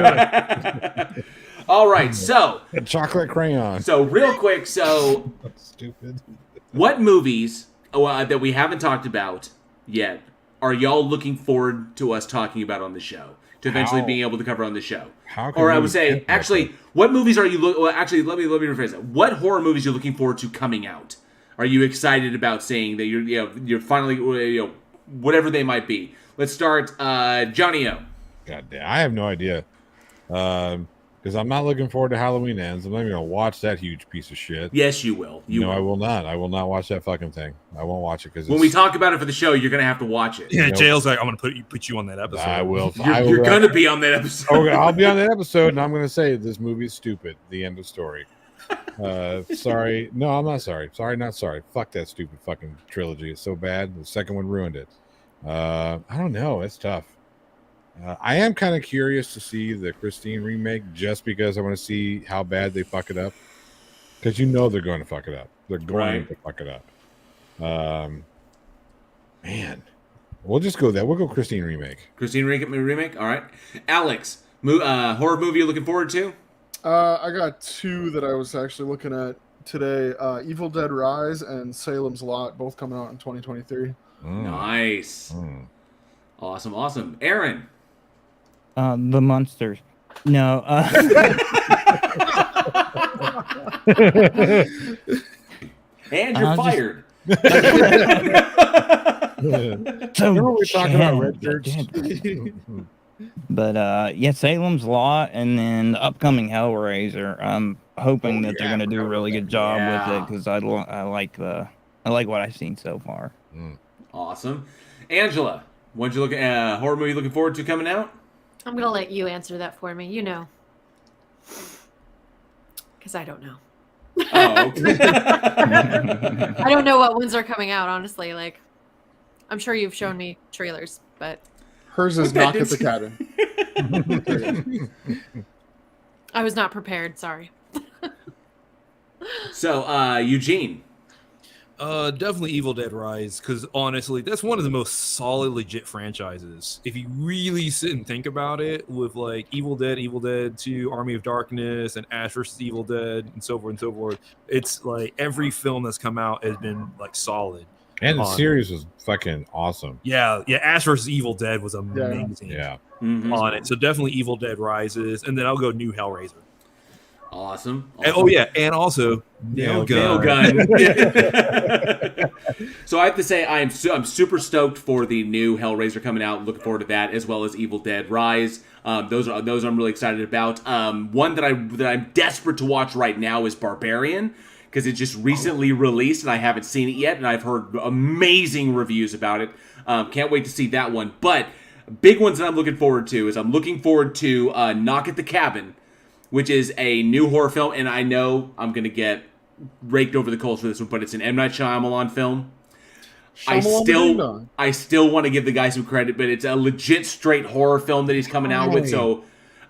All right, so A chocolate crayon. so real quick, so Stupid. what movies that we haven't talked about yet are y'all looking forward to us talking about on the show? To eventually How? being able to cover on the show. How can Or I we would say, get that? actually, what movies are you well, actually, let me rephrase that. What horror movies are you looking forward to coming out? Are you excited about saying that you're finally, whatever they might be? Let's start, Johnny O. God damn, I have no idea. Because I'm not looking forward to Halloween Ends. I'm not even gonna watch that huge piece of shit. Yes, you will. No, I will not. I will not watch that fucking thing. I won't watch it because When we talk about it for the show, you're gonna have to watch it. yeah, Jail's like, I'm gonna put you on that episode. I will. You're gonna be on that episode. Okay, I'll be on that episode, and I'm gonna say this movie's stupid. The end of story. Sorry. No, I'm not sorry. Sorry, not sorry. Fuck that stupid fucking trilogy. It's so bad. The second one ruined it. I don't know. It's tough. I am kind of curious to see the Christine remake just because I want to see how bad they fuck it up. Because they're going to fuck it up. They're going to fuck it up. Man. We'll just go there. We'll go Christine remake. Christine remake? All right. Alex, horror movie you're looking forward to? I got two that I was actually looking at today. Evil Dead Rise and Salem's Lot, both coming out in 2023. Nice. Awesome. Aaron. The Monsters. No. And you're fired. Remember we talking about red shirts? But yeah, Salem's Lot, and then the upcoming Hellraiser. I'm hoping that they're gonna do a really good job with it because I like what I've seen so far. Awesome. Angela, what'd you look at? Horror movie looking forward to coming out? I'm gonna let you answer that for me. You know, because I don't know. Oh, okay. I don't know what ones are coming out. Honestly, like I'm sure you've shown me trailers, but hers is Knock at the Cabin. I was not prepared. Sorry. So, Eugene. Definitely Evil Dead Rise, because honestly, that's one of the most solid, legit franchises. If you really sit and think about it, with like Evil Dead 2, Army of Darkness, and Ash vs. Evil Dead, and so forth, it's like every film that's come out has been like solid. And the series was fucking awesome. Yeah, Ash vs. Evil Dead was amazing. Yeah. On it. So definitely Evil Dead Rises, and then I'll go new Hellraiser. Awesome. And, and also Nail Gun. So I have to say I'm super stoked for the new Hellraiser coming out. Looking forward to that, as well as Evil Dead Rise. Those I'm really excited about. One that I'm desperate to watch right now is Barbarian, because it just recently released and I haven't seen it yet, and I've heard amazing reviews about it. Can't wait to see that one. But big ones that I'm looking forward to is Knock at the Cabin, which is a new horror film, and I know I'm going to get raked over the coals for this one, but it's an M. Night Shyamalan film. I still want to give the guy some credit, but it's a legit straight horror film that he's coming out with, so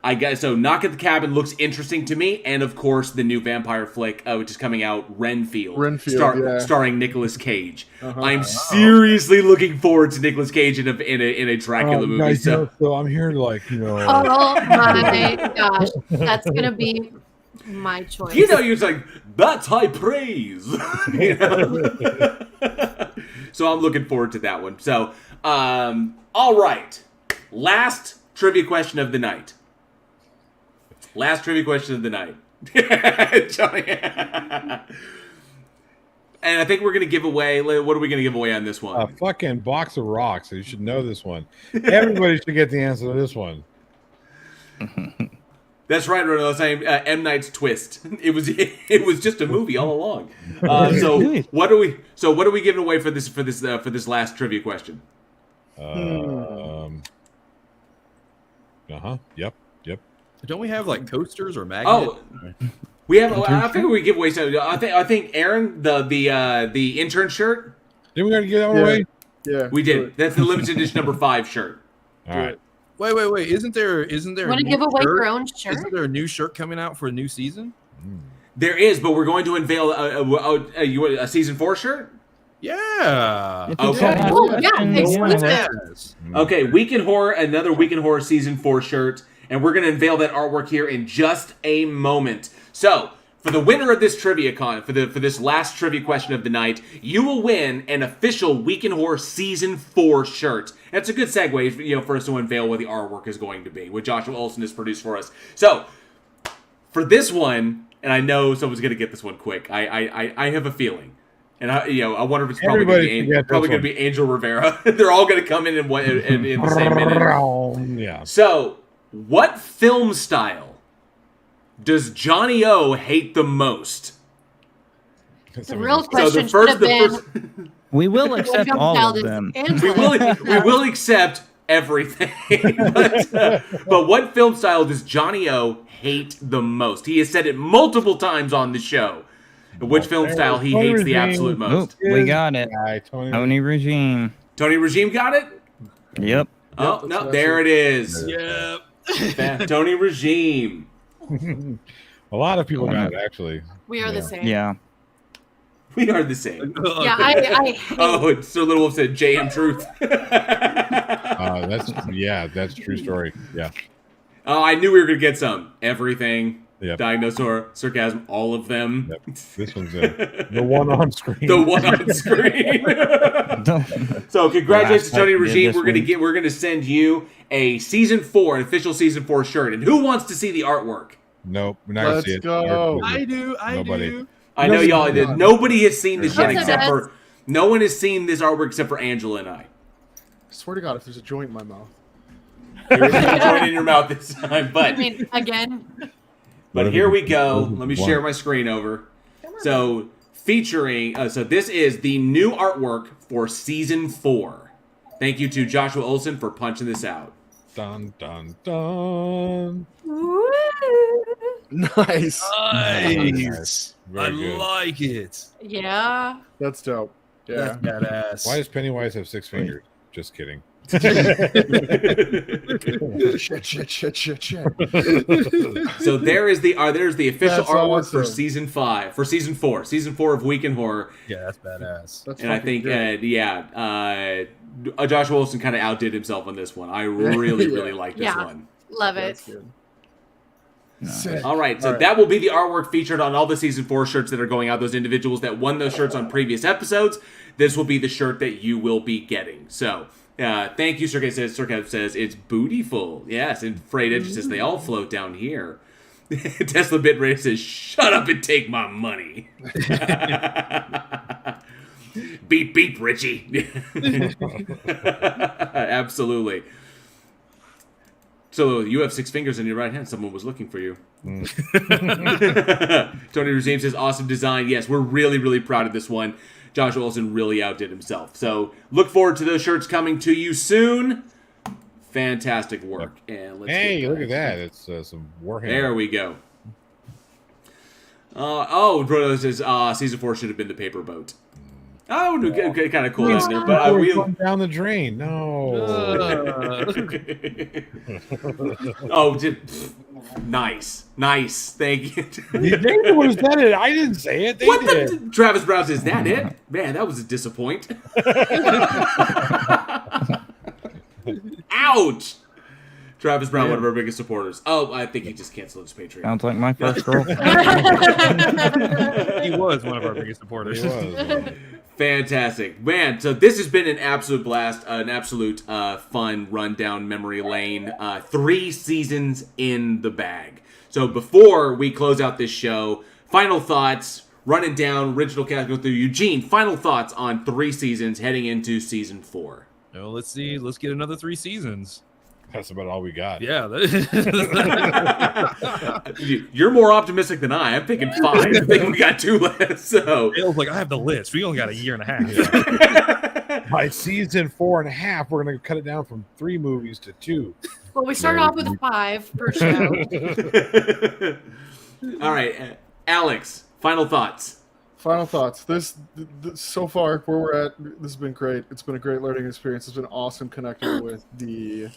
Knock at the Cabin looks interesting to me, and of course the new vampire flick, which is coming out, Renfield, starring Nicolas Cage. I'm seriously looking forward to Nicolas Cage in a Dracula movie. Nice, so I'm here to Oh my gosh, that's gonna be my choice. You're like, that's high praise. So I'm looking forward to that one. So, all right, last trivia question of the night. Johnny. And I think we're going to give away, what are we going to give away on this one? A fucking box of rocks. You should know this one. Everybody should get the answer to this one. That's right, Ronald. I'm M. Night's Twist. It was just a movie all along. So what are we giving away for this last trivia question? Yep. Don't we have like coasters or magnets? Oh, we have. I figure we give away. So I think Aaron, the intern shirt. Didn't we gotta get that away? Yeah, we did. That's the limited edition number 5 shirt. All right. Wait! Isn't there? Want to give away your own shirt? Isn't there a new shirt coming out for a new season? There is, but we're going to unveil a season 4 shirt. Yeah. Okay. Oh, yeah, exclusive. Okay, Week in Horror, another Week in Horror season 4 shirt, and we're going to unveil that artwork here in just a moment. So, for the winner of this trivia for this last trivia question of the night, you will win an official Week in Horror season 4 shirt. That's a good segue, for us to unveil what the artwork is going to be, what Joshua Olsen has produced for us. So, for this one, and I know someone's going to get this one quick. I have a feeling. And I wonder if it's probably going to be Angel Rivera. They're all going to come in the same minute. Yeah. So, what film style does Johnny O hate the most? The real question should have been. We will accept all of them. We will accept everything. But what film style does Johnny O hate the most? He has said it multiple times on the show. Which film style he hates the absolute most? We got it. Tony Regime. Tony Regime got it? Yep. Oh, no, there it is. Yep. Tony Regime. A lot of people got it, actually. We are the same. Yeah. We are the same. Yeah, I hate Sir Little Wolf said JM Truth. That's a true story. Yeah. Oh, I knew we were going to get some. Everything. Yep. Dinosaur, Sarcasm, all of them. Yep. This one's the one on screen. The one on screen. So congratulations to Tony Regime. We're gonna send you a an official season 4 shirt. And who wants to see the artwork? Nope, we're not gonna see it. Go. I do. Nobody. I know y'all did. Nobody has seen this yet Yes, no one has seen this artwork except for Angela and I. Swear to God, if there's a joint in my mouth. There's a joint in your mouth this time, but I mean, again. But here we go. Let me share my screen over. So, featuring... so, this is the new artwork for Season 4. Thank you to Joshua Olsen for punching this out. Dun, dun, dun. Nice. Nice. Very I good. like it. Yeah. That's dope. Yeah. That's badass. Why does Pennywise have 6 fingers? Just kidding. Shit. So there's the official That's artwork awesome. for Season 4 of Week in Horror. Yeah, that's badass. That's And I think, fucking Joshua Olsen kind of outdid himself on this one. I really like this Yeah. one. Love good. it. That's good. Nice. All right, so that will be the artwork featured on all the Season 4 shirts that are going out. Those individuals that won those shirts on previous episodes, this will be the shirt that you will be getting. So, thank you, Circa says, it's bootyful. Yes, and Freight Edge says, they all float down here. Tesla Bitrate says, shut up and take my money. Beep, beep, Richie. Absolutely. So you have 6 fingers in your right hand. Someone was looking for you. Tony Regime says, awesome design. Yes, we're really proud of this one. Joshua Olsen really outdid himself. So look forward to those shirts coming to you soon. Fantastic work. And let's look at that. It's some Warhammer. There we go. Brodo says, Season 4 should have been the paper boat. Oh, okay, kind of cool down there. But we're going down the drain. No. Nice. Thank you. They was that it? I didn't say it. They did. Travis Brown says, that it? Man, that was a disappoint. Ouch. Travis Brown, one of our biggest supporters. Oh, I think he just canceled his Patreon. Sounds like my first girl. He was one of our biggest supporters. He was. Fantastic. Man, so this has been an absolute blast, an absolute fun run down memory lane. 3 seasons in the bag. So before we close out this show, final thoughts, running down original cast, go through Eugene, final thoughts on 3 seasons heading into Season 4. No, let's see. Let's get another 3 seasons. That's about all we got. Yeah. You're more optimistic than I. I'm thinking 5. I think we got 2 left. So Dale's like, I have the list. We only got a year and a half. By Season 4.5, we're going to cut it down from 3 movies to 2. Well, we started off with 5 per show. All right, Alex, final thoughts. This so far where we're at, this has been great. It's been a great learning experience. It's been awesome connecting with the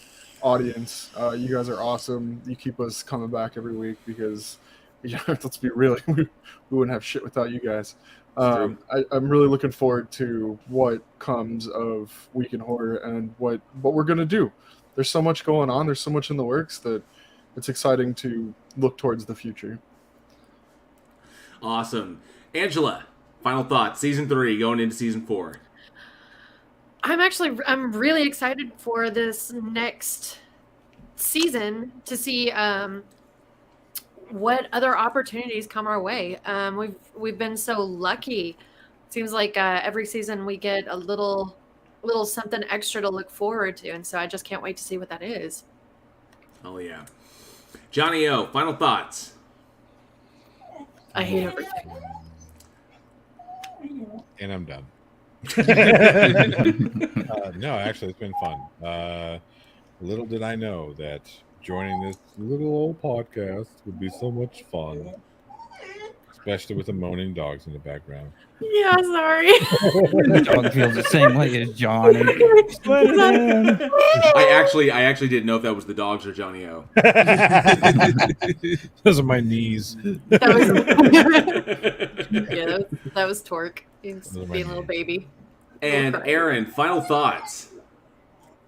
audience. You guys are awesome. You keep us coming back every week because Yeah, let's be real. We wouldn't have shit without you guys. I'm really looking forward to what comes of Week in Horror and what we're gonna do. There's so much going on. There's so much in the works that it's exciting to look towards the future. Awesome. Angela, final thoughts. Season 3 going into season 4. I'm really excited for this next season to see what other opportunities come our way. We've been so lucky. It seems like every season we get a little something extra to look forward to, and so I just can't wait to see what that is. Oh yeah. Johnny O, final thoughts. I hate everything. And I'm done. No, actually, it's been fun. Little did I know that joining this little old podcast would be so much fun, especially with the moaning dogs in the background. Yeah, sorry. The dog feels the same way as Johnny. I actually didn't know if that was the dogs or Johnny O. Those are my knees. That was Torque. He's being a little baby. And Aaron, final thoughts.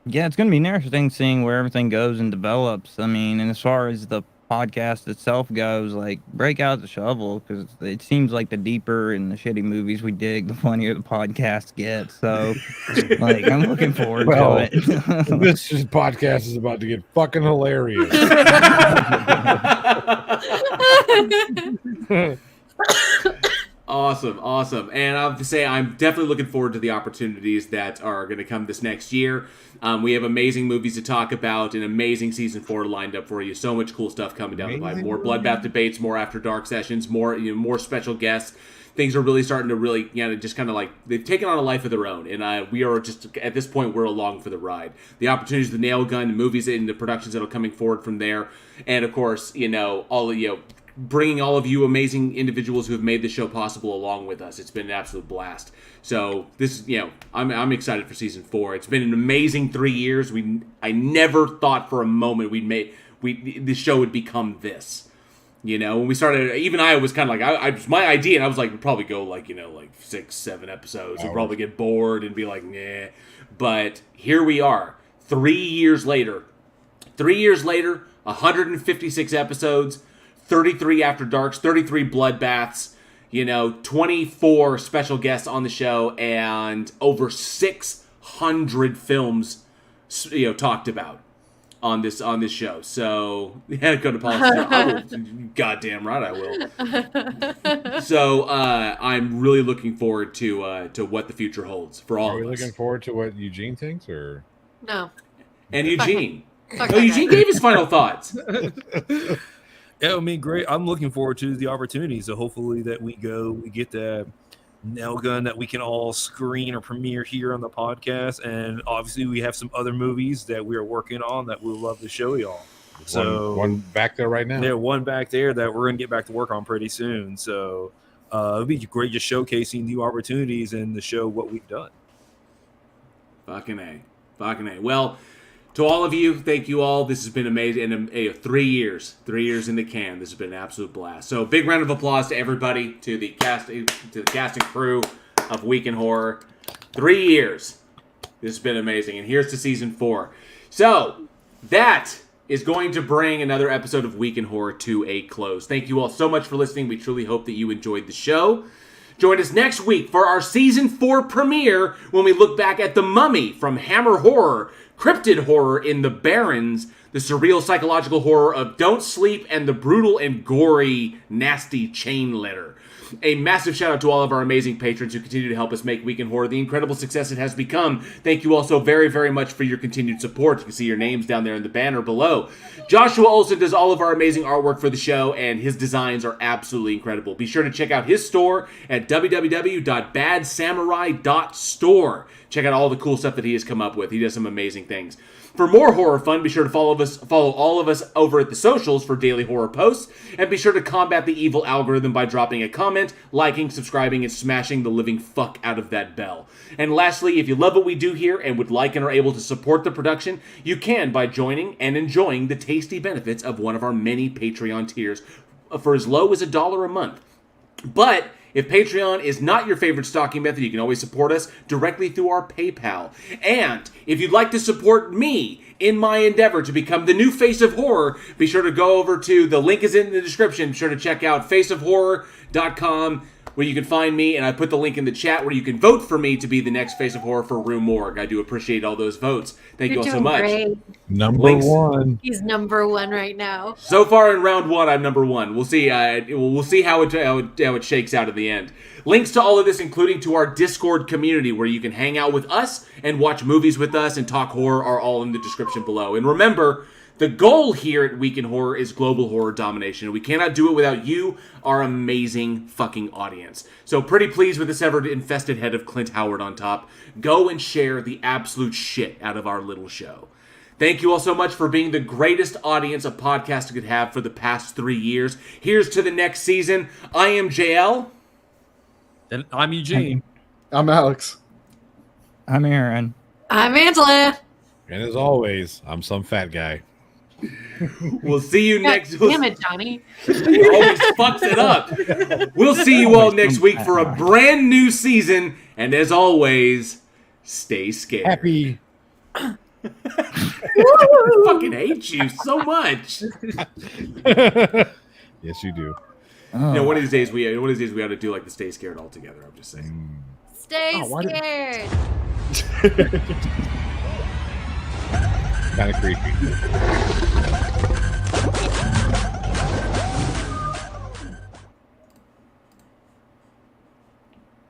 Yeah, it's going to be interesting seeing where everything goes and develops. I mean, and as far as the podcast itself goes, like, break out the shovel, because it seems like the deeper and the shitty movies we dig, the funnier the podcast gets. So, like, I'm looking forward to it. This podcast is about to get fucking hilarious. Awesome. And I have to say, I'm definitely looking forward to the opportunities that are going to come this next year. We have amazing movies to talk about, an amazing season 4 lined up for you. So much cool stuff coming down the pipe. More Bloodbath debates, more After Dark sessions, more special guests. Things are really starting to just kind of like, they've taken on a life of their own. And we are just, at this point, we're along for the ride. The opportunities, the Nail Gun, the movies and the productions that are coming forward from there. And of course, bringing all of you amazing individuals who have made the show possible along with us. It's been an absolute blast. So this, I'm excited for season 4. It's been an amazing 3 years. I never thought for a moment the show would become this. When we started, even I was kind of like, I was my idea, and I was like, we'd probably go like 6-7 episodes. We'd probably get bored and be like, nah. But here we are, 3 years later. 3 years later, 156 episodes. 33 After Darks, 33 Bloodbaths, 24 special guests on the show, and over 600 films, talked about on this show. So, yeah, go to politics. Goddamn right I will. So, I'm really looking forward to what the future holds for all of us. Are we looking forward to what Eugene thinks, or no? And Eugene. Eugene gave his final thoughts. Yeah, I mean, great. I'm looking forward to the opportunity. So hopefully that we get that Nail Gun that we can all screen or premiere here on the podcast. And obviously we have some other movies that we are working on that we'll love to show y'all. So one back there right now. Yeah, one back there that we're going to get back to work on pretty soon. So it'll be great just showcasing new opportunities and to show what we've done. Fucking A. Well, to all of you, thank you all. This has been amazing. And 3 years in the can. This has been an absolute blast. So, big round of applause to everybody, to the cast and crew of Week in Horror. 3 years. This has been amazing. And here's to season 4. So, that is going to bring another episode of Week in Horror to a close. Thank you all so much for listening. We truly hope that you enjoyed the show. Join us next week for our season 4 premiere when we look back at The Mummy from Hammer Horror, cryptid horror in The Barrens, the surreal psychological horror of Don't Sleep, and the brutal and gory, nasty Chain Letter. A massive shout out to all of our amazing patrons who continue to help us make Week in Horror the incredible success it has become. Thank you all so very, very much for your continued support. You can see your names down there in the banner below. Joshua Olsen does all of our amazing artwork for the show, and his designs are absolutely incredible. Be sure to check out his store at www.badsamurai.store. Check out all the cool stuff that he has come up with. He does some amazing things. For more horror fun, be sure to follow all of us over at the socials for daily horror posts, and be sure to combat the evil algorithm by dropping a comment, liking, subscribing, and smashing the living fuck out of that bell. And lastly, if you love what we do here and would like and are able to support the production, you can by joining and enjoying the tasty benefits of one of our many Patreon tiers for as low as $1 a month. But if Patreon is not your favorite stocking method, you can always support us directly through our PayPal. And if you'd like to support me in my endeavor to become the new face of horror, be sure to go over to, the link is in the description, be sure to check out faceofhorror.com, where you can find me, and I put the link in the chat where you can vote for me to be the next face of horror for Rue Morgue. I do appreciate all those votes. Thank you all so much. Great. Number one. He's number one right now. So far in round 1, I'm number 1. We'll see. We'll see how it shakes out at the end. Links to all of this, including to our Discord community, where you can hang out with us and watch movies with us and talk horror, are all in the description below. And remember, the goal here at Week in Horror is global horror domination. We cannot do it without you, our amazing fucking audience. So pretty pleased with this ever-infested head of Clint Howard on top. Go and share the absolute shit out of our little show. Thank you all so much for being the greatest audience a podcast could have for the past 3 years. Here's to the next season. I am JL. And I'm Eugene. I'm Alex. I'm Aaron. I'm Angela. And as always, I'm some fat guy. We'll see you next. Damn it, Johnny. He always fucks it up. We'll see you all next week for a brand new season. And as always, stay scared. Happy. I fucking hate you so much. Yes, you do. You know, one of these days we ought to do like the stay scared all together. I'm just saying. Stay scared. Kind of creepy.